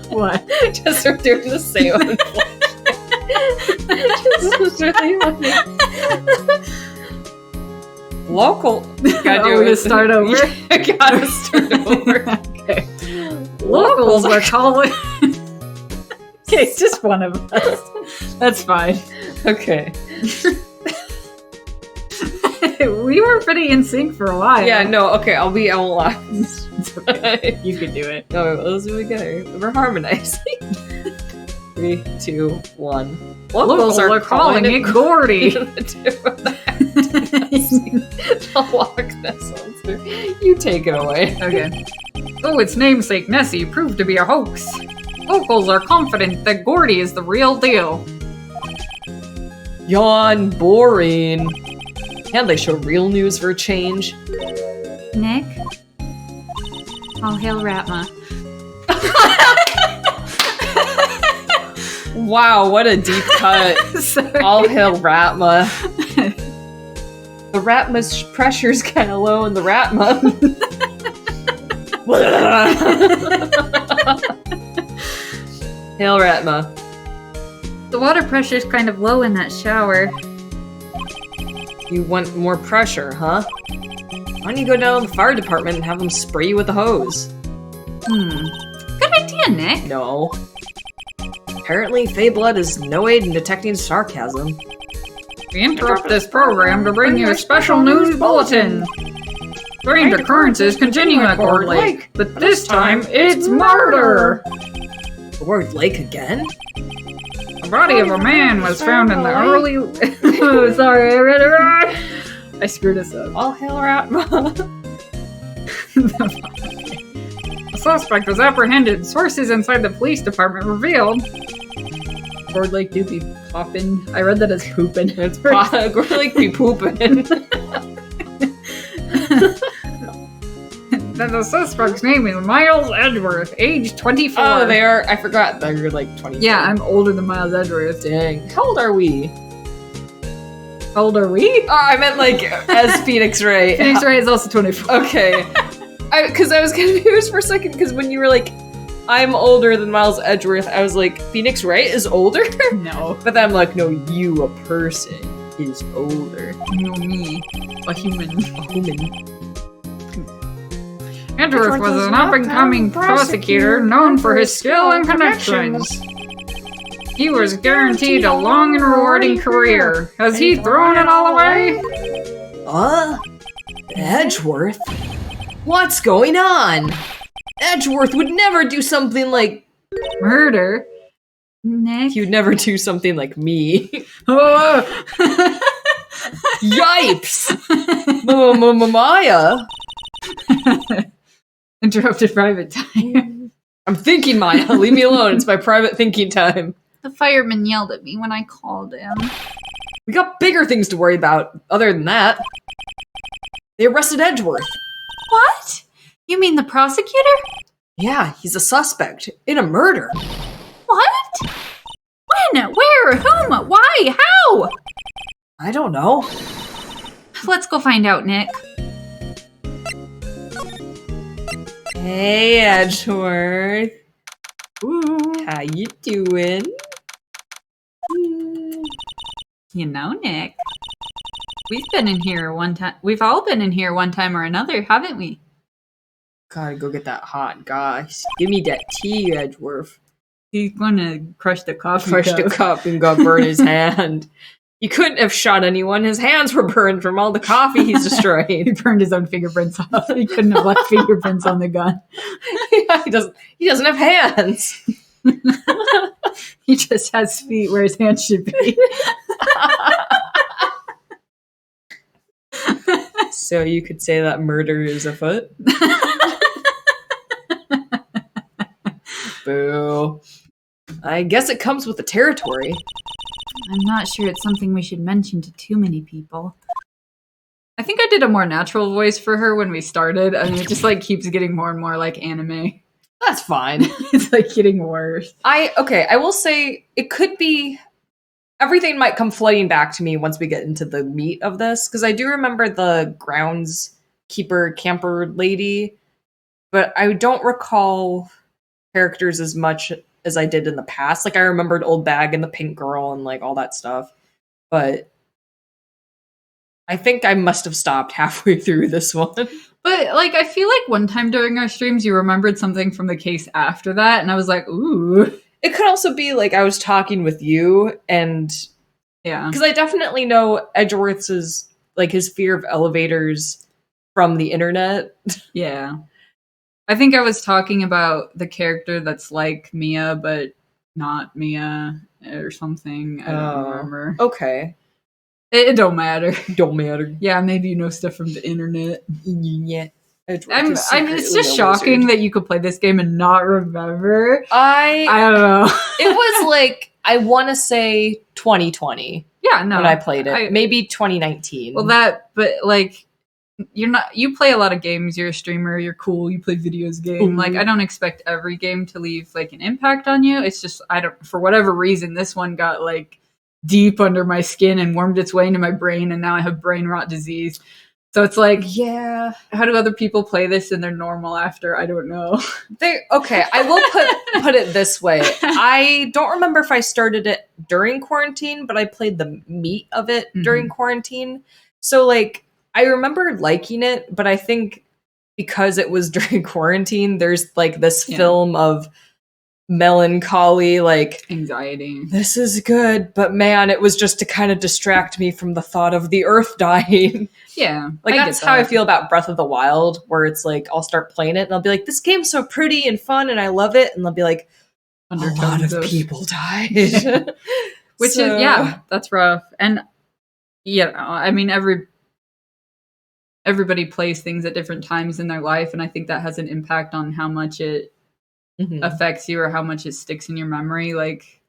What? Just for doing the same one. This is really funny. Local. Gotta start over. Gotta start over. Okay. Locals are calling. Okay, just one of us. That's fine. Okay. We were pretty in sync for a while. Yeah, no, okay, I won't laugh. It's okay. You can do it. No, let's do it together. We're harmonizing. 3, 2, 1. Locals are calling it Gordy. I'll walk this one through. You take it away. Okay. So its namesake Nessie proved to be a hoax. Locals are confident that Gordy is the real deal. Yawn, boring. Can't they show real news for a change? Nick? All hail Ratma. Wow, what a deep cut. All hail Ratma. The Ratma's pressure's kind of low in the Ratma. Hail Ratma. The water pressure's kind of low in that shower. You want more pressure, huh? Why don't you go down to the fire department and have them spray you with a hose? Good idea, Nick. No. Apparently, Fey blood is no aid in detecting sarcasm. We interrupt this program to bring you a special news bulletin. Strange occurrences continue at Gourd Lake, but this time it's murder! The word lake again? The body of a man was found in the early... Oh, sorry, I read it wrong! I screwed us up. All hail Ratma. The suspect was apprehended. Sources inside the police department revealed... Gourd Lake do be poppin'. I read that as poopin'. It's Gourd Lake be pooping. Then the suspect's name is Miles Edgeworth, age 24. Oh, they are. I forgot that you're like 24. Yeah, I'm older than Miles Edgeworth. Dang. How old are we? How old are we? Oh, I meant like as Phoenix Wright. Phoenix Wright is also 24. Okay. Because I was confused for a second, because when you were like, I'm older than Miles Edgeworth, I was like, Phoenix Wright is older? No. But then I'm like, no, you, a person, is older. No, me. A human. A human. Edgeworth was an up-and-coming prosecutor known for his skill and connections. He was guaranteed a long and rewarding career. Has he thrown it all away? Edgeworth? What's going on? Edgeworth would never do something like... Murder? Nick? He would never do something like me. Oh! Yipes! Maya! Interrupted private time. I'm thinking, Maya. Leave me alone. It's my private thinking time. The fireman yelled at me when I called him. We got bigger things to worry about, other than that. They arrested Edgeworth. What? You mean the prosecutor? Yeah, he's a suspect in a murder. What? When? Where? Whom? Why? How? I don't know. Let's go find out, Nick. Hey, Edgeworth. Ooh. How you doing? You know, Nick. We've been in here one time. We've all been in here one time or another, haven't we? Gotta go get that hot goss. Give me that tea, Edgeworth. He's gonna crush the coffee Crushed cup. the cup and got burned his hand. He couldn't have shot anyone. His hands were burned from all the coffee he's He destroyed. burned his own fingerprints off. He couldn't have left fingerprints on the gun. Yeah, he doesn't have hands. He just has feet where his hands should be. So you could say that murder is afoot? Boo. I guess it comes with the territory. I'm not sure it's something we should mention to too many people. I think I did a more natural voice for her when we started. I mean, it just like keeps getting more and more like anime. That's fine. It's like getting worse. I will say it could be everything might come flooding back to me once we get into the meat of this, because I do remember the groundskeeper camper lady, but I don't recall characters as much as I did in the past. Like I remembered Old Bag and the Pink Girl and like all that stuff, but I think I must have stopped halfway through this one. But like I feel like one time during our streams you remembered something from the case after that, and I was like, ooh. It could also be like I was talking with you, and Yeah. because I definitely know Edgeworth's like his fear of elevators from the internet. Yeah. I think I was talking about the character that's like Mia, but not Mia or something. I don't remember. Okay, It don't matter. don't matter. Yeah, maybe you know stuff from the internet. Yeah, It's just shocking that you could play this game and not remember. I I don't know. it was like I want to say 2020 Yeah, no. when I played it, maybe 2019. Well, but like, you play a lot of games, you're a streamer, you're cool, you play videos game. Mhm. Like, I don't expect every game to leave like an impact on you. It's just, for whatever reason, this one got like deep under my skin and wormed its way into my brain, and now I have brain rot disease. So it's like, yeah, how do other people play this and they're normal after? I don't know. okay. I will put it this way. I don't remember if I started it during quarantine, but I played the meat of it during quarantine. So like I remember liking it, but I think because it was during quarantine, there's like this film of melancholy, like Anxiety. this is good, but man, it was just to kind of distract me from the thought of the earth dying. Yeah. Like I that's get how I that. feel about Breath of the Wild, where it's like I'll start playing it and I'll be like, this game's so pretty and fun and I love it, and they'll be like, a lot Undertones of of- people died. Which So- is, yeah, that's rough. And yeah, I mean, everybody plays things at different times in their life, and I think that has an impact on how much it Mhm. affects you or how much it sticks in your memory. Like,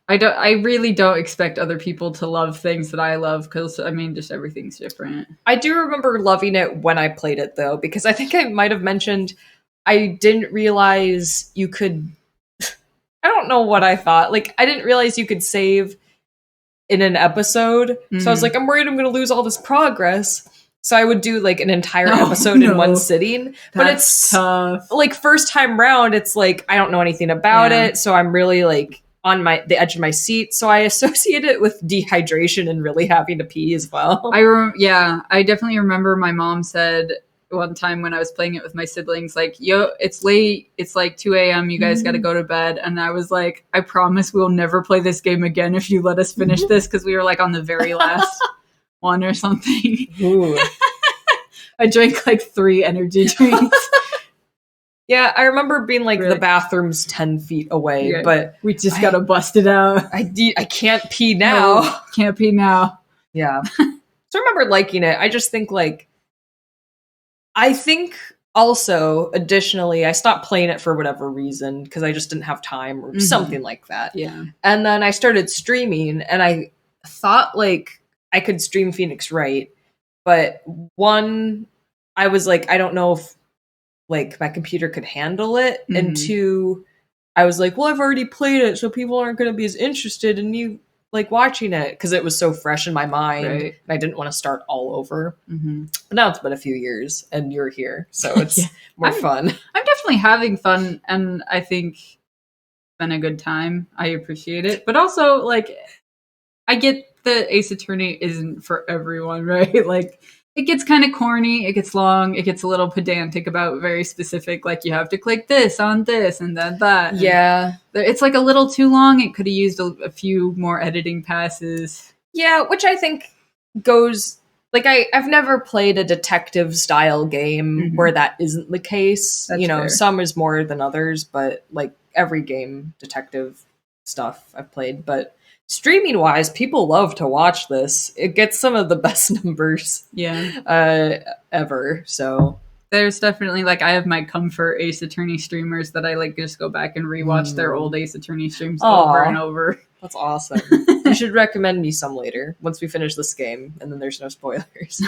I really don't expect other people to love things that I love, because I mean, just everything's different. I do remember loving it when I played it though, because I think I might have mentioned I didn't realize you could. I don't know what I thought. Like, I didn't realize you could save in an episode. So I was like, I'm worried I'm going to lose all this progress. So I would do like an entire episode in one sitting. But it's tough. like first time round, it's like I don't know anything about it. So I'm really like on the edge of my seat. So I associate it with dehydration and really having to pee as well. I definitely remember my mom said one time when I was playing it with my siblings, like, yo, it's late, it's like 2 a.m, you guys got to go to bed. And I was like, I promise we'll never play this game again if you let us finish this, because we were like on the very last one or something. Ooh. I drank like 3 energy drinks. Yeah, I remember being like Really? the bathroom's 10 feet away, Yeah. but We just got to bust it out. I can't pee now. No, can't pee now. Yeah. So I remember liking it. I just think like, I think also additionally, I stopped playing it for whatever reason because I just didn't have time or something like that. Yeah. And then I started streaming and I thought like I could stream Phoenix Wright, but one, I was like, I don't know if like my computer could handle it. And Mhm. 2, I was like, well, I've already played it, so people aren't going to be as interested in you like watching it because it was so fresh in my mind. Right. And I didn't want to start all over. Mm-hmm. But now it's been a few years and you're here, so it's Yeah. more fun. I'm definitely having fun, and I think it's been a good time. I appreciate it. But also, like, I get that Ace Attorney isn't for everyone, right? Like, it gets kind of corny, it gets long, it gets a little pedantic about very specific, like, you have to click this on this and then that. And Yeah. it's like a little too long. It could have used a few more editing passes. Yeah, which I think goes like I've never played a detective style game Mhm. where that isn't the case. That's you know, fair. some is more than others, but like every game detective stuff I've played. But streaming wise, people love to watch this. It gets some of the best numbers Yeah. ever. So There's definitely, like, I have my comfort Ace Attorney streamers that I, like, just go back and rewatch their old Ace Attorney streams over Aw. and over. that's awesome. You should recommend me some later once we finish this game, and then there's no spoilers.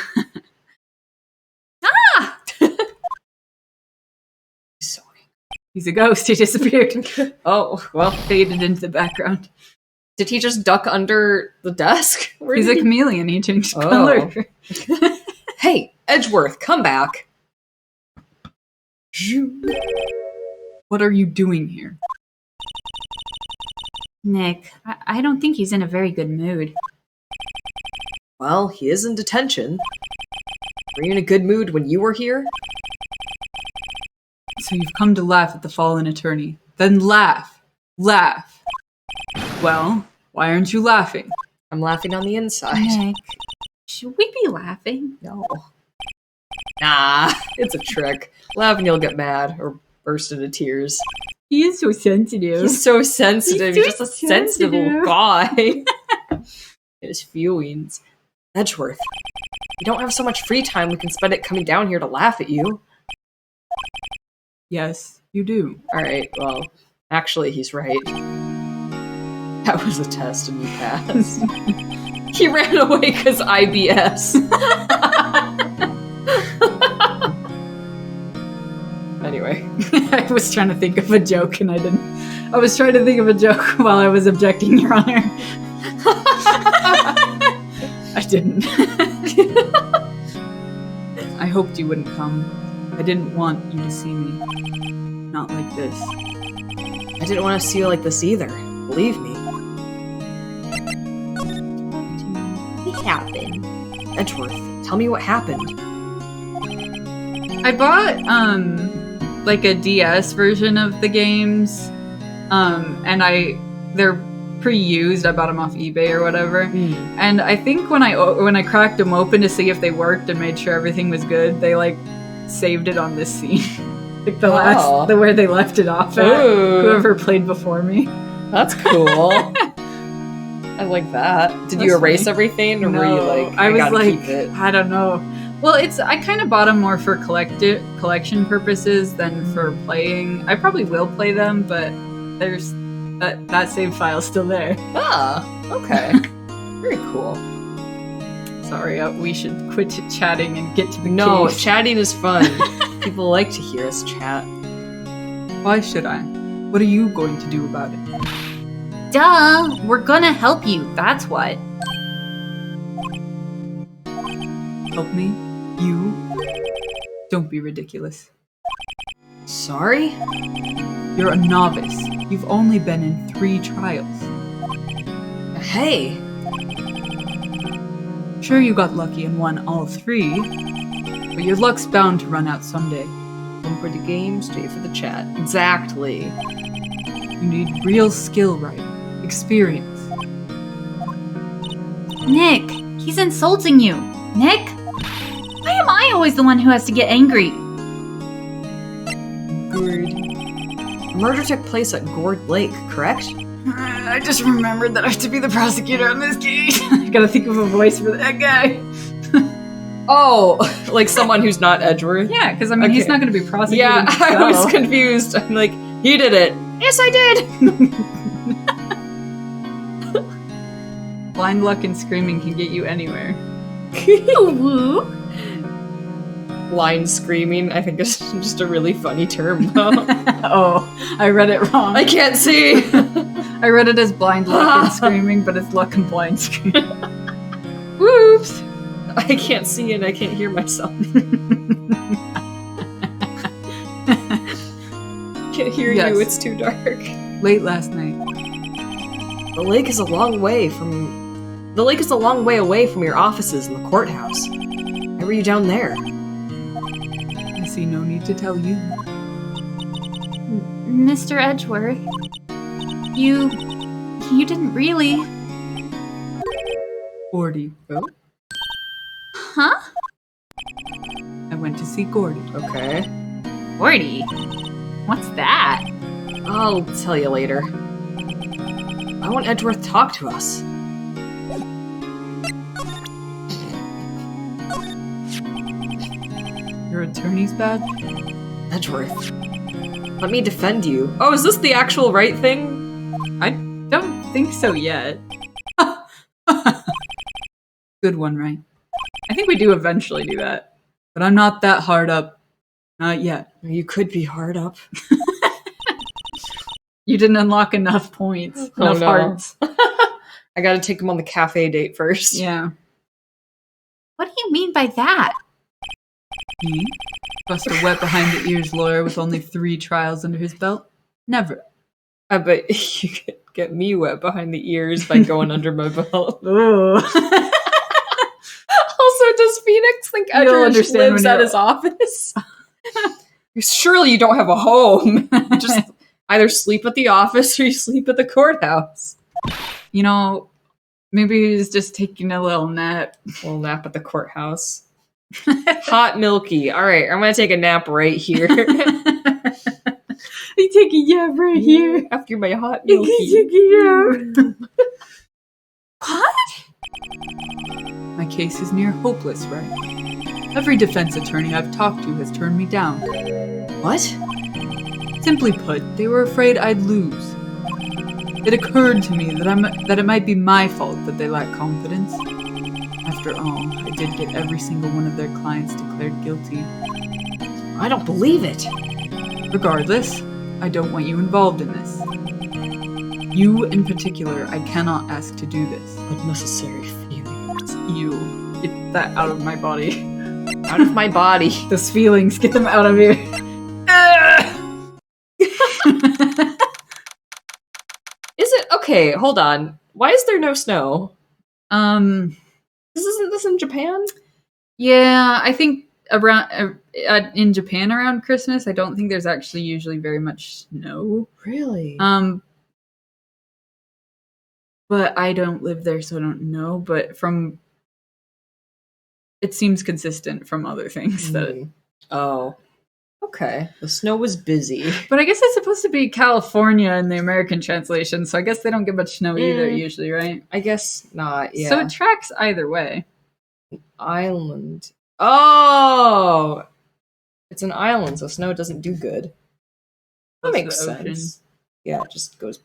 Sorry. He's a ghost. He disappeared. Oh well. Faded into the background. Did he just duck under the desk? Where He's did a he- chameleon. He changed Oh. color. Hey, Edgeworth, come back. What are you doing here? Nick, I don't think he's in a very good mood. Well, he is in detention. Were you in a good mood when you were here? So you've come to laugh at the fallen attorney. Then laugh. Laugh. Well, why aren't you laughing? I'm laughing on the inside. Nick, should we be laughing? No. Nah, it's a trick. Laugh and you'll get mad or burst into tears. He is so sensitive. He's so sensitive. He's He's just a so sensitive sensitive. guy. His feelings. Edgeworth, we don't have so much free time we can spend it coming down here to laugh at you. Yes, you do. Alright, well, actually, he's right. That was a test and you passed. He ran away because IBS. Anyway. I was trying to think of a joke and I didn't. I was trying to think of a joke while I was objecting, Your Honor. I didn't. I hoped you wouldn't come. I didn't want you to see me. Not like this. I didn't want to see you like this either. Believe me. What happened? Edgeworth, tell me what happened. I bought like a DS version of the games, and they're pre-used. I bought them off eBay or whatever. And I think when I cracked them open to see if they worked and made sure everything was good, they like saved it on this scene, like the where they left it off at. Ooh. Whoever played before me. That's cool. I like that. Did you That's erase funny. everything, or No, were you like, I was gotta like, keep it? I don't know. Well, I kind of bought them more for collection purposes than for playing. I probably will play them, but there's that save file's still there. Ah, okay. Very cool. Sorry, we should quit chatting and get to the No, case. chatting is fun. People like to hear us chat. Why should I? What are you going to do about it? Duh! We're gonna help you, that's what. Help me? You? Don't be ridiculous. Sorry? You're a novice. You've only been in 3 trials. Hey! Sure, you got lucky and won all 3, but your luck's bound to run out someday. One for the game, stay for the chat. Exactly. You need real skill, right? Experience. Nick, he's insulting you. Nick? Why am I always the one who has to get angry? Good. The murder took place at Gourd Lake, correct? I just remembered that I have to be the prosecutor on this case. I gotta think of a voice for that guy. Oh, like someone who's not Edgeworth? Yeah, because I mean, he's Okay. not gonna be prosecuting Yeah, I was himself. confused. I'm like, he did it. Yes, I did! Blind luck and screaming can get you anywhere. Woo! Line screaming, I think is just a really funny term, though. Oh, I read it wrong. I can't see! I read it as blind luck and screaming, but it's luck and blind screaming. Whoops! I can't see and I can't hear myself. Can't hear Yes. you, it's too dark. Late last night. The lake is a long way away from your offices in the courthouse. Why were you down there? I see no need to tell you. Mr. Edgeworth, you didn't really. Gordy. Oh, Huh? I went to see Gordy. okay. Gordy? What's that? I'll tell you later. I want Edgeworth to talk to us. Your attorney's badge? Edgeworth, let me defend you. Oh, is this the actual right thing? I don't think so yet. Good one, right? I think we do eventually do that. But I'm not that hard up. Not yet. You could be hard up. You didn't unlock enough points. Oh, Enough no. hearts. I gotta take him on the cafe date first. Yeah. What do you mean by that? Me? Bust a wet behind the ears lawyer with only 3 trials under his belt? Never. I bet you could get me wet behind the ears by going under my belt. Ooh. Also, does Phoenix think You'll Edgeworth understand lives when at you're- his office? Surely you don't have a home. Just either sleep at the office or you sleep at the courthouse. You know, maybe he's just taking a little nap. We'll nap at the courthouse. Hot milky. All right, I'm gonna take a nap right here. I take a nap right here. After my hot I can milky. take a nap. What? My case is near hopeless, right? Every defense attorney I've talked to has turned me down. What? Simply put, they were afraid I'd lose. It occurred to me that it might be my fault that they lack confidence. After all, I did get every single one of their clients declared guilty. I don't believe it. Regardless, I don't want you involved in this. You, in particular, I cannot ask to do this. Unnecessary feelings. You. Get that out of my body. Out of my body. Those feelings, get them out of here. Okay, hold on. Why is there no snow? Um, Isn't this in Japan? yeah, I think around in Japan around Christmas, I don't think there's actually usually very much snow. Really? But I don't live there, so I don't know. But it seems consistent from other things that. Oh. Okay. The snow was busy. But I guess it's supposed to be California in the American translation, so I guess they don't get much snow either usually, right? I guess not, yeah. So it tracks either way. Island. Oh! It's an island, so snow doesn't do good. That Close to makes the ocean. sense. Yeah, it just goes...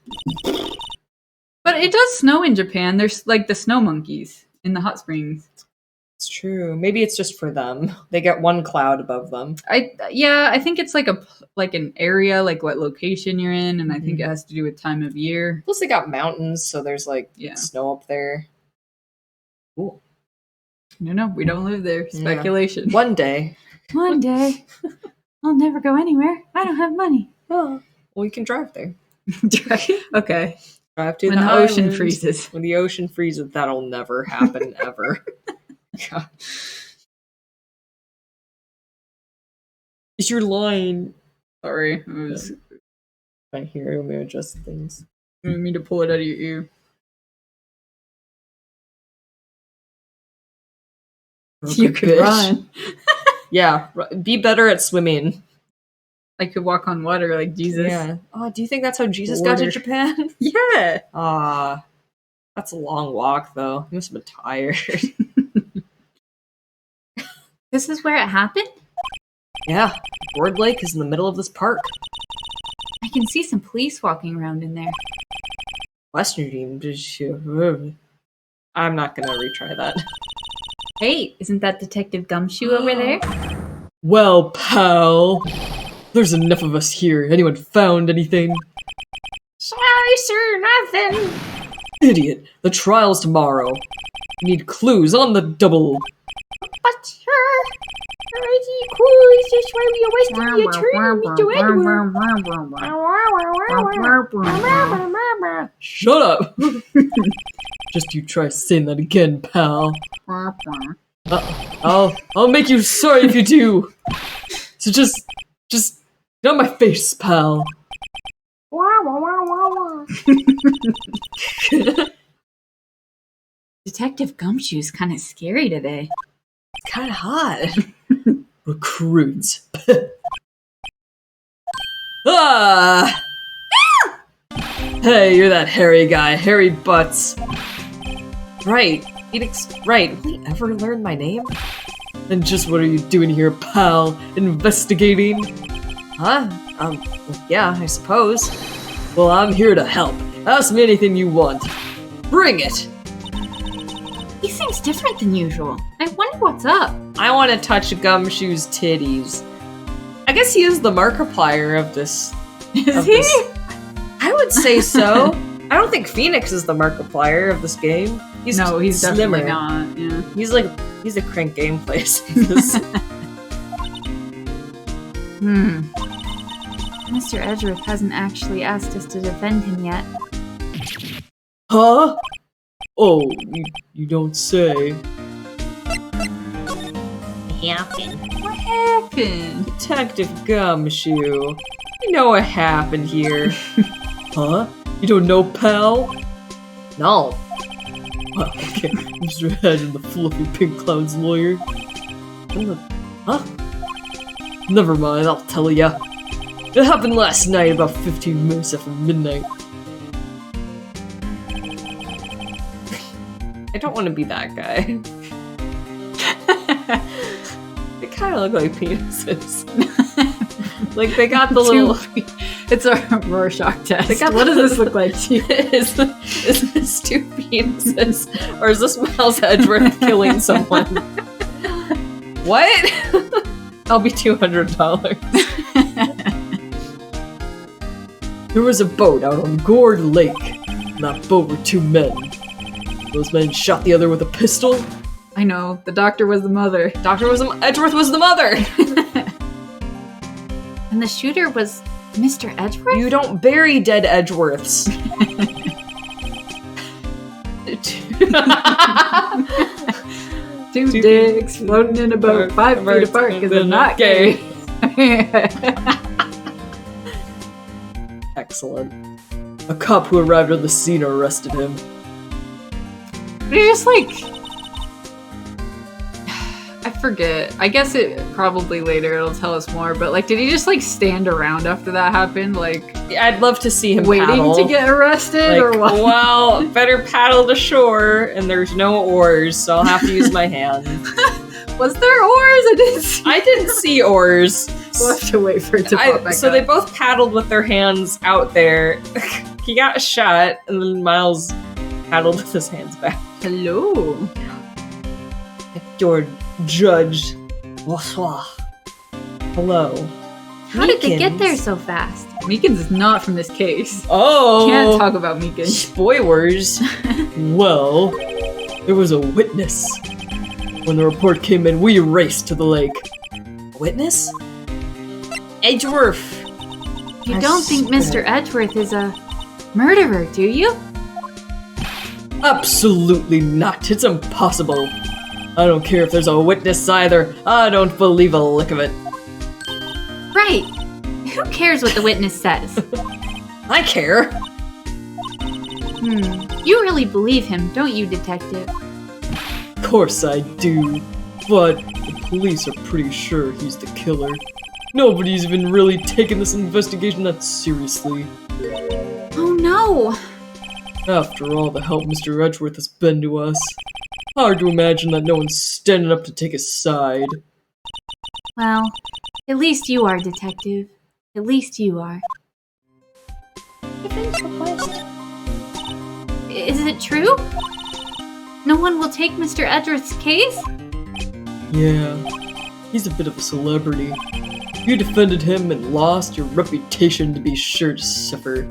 But it does snow in Japan. There's like the snow monkeys in the hot springs. It's true. Maybe it's just for them. They get one cloud above them. I think it's like an area, like what location you're in, and I think it has to do with time of year. Plus they got mountains, so there's like snow up there. Cool. No, we don't live there. Speculation. One day. One day, I'll never go anywhere. I don't have money. Oh, well, you can drive there. Okay. Drive to When the ocean freezes. When the ocean freezes, that'll never happen ever. God. Is your line? Sorry, I was Right here. Let me adjust things. you want me to pull it out of your ear. You could bitch. run. Yeah, be better at swimming. I could walk on water like Jesus. Yeah. Oh, do you think that's how Jesus got to Water. Japan? Yeah. That's a long walk, though. He must have been tired. This is where it happened? Yeah, Board Lake is in the middle of this park. I can see some police walking around in there. Western Dream. I'm not gonna retry that. Hey, isn't that Detective Gumshoe over there? Well, pal, there's enough of us here. Anyone found anything? Sorry, sir, nothing. Idiot! The trial's tomorrow. We need clues on the double. But sir, already cool. Is this why we are wasting the attorney, Mr. Edward? Shut up! Just you try saying that again, pal. I'll make you sorry if you do. So just get on my face, pal. Detective Gumshoe's kind of scary today. It's kind of hot. Recruits. Ah! Hey, you're that hairy guy, Hairy Butts. Right, Phoenix. Right, will he ever learn my name? Then just what are you doing here, pal? Investigating? Huh? Well, yeah, I suppose. Well, I'm here to help. Ask me anything you want. Bring it! He seems different than usual. I wonder what's up. I want to touch Gumshoe's titties. I guess he is the Markiplier of this. Is he? I would say so. I don't think Phoenix is the Markiplier of this game. He's He's slimmer. definitely not. Yeah. He's a crank gameplay. Mr. Edgeworth hasn't actually asked us to defend him yet. Huh? Oh, you don't say. What happened? Happened. Detective Gumshoe. You know what happened here. Huh? You don't know, pal? No. Well, okay, Mr. Head and the fluffy pink clown's lawyer. Huh? Never mind, I'll tell ya. It happened last night about 15 minutes after midnight. I don't want to be that guy. They kind of look like penises. Like they got the little... It's a Rorschach test. They got What does this look like to you? Is this two penises? Or is this Miles Edgeworth killing someone? What? I'll be $200. There was a boat out on Gourd Lake. On that boat were two men. Those men shot the other with a pistol. I know. The doctor was the mother. Edgeworth was the mother! And the shooter was Mr. Edgeworth? You don't bury dead Edgeworths. Two dicks floating in a boat 5 feet apart because they're not gay. Excellent. A cop who arrived on the scene arrested him. But he just like... I forget. I guess it probably later it'll tell us more, but like, did he just like stand around after that happened? Like, I'd love to see him waiting paddle. to get arrested Like, or what? well, better paddle to shore, and there's no oars, so I'll have to use my hands. Was there oars? I didn't see oars. We'll have to wait for it to pop back So up. they both paddled with their hands out there. He got shot, and then Miles paddled with his hands back. Hello. Your judge. Bonsoir. Hello. How did they get Meekins. there so fast? Meekins is not from this case. Oh! Can't talk about Meekins. Spoilers. Well, there was a witness. When the report came in, we raced to the lake. A witness? Edgeworth. You I don't think swear. Mr. Edgeworth is a murderer, do you? Absolutely not. It's impossible. I don't care if there's a witness either. I don't believe a lick of it. Right. Who cares what the witness says? I care. You really believe him, don't you, Detective? Of course I do. But the police are pretty sure he's the killer. Nobody's even really taken this investigation that seriously. Oh no! After all the help Mr. Edgeworth has been to us, hard to imagine that no one's standing up to take his side. Well, at least you are, Detective. At least you are. Is it true? No one will take Mr. Edgeworth's case? Yeah, he's a bit of a celebrity. You defended him and lost, your reputation to be sure to suffer.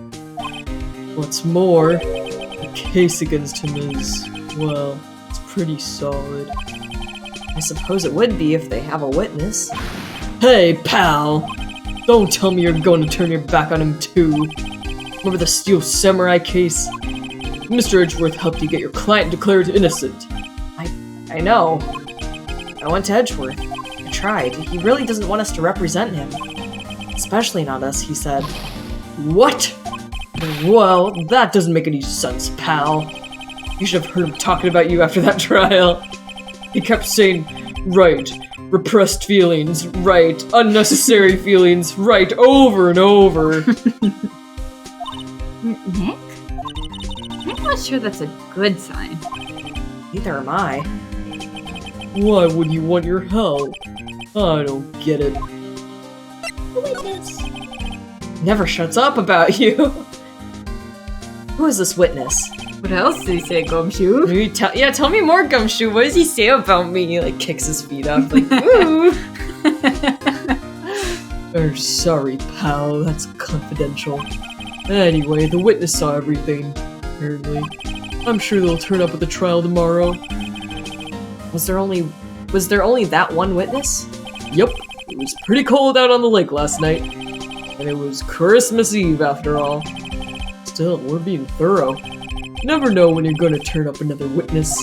What's more, the case against him is, well, it's pretty solid. I suppose it would be if they have a witness. Hey, pal! Don't tell me you're going to turn your back on him too. Remember the Steel Samurai case? Mr. Edgeworth helped you get your client declared innocent. I know. I went to Edgeworth. I tried. He really doesn't want us to represent him. Especially not us, he said. What? Well, that doesn't make any sense, pal. You should have heard him talking about you after that trial. He kept saying, right, repressed feelings, right, unnecessary feelings, right, over and over. Nick? I'm not sure that's a good sign. Neither am I. Why would he want your help? I don't get it. Never shuts up about you. Who is this witness? What else did he say, Gumshoe? Maybe tell me more, Gumshoe. What does he say about me? He, like, kicks his feet up, like, ooh. Sorry, pal, that's confidential. Anyway, the witness saw everything, apparently. I'm sure they'll turn up at the trial tomorrow. Was there only that one witness? Yep, it was pretty cold out on the lake last night. And it was Christmas Eve after all. Still, we're being thorough. Never know when you're gonna turn up another witness.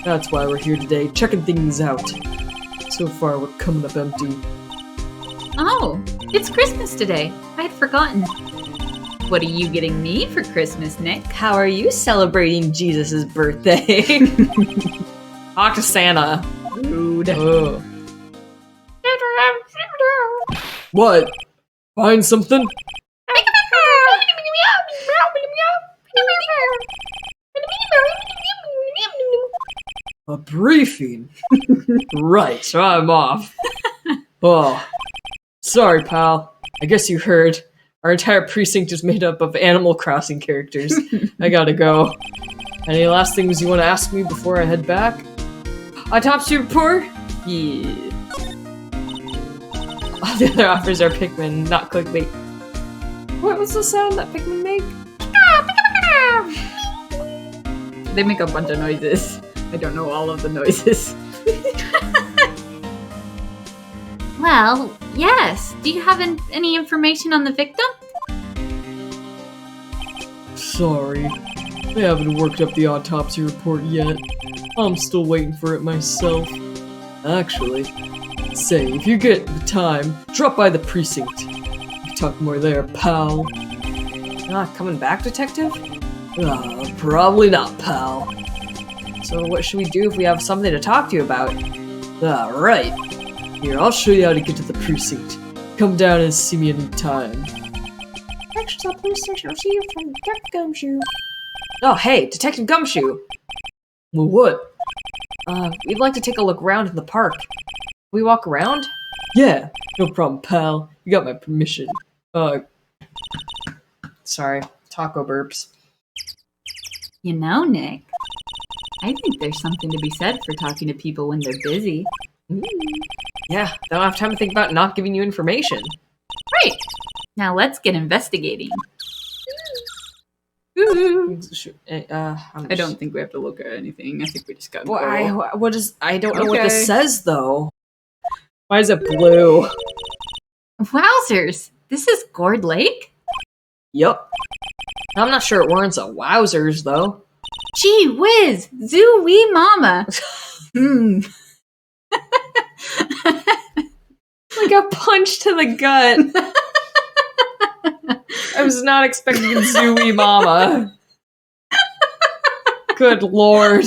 That's why we're here today, checking things out. So far, we're coming up empty. Oh, it's Christmas today. I had forgotten. What are you getting me for Christmas, Nick? How are you celebrating Jesus' birthday? Talk to Santa. Rude. Oh. What? Find something? A briefing? Right, I'm off. Oh. Sorry, pal. I guess you heard. Our entire precinct is made up of Animal Crossing characters. I gotta go. Any last things you want to ask me before I head back? Autopsy report? Yeah. All the other offers are Pikmin, not clickbait. What was the sound that Pikmin make? They make a bunch of noises. I don't know all of the noises. Well, yes. Do you have any information on the victim? Sorry. They haven't worked up the autopsy report yet. I'm still waiting for it myself. Actually, say, if you get the time, drop by the precinct. We can talk more there, pal. You're not coming back, Detective? Probably not, pal. So what should we do if we have something to talk to you about? Right. Here, I'll show you how to get to the precinct. Come down and see me anytime. Directions at police station. I'll see you from Detective Gumshoe. Oh, hey, Detective Gumshoe. Well, what? We'd like to take a look around in the park. Can we walk around? Yeah, no problem, pal. You got my permission. Sorry, taco burps. You know, Nick, I think there's something to be said for talking to people when they're busy. Yeah, they don't have time to think about not giving you information. Right. Now let's get investigating. I don't think we have to look at anything. I think we just got. Well, I don't know what Okay. this says though. Why is it blue? Wowzers! This is Gourd Lake? Yup. I'm not sure it warrants a wowzers though. Gee whiz! Zoo wee mama! Like a punch to the gut. I was not expecting Zooey Mama. Good lord.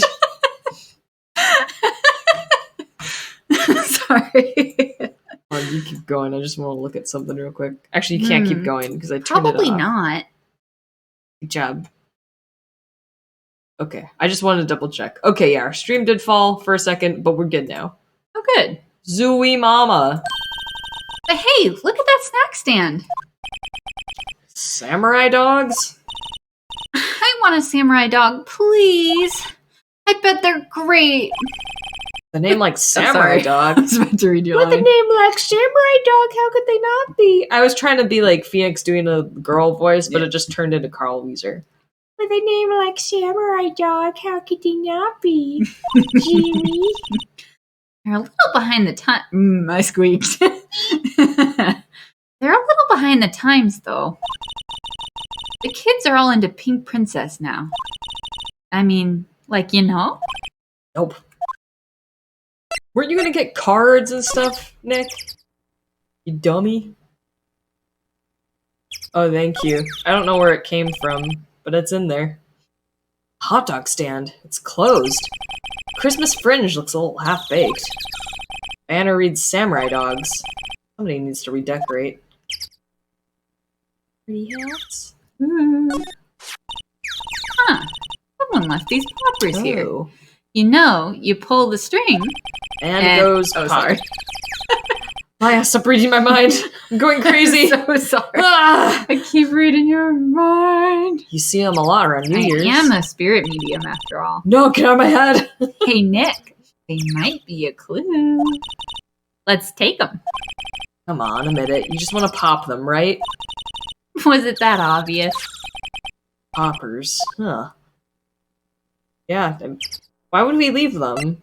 Sorry. Oh, you keep going. I just want to look at something real quick. Actually, you can't keep going because I turned it Probably off. not. Good job. Okay, I just wanted to double check. Okay, yeah, our stream did fall for a second, but we're good now. Oh, good. Zooey Mama. But hey, look at that snack stand. Samurai dogs? I want a samurai dog, please. I bet they're great. The name like Samurai sorry. I Dog. was about to read your With a line. name like Samurai Dog, how could they not be? I was trying to be like Phoenix doing a girl voice, but Yeah. it just turned into Carl Weezer. With a name like Samurai Dog, how could they not be? Jimmy? They're a little behind the time. I squeaked. They're a little behind the times, though. The kids are all into Pink Princess now. I mean, like, you know? Nope. Weren't you gonna get cards and stuff, Nick? You dummy. Oh, thank you. I don't know where it came from, but it's in there. Hot dog stand. It's closed. Christmas fringe looks a little half-baked. Banner reads Samurai Dogs. Somebody needs to redecorate. Pretty hats? Huh. Someone left these poppers here. Oh. You know, you pull the string. And goes Oh, pop. sorry. Maya, stop reading my mind. I'm going crazy. So sorry. Ah! I keep reading your mind. You see them a lot around New Year's. I am a spirit medium, after all. No, get out of my head. Hey, Nick, they might be a clue. Let's take them. Come on, admit it. You just want to pop them, right? Was it that obvious? Poppers. Huh. Yeah. Why would we leave them?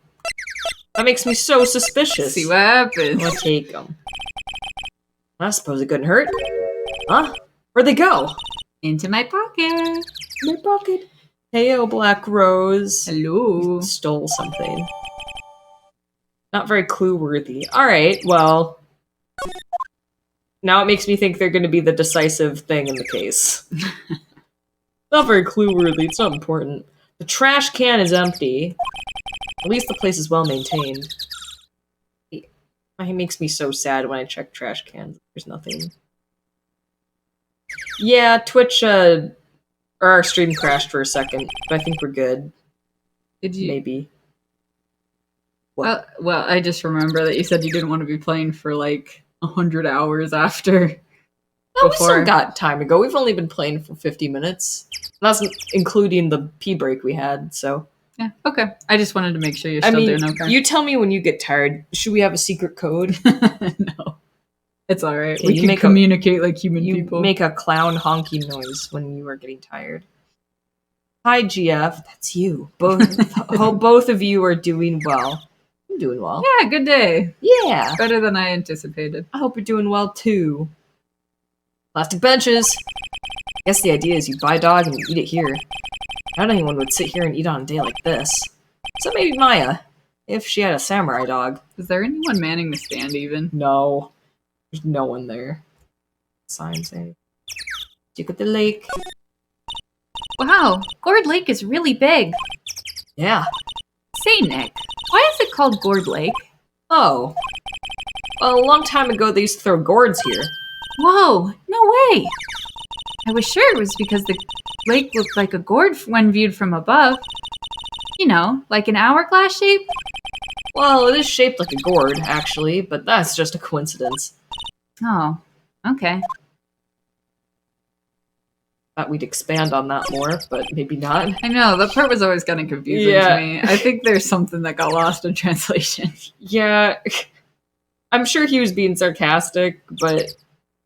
That makes me so suspicious. See what happens. I'm gonna take them. I suppose it couldn't hurt. Huh? Where'd they go? Into my pocket. My pocket. Heyo, Black Rose. Hello. Stole something. Not very clue-worthy. Alright, well... Now it makes me think they're gonna be the decisive thing in the case. Not very clue-worthy, it's not important. The trash can is empty. At least the place is well maintained. It makes me so sad when I check trash cans. There's nothing. Yeah, Twitch, or our stream crashed for a second, but I think we're good. Did you? Maybe. Well, I just remember that you said you didn't want to be playing for like 100 hours after. No, we still Before. got time to go. We've only been playing for 50 minutes. That's including the pee break we had, so... Yeah, okay. I just wanted to make sure you're I still mean, doing okay. you tell me when you get tired. Should we have a secret code? No. It's alright. Okay, We you can make a- communicate like human You people. make a clown honky noise when you are getting tired. Hi, GF. That's you. Hope both of you are doing well. I'm doing well. Yeah, good day. Yeah. Better than I anticipated. I hope you're doing well, too. Plastic benches. I guess the idea is you buy a dog and you eat it here. Not anyone would sit here and eat on a day like this. So maybe Maya, if she had a samurai dog. Is there anyone manning the stand even? No. There's no one there. Sign saying, look at the lake. Wow, Gourd Lake is really big. Yeah. Say, Nick, why is it called Gourd Lake? Oh. Well, a long time ago they used to throw gourds here. Whoa, no way! I was sure it was because the lake looked like a gourd when viewed from above. You know, like an hourglass shape? Well, it is shaped like a gourd, actually, but that's just a coincidence. Oh, okay. Thought we'd expand on that more, but maybe not. I know, that part was always kind of confusing Yeah. to me. I think there's something that got lost in translation. Yeah. I'm sure he was being sarcastic, but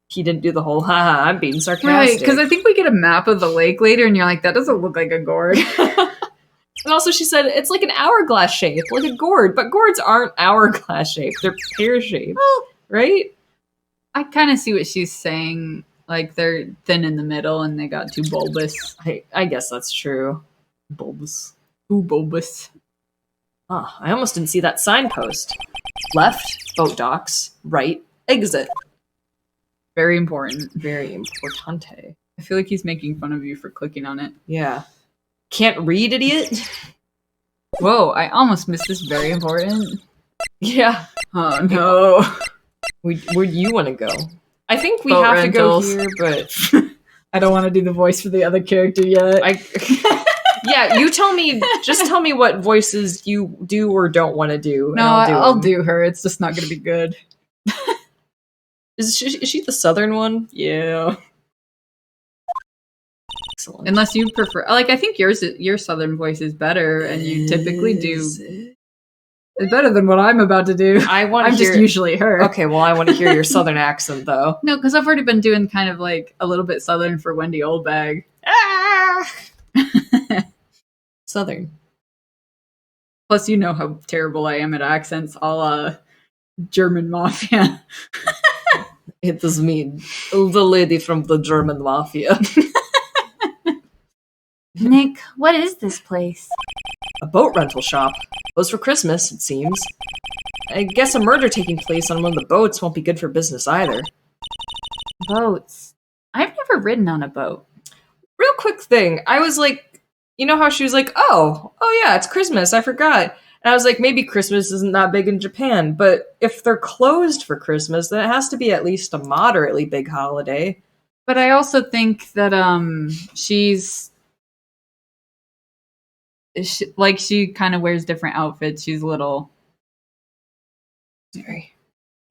he didn't do the whole, haha, I'm being sarcastic. Right, because I think we get a map of the lake later, and you're like, that doesn't look like a gourd. And also she said, it's like an hourglass shape, like a gourd, but gourds aren't hourglass shaped, they're pear-shaped, right? I kind of see what she's saying. Like, they're thin in the middle, and they got too bulbous. I guess that's true. Bulbous. Ooh, bulbous. Ah, I almost didn't see that signpost. Left, boat docks. Right, exit. Very important. Very importante. I feel like he's making fun of you for clicking on it. Yeah. Can't read, idiot? Whoa, I almost missed this very important. Yeah. Oh, no. Where'd you want to go? I think we Boat have rentals. to go here, but I don't want to do the voice for the other character yet. yeah, you tell me. Just tell me what voices you do or don't want to do. No, and I'll them. do her. It's just not going to be good. Is she the southern one? Yeah. Excellent. Unless you prefer, like, I think your southern voice is better, and you typically do. Is it? It's better than what I'm about to do. I want I'm to hear. just usually her. Okay, well, I want to hear your southern accent though. No, because I've already been doing kind of like a little bit southern for Wendy Oldbag. Ah! Southern. Plus, you know how terrible I am at accents, a la German mafia. It is me, the lady from the German mafia. Nick, what is this place? A boat rental shop. Closed for Christmas, it seems. I guess a murder taking place on one of the boats won't be good for business either. Boats. I've never ridden on a boat. Real quick thing, I was like, you know how she was like, oh yeah, it's Christmas, I forgot. And I was like, maybe Christmas isn't that big in Japan, but if they're closed for Christmas, then it has to be at least a moderately big holiday. But I also think that she kind of wears different outfits. She's a little. Sorry.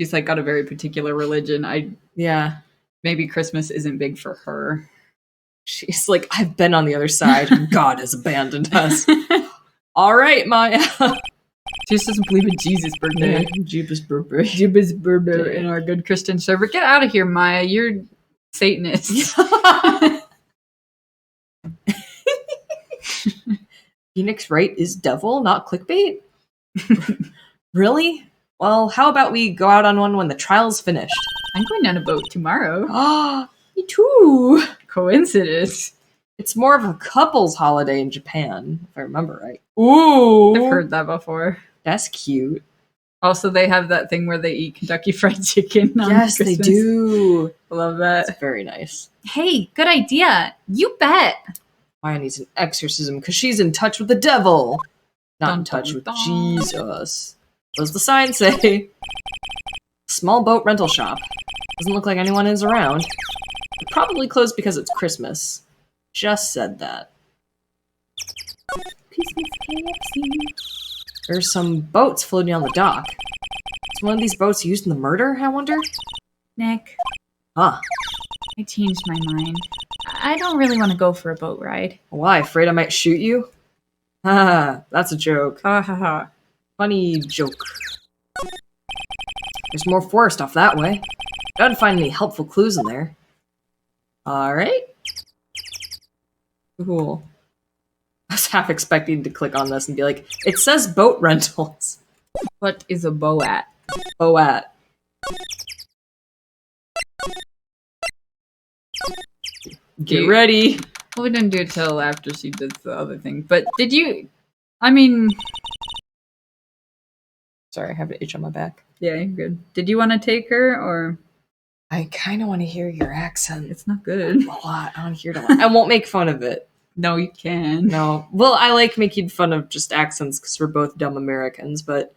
She's like got a very particular religion. Yeah. Maybe Christmas isn't big for her. She's like, I've been on the other side, and God has abandoned us. All right, Maya. She just doesn't believe in Jesus' birthday. Jeebus Burberry. Jibba's Berber in our good Christian server. Get out of here, Maya. You're Satanist. Phoenix Wright is devil, not clickbait? Really? Well, how about we go out on one when the trial's finished? I'm going on a boat tomorrow. Ah, me too. Coincidence. It's more of a couple's holiday in Japan, if I remember right. Ooh. I've heard that before. That's cute. Also, they have that thing where they eat Kentucky Fried Chicken. On Yes, Christmas. they do. I love that. That's very nice. Hey, good idea. You bet. Maya needs an exorcism because she's in touch with the devil. Not Dun, in touch dun, with dun. Jesus. What does the sign say? Small boat rental shop. Doesn't look like anyone is around. Probably closed because it's Christmas. Just said that. Christmas KFC. There's some boats floating on the dock. Is one of these boats used in the murder, I wonder? Nick, Huh. I changed my mind. I don't really want to go for a boat ride. Why? Afraid I might shoot you? Ha, that's a joke. Ha ha ha. Funny joke. There's more forest off that way. I didn't find any helpful clues in there. Alright. Cool. I was half expecting to click on this and be like, it says boat rentals. What is a boat? Boat. Get ready. Well, we didn't do it till after she did the other thing. But did you? I mean, Sorry, I have an itch on my back. yeah, you're good. Did you want to take her, or I kind of want to hear your accent it's not good? a lot. I want to hear it a lot. I won't make fun of it. No, you can. No. Well, I like making fun of just accents because we're both dumb Americans, but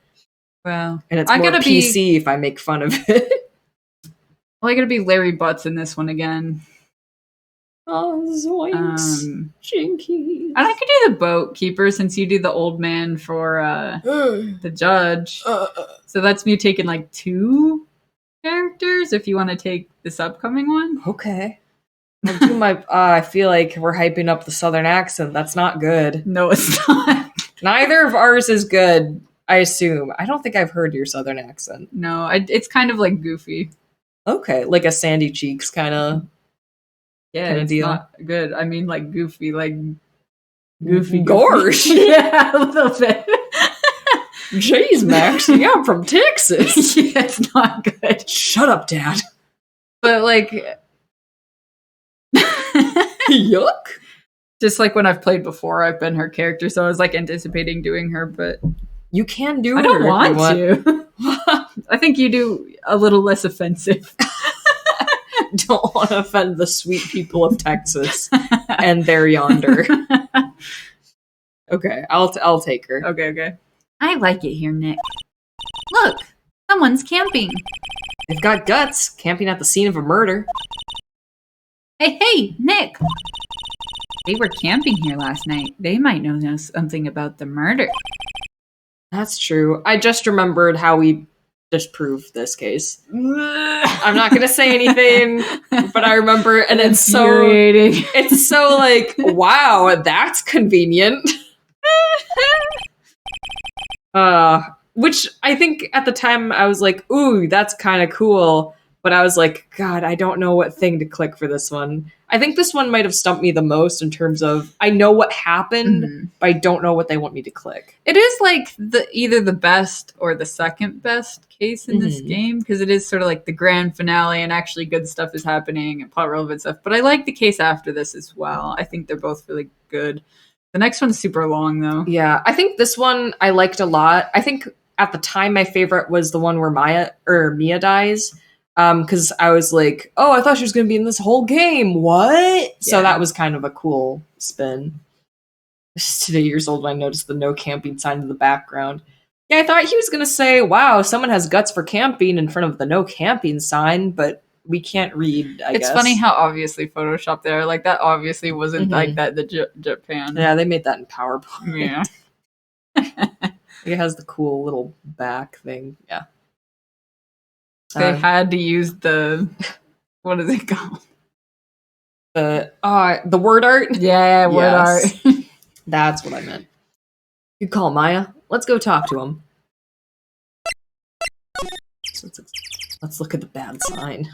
Well, and it's I more gotta PC if I make fun of it. Well, I gotta be Larry Butts in this one again. Oh, zoinks. Jinkies. And I could do the boat keeper since you do the old man for the judge. So that's me taking like 2 characters if you want to take this upcoming one. Okay. I'll do my. I feel like we're hyping up the southern accent. That's not good. No, it's not. Neither of ours is good, I assume. I don't think I've heard your southern accent. No, it's kind of like goofy. Okay, like a Sandy Cheeks kind of. Yeah, Kinda it's deal. not good. I mean, like goofy, like goofy. Gosh. Yeah, a little bit. Jeez, Maxie, I'm from Texas. Yeah, it's not good. Shut up, Dad. But like, Yuck. just like when I've played before, I've been her character, so I was like anticipating doing her, but You can do I her don't if you want to. I think you do a little less offensive. Don't want to offend the sweet people of Texas and their yonder. Okay, I'll take her. Okay. I like it here, Nick. Look, someone's camping. They've got guts, camping at the scene of a murder. Hey, Nick. They were camping here last night. They might know something about the murder. That's true. I just remembered how we disproved this case. I'm not gonna say anything, but I remember, and it's so Infuriating. it's so like, wow, that's convenient. Which I think at the time I was like, ooh, that's kind of cool. But I was like, God, I don't know what thing to click for this one. I think this one might have stumped me the most in terms of I know what happened, but I don't know what they want me to click. It is like either the best or the second best case in this Mhm. game because it is sort of like the grand finale and actually good stuff is happening and plot relevant stuff. But I like the case after this as well. I think they're both really good. The next one's super long though. Yeah, I think this one I liked a lot. I think at the time my favorite was the one where Mia dies. Because I was like, oh, I thought she was going to be in this whole game. What? So Yeah. that was kind of a cool spin. Just 2 years old when I noticed the no camping sign in the background. Yeah, I thought he was going to say, wow, someone has guts for camping in front of the no camping sign, but we can't read, I guess. It's funny how obviously Photoshopped they are. Like that obviously wasn't Mhm. like that the Japan. Yeah, they made that in PowerPoint. Yeah. It has the cool little back thing. Yeah. They had to use the what is it called? The word art? Yeah, word Yes. art. That's what I meant. You call Maya. Let's go talk to him. So let's look at the bad sign.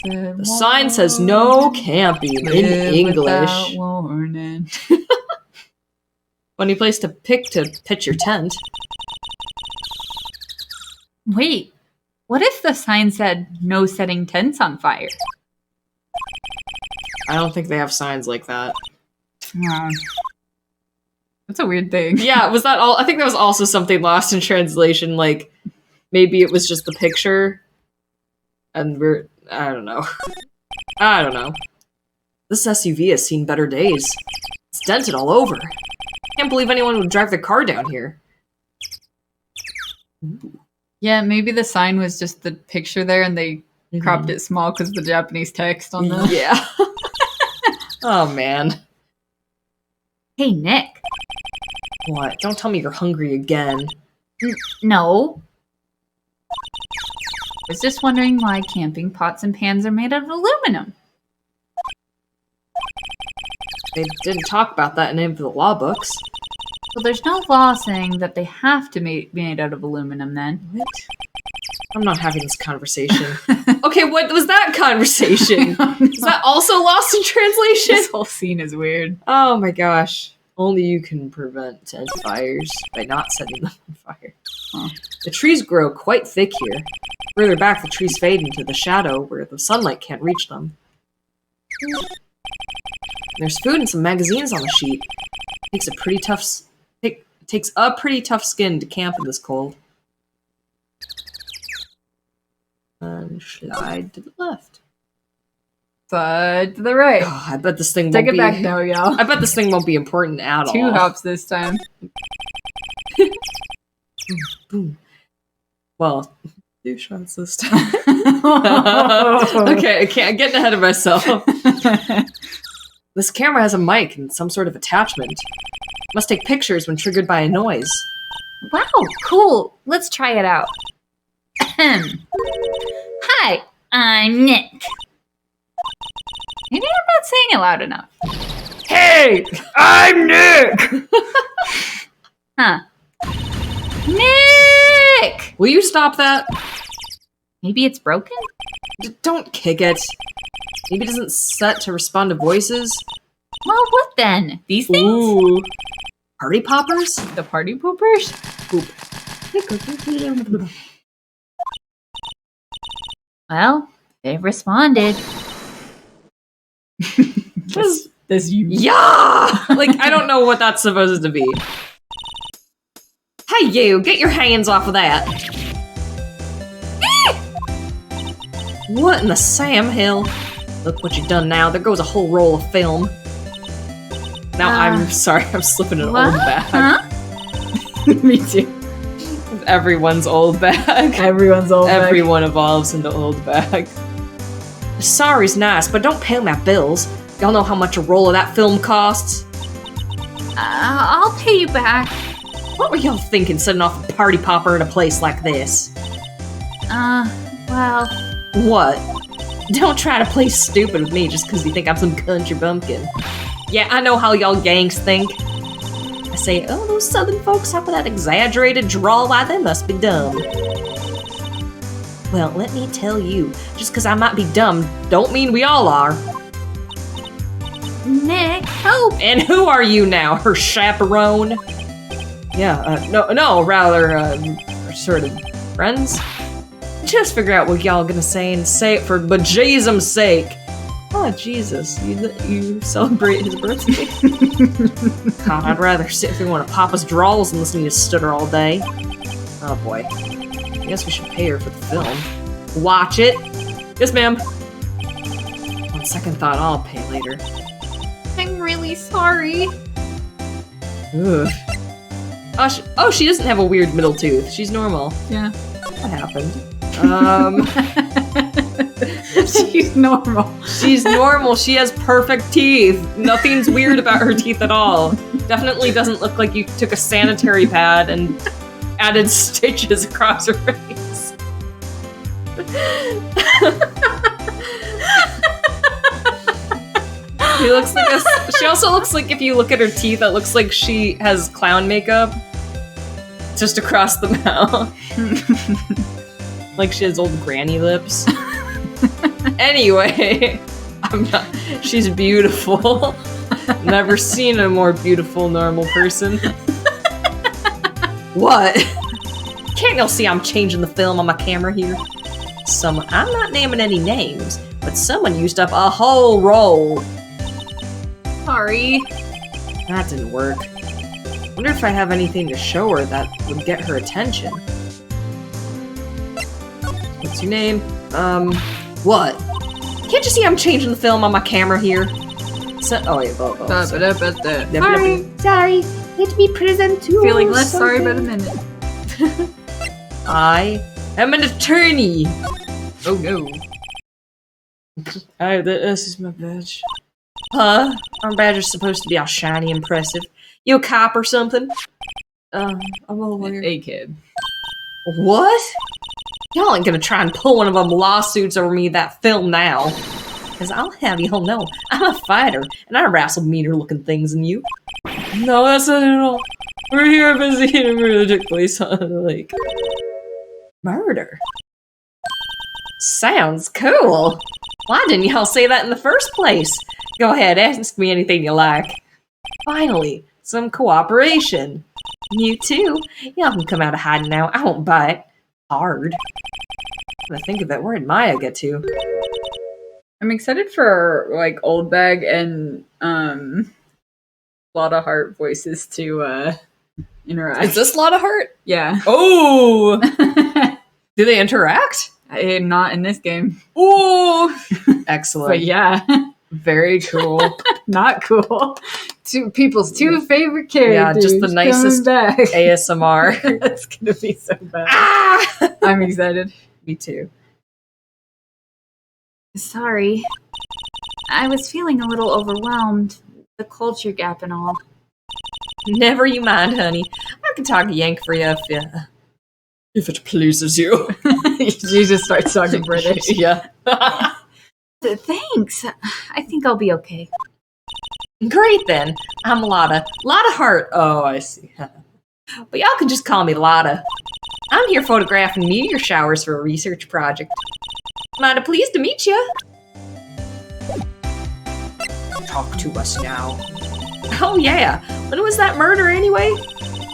The sign says no camping in English. Warning. Funny place to pitch your tent. Wait, what if the sign said no setting tents on fire? I don't think they have signs like that. That's a weird thing. Yeah, was that all? I think that was also something lost in translation. Like maybe it was just the picture, and I don't know. I don't know. This SUV has seen better days. It's dented all over. Can't believe anyone would drive their car down here. Yeah, maybe the sign was just the picture there and they cropped it small because the Japanese text on the... Yeah. Oh, man. Hey, Nick. What? Don't tell me you're hungry again. No. I was just wondering why camping pots and pans are made out of aluminum. They didn't talk about that in any of the law books. Well, there's no law saying that they have to be made out of aluminum then. What? I'm not having this conversation. Okay, what was that conversation? Is that also lost in translation? This whole scene is weird. Oh my gosh. Only you can prevent tent fires by not setting them on fire. Huh. The trees grow quite thick here. Further back, the trees fade into the shadow where the sunlight can't reach them. There's food and some magazines on the sheet. Takes a pretty tough skin to camp in this cold. And slide to the left. Side to the right. Oh, I bet this thing Take won't it back now, y'all. I bet this thing won't be important at all. 2 hops this time. Boom. Well, 2 shots this time. Okay, I'm getting ahead of myself. This camera has a mic and some sort of attachment. Must take pictures when triggered by a noise. Wow, cool. Let's try it out. Hi, I'm Nick. Maybe I'm not saying it loud enough. Hey, I'm Nick! Huh. Nick! Will you stop that? Maybe it's broken? Don't kick it. Maybe it isn't set to respond to voices. Well, what then? These things? Ooh. Party poppers? The party poopers? Well, they've responded. This you. Yeah! Like, I don't know what that's supposed to be. Hey, you! Get your hands off of that! What in the Sam Hill? Look what you've done now. There goes a whole roll of film. Now, I'm sorry, I'm slipping an old bag. Huh? Me too. Everyone's old bag. Everyone's old bag. Everyone evolves into old bag. Sorry's nice, but don't pay my bills. Y'all know how much a roll of that film costs? I'll pay you back. What were y'all thinking setting off a party popper in a place like this? Well... What? Don't try to play stupid with me just because you think I'm some country bumpkin. Yeah, I know how y'all gangs think. I say, oh, those southern folks have that exaggerated drawl, why they must be dumb. Well, let me tell you, just because I might be dumb, don't mean we all are. Nick, help! And who are you now, her chaperone? Yeah, rather, sort of friends? Just figure out what y'all gonna say and say it for bejesus's sake. Oh, Jesus, you celebrate his birthday? God, I'd rather sit through one of Papa's drawls than listen to you stutter all day. Oh boy. I guess we should pay her for the film. Watch it. Yes, ma'am. On second thought, I'll pay later. I'm really sorry. Ugh. Oh, she doesn't have a weird middle tooth. She's normal. Yeah. What happened? She's normal. She's normal. She has perfect teeth. Nothing's weird about her teeth at all. Definitely doesn't look like you took a sanitary pad and added stitches across her face. She also looks like, if you look at her teeth, it looks like she has clown makeup just across the mouth. Like she has old granny lips. Anyway, she's beautiful. Never seen a more beautiful normal person. What? Can't y'all see I'm changing the film on my camera here? I'm not naming any names, but someone used up a whole roll. Sorry. That didn't work. Wonder if I have anything to show her that would get her attention. What's your name? What? Can't you see I'm changing the film on my camera here? Sorry. Sorry, let me present you. Feeling less sorry by the minute. I am an attorney. Oh no. Alright, this is my badge. Huh? Our badge is supposed to be all shiny and impressive. You a cop or something? I'm a lawyer. A kid. What? Y'all ain't gonna try and pull one of them lawsuits over me that film now. Cause I'll have y'all know, I'm a fighter, and I wrestled meaner looking things than you. No, that's not at all. We're here visiting a murder that took place on the lake. Murder? Sounds cool. Why didn't y'all say that in the first place? Go ahead, ask me anything you like. Finally, some cooperation. You too. Y'all can come out of hiding now. I won't bite. Hard. When I think of it, where did Maya get to? I'm excited for like Old Bag and Lot of Heart voices to interact. Is this Lotta Heart? Yeah. Oh! Do they interact? Not in this game. Ooh! Excellent. But yeah. Very cool. Not cool. Two people's two favorite characters. Yeah, just the nicest back. ASMR. That's gonna be so bad. Ah! I'm excited. Me too. Sorry. I was feeling a little overwhelmed. The culture gap and all. Never you mind, honey. I can talk Yank for you if it pleases you. She just starts talking British. Yeah. Thanks. I think I'll be okay. Great then. I'm Lotta. Lotta Hart. Oh, I see. But y'all can just call me Lotta. I'm here photographing meteor showers for a research project. Mighty pleased to meet you. Talk to us now. Oh yeah. When was that murder anyway?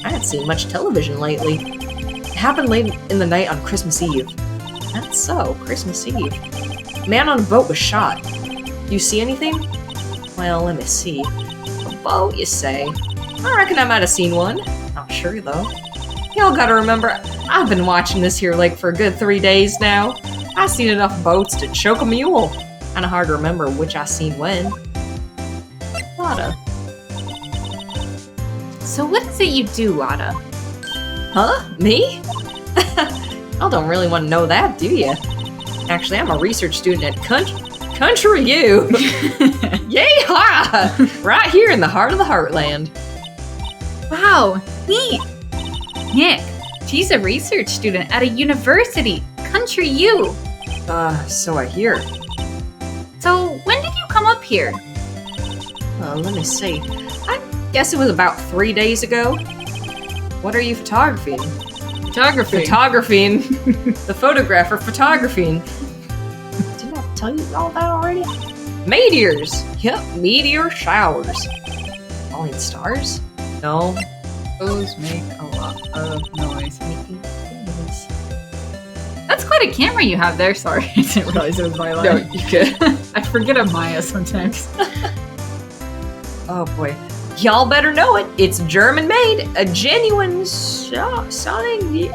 I haven't seen much television lately. It happened late in the night on Christmas Eve. That's so, Christmas Eve. A man on a boat was shot. Do you see anything? Well, let me see. A boat, you say? I reckon I might have seen one. Not sure, though. Y'all gotta remember, I've been watching this here lake for a good 3 days now. I've seen enough boats to choke a mule. Kinda hard to remember which I seen when. Lotta. So what is it you do, Lotta? Huh? Me? Y'all don't really want to know that, do you? Actually, I'm a research student at Country U. Yay-ha! Right here in the heart of the Heartland. Wow, neat. Nick, she's a research student at a university. Country U. So I hear. So when did you come up here? Let me see. I guess it was about 3 days ago. What are you photographing? Photographing. The photographer photographing. Didn't I tell you all that already? Meteors. Yep, meteor showers. Falling stars? No. Those make a lot of noise. That's quite a camera you have there. Sorry, I didn't realize it was my line. No, you could. I forget I'm Maya sometimes. Oh boy. Y'all better know it. It's German made. A genuine Solingen.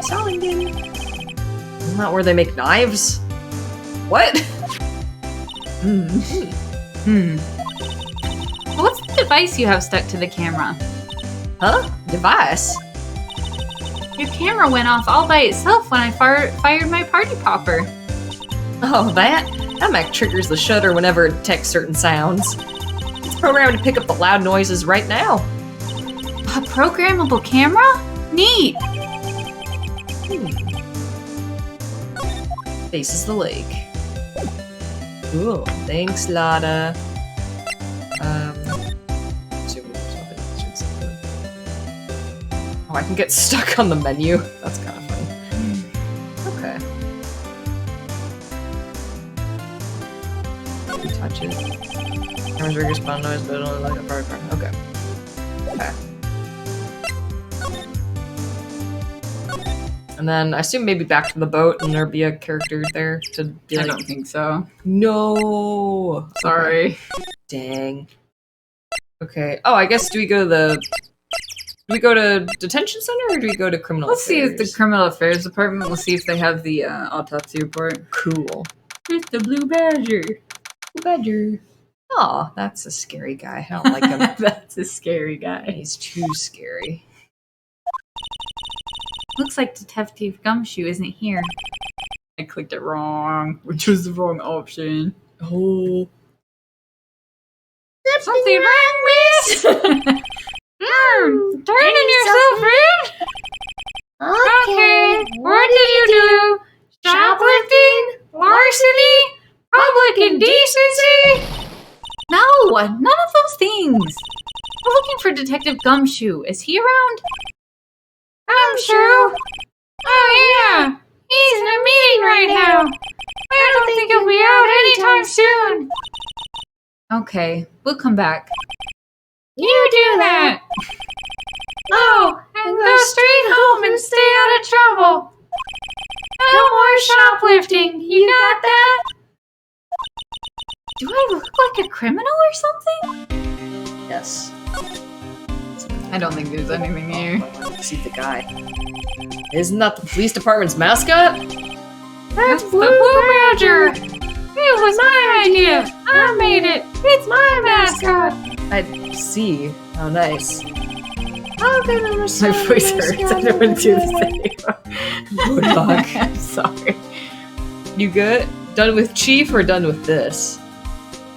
Isn't that where they make knives? What? What's the device you have stuck to the camera? Huh? Device? Your camera went off all by itself when I fired my party popper. Oh, that? That Mac triggers the shutter whenever it detects certain sounds. It's programmed to pick up the loud noises right now. A programmable camera? Neat. Faces the lake. Cool. Thanks, Lotta. Oh, I can get stuck on the menu. That's kind of funny. Okay. You touch it. Camera's rig respawn noise, but only like a part. Okay. Okay. And then I assume maybe back to the boat and there'll be a character there to be I like, don't think so. no. Sorry. Dang. Okay. Oh, I guess do we go to detention center or do we go to criminal Let's see if affairs? the criminal affairs department. We'll see if they have the autopsy report. Cool. It's the blue badger. Badger. Oh, that's a scary guy. I don't like him. That's a scary guy. He's too scary. Looks like Detective Gumshoe isn't here. I clicked it wrong, which was the wrong option. Oh. Something wrong, miss? Turning yourself in? Okay, what did you do? Shoplifting? Larceny? Public indecency? No, none of those things. We're looking for Detective Gumshoe. Is he around? Gumshoe? Oh yeah, he's in a meeting right now. I don't think he'll be out anytime soon. Okay, we'll come back. You do that. Oh, and go straight home and stay out of trouble. No more shoplifting. You got that? Do I look like a criminal or something? Yes. I don't think there's anything here. See the guy. Isn't that the police department's mascot? That's the Blue Badger! It was my idea! I made it! It's my mascot! I see. How nice. How can I My voice hurts. I don't want to do the Moondog. same. I'm sorry. You good? Done with Chief or done with this?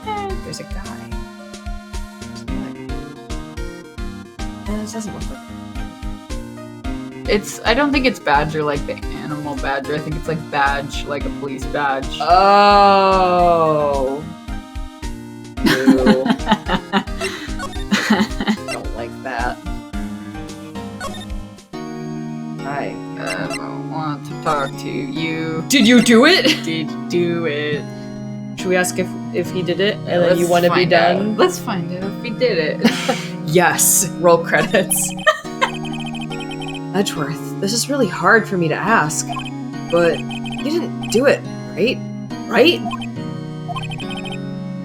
There's a guy. This doesn't look like I don't think it's Badger like the animal badger. I think it's like badge, like a police badge. Oh. Ew. Don't like that. Hi. I don't want to talk to you. Did you do it? Did you do it? Should we ask if he did it and then you want to be find out. done? Let's find out if he did it. Yes. Roll credits. Edgeworth, this is really hard for me to ask, but you didn't do it, right? Right?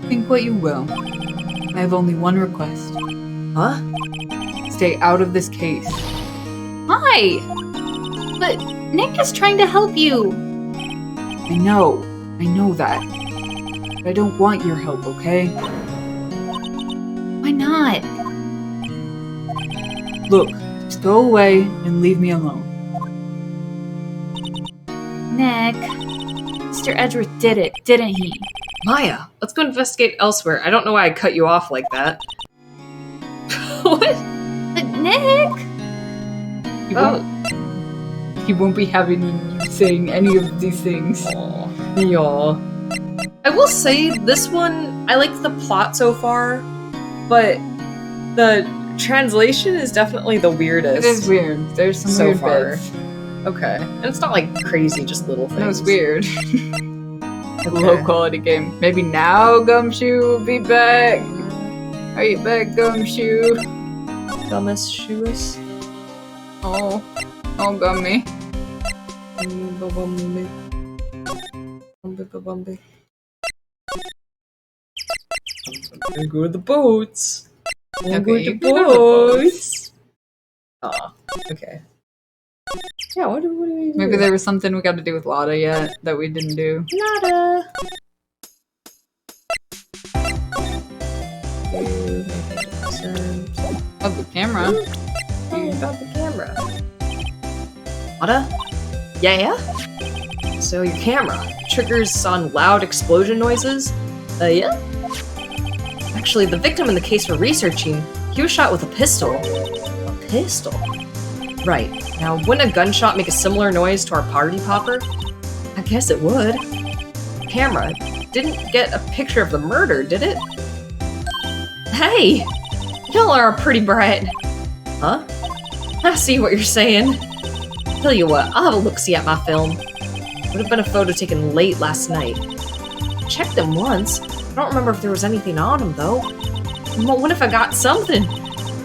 Think what you will. I have only one request. Huh? Stay out of this case. Why? But Nick is trying to help you. I know that. But I don't want your help, okay? Why not? Look, just go away and leave me alone. Nick, Mr. Edgeworth did it, didn't he? Maya, let's go investigate elsewhere. I don't know why I cut you off like that. What? But Nick! He won't be having you saying any of these things. Yeah. I will say this one, I like the plot so far, but the translation is definitely the weirdest. It is weird. There's some So weird far. bits. Okay. And it's not like crazy, just little things. That was weird. Okay. Low quality game. Maybe now Gumshoe will be back. Are you back, Gumshoe? Gummus shoes. Oh Gummy. Bumby. I'm go to the boats. I'm going to you can go to the boats. Aw, okay. Yeah, what do we do? Maybe there was something we got to do with Lotta yet that we didn't do. Nada. Oh, the camera. About the camera. Lotta? Yeah? So your camera triggers on loud explosion noises? Yeah? Actually, the victim in the case we're researching, he was shot with a pistol. A pistol? Right. Now, wouldn't a gunshot make a similar noise to our party popper? I guess it would. Camera didn't get a picture of the murder, did it? Hey! Y'all are pretty bright. Huh? I see what you're saying. Tell you what, I'll have a look-see at my film. Would have been a photo taken late last night. Checked them once. I don't remember if there was anything on them, though. Well, what if I got something?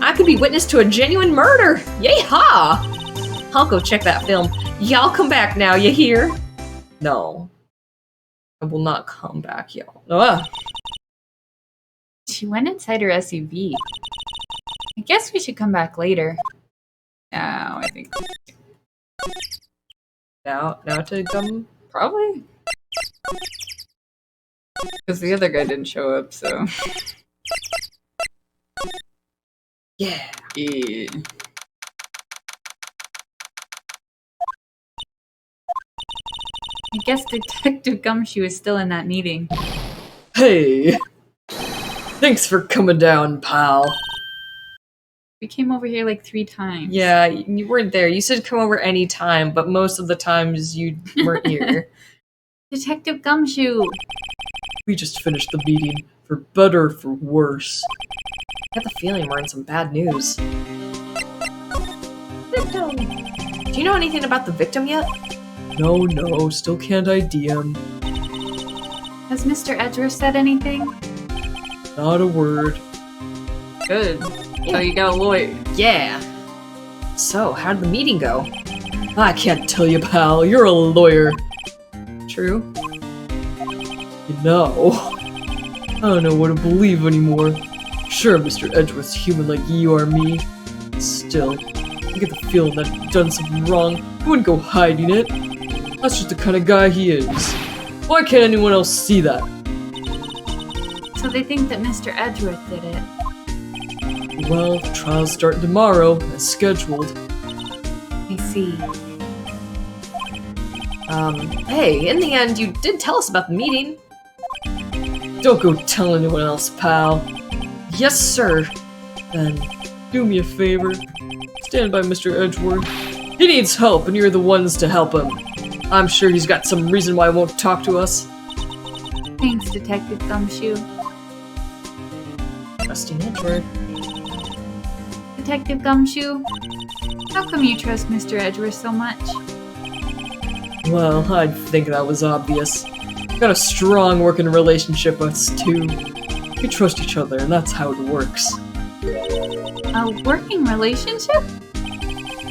I could be witness to a genuine murder! Yay-ha! I'll go check that film. Y'all come back now, you hear? No. I will not come back, y'all. Ugh. She went inside her SUV. I guess we should come back later. Now, I think. Now to come. Probably. Because the other guy didn't show up, so. Yeah. Yeah. I guess Detective Gumshoe is still in that meeting. Hey! Thanks for coming down, pal. We came over here like 3 times. Yeah, you weren't there. You said come over any time, but most of the times you weren't here. Detective Gumshoe! We just finished the meeting, for better or for worse. I have the feeling we're in some bad news. Victim! Do you know anything about the victim yet? No, still can't ID him. Has Mr. Edgeworth said anything? Not a word. Good. So you got a lawyer. Yeah. So, how did the meeting go? I can't tell you, pal. You're a lawyer. True. You know. I don't know what to believe anymore. Sure, Mr. Edgeworth's human like you or me. Still, I get the feeling that if he'd done something wrong, he wouldn't go hiding it. That's just the kind of guy he is. Why can't anyone else see that? So they think that Mr. Edgeworth did it. Well, the trials start tomorrow, as scheduled. I see. Hey, in the end, you did tell us about the meeting. Don't go tell anyone else, pal. Yes, sir. Then, do me a favor. Stand by Mr. Edgeworth. He needs help, and you're the ones to help him. I'm sure he's got some reason why he won't talk to us. Thanks, Detective Gumshoe. Trusting Edgeworth. Detective Gumshoe, how come you trust Mr. Edgeworth so much? Well, I think that was obvious. Got a strong working relationship with us two. We trust each other, and that's how it works. A working relationship?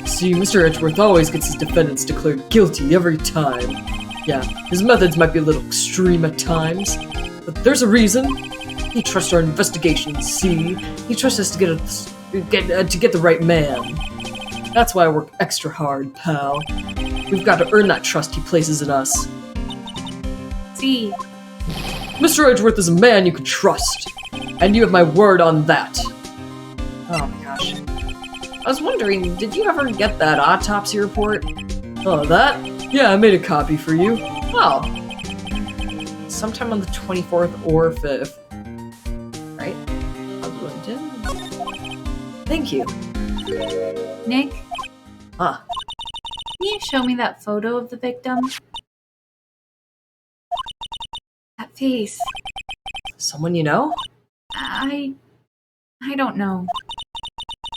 See, Mr. Edgeworth always gets his defendants declared guilty every time. Yeah, his methods might be a little extreme at times, but there's a reason. He trusts our investigations, see? He trusts us to get the right man. That's why I work extra hard, pal. We've got to earn that trust he places in us. See. Mr. Edgeworth is a man you can trust, and you have my word on that. Oh my gosh. I was wondering, did you ever get that autopsy report? Oh, that? Yeah, I made a copy for you. Oh. Sometime on the 24th or 5th. Right? Thank you. Nick, Huh. can you show me that photo of the victim? That face. Someone you know? I don't know.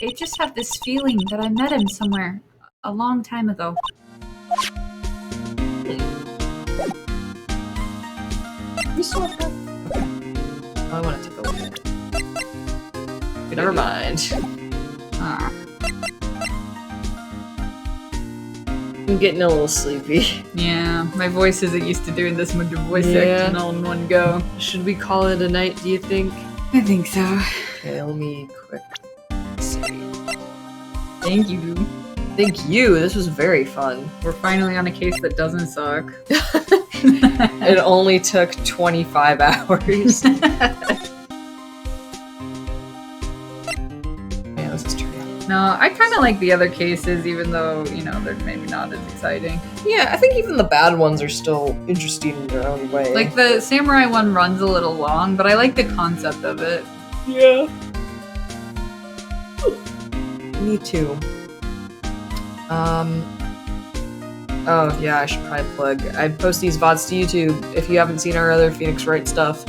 I just have this feeling that I met him somewhere a long time ago. We still have that? Oh, I want to take a look at it. Never mind. Ah. I'm getting a little sleepy. Yeah, my voice isn't used to doing this much voice Yeah. acting all in one go. Should we call it a night, do you think? I think so. Okay, let me quick see. Thank you. Thank you, this was very fun. We're finally on a case that doesn't suck. It only took 25 hours. Yeah, let's just turn it on. No, I kind of like the other cases, even though, you know, they're maybe not as exciting. Yeah, I think even the bad ones are still interesting in their own way. Like, the samurai one runs a little long, but I like the concept of it. yeah. Me too. Oh yeah, I should probably plug. I post these VODs to YouTube. If you haven't seen our other Phoenix Wright stuff,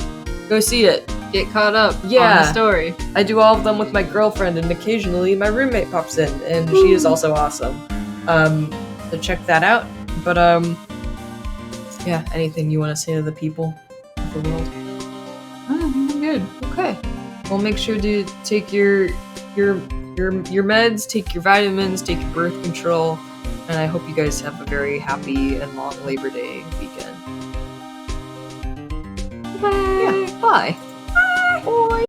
go see it. Get caught up on Yeah. the story. I do all of them with my girlfriend, and occasionally my roommate pops in, and she is also awesome. So check that out. But yeah, anything you want to say to the people of the world? Oh, I think I'm good. Okay. Well, make sure to take your meds, take your vitamins, take your birth control, and I hope you guys have a very happy and long Labor Day weekend. Bye. Yeah. Bye. Bye. Bye.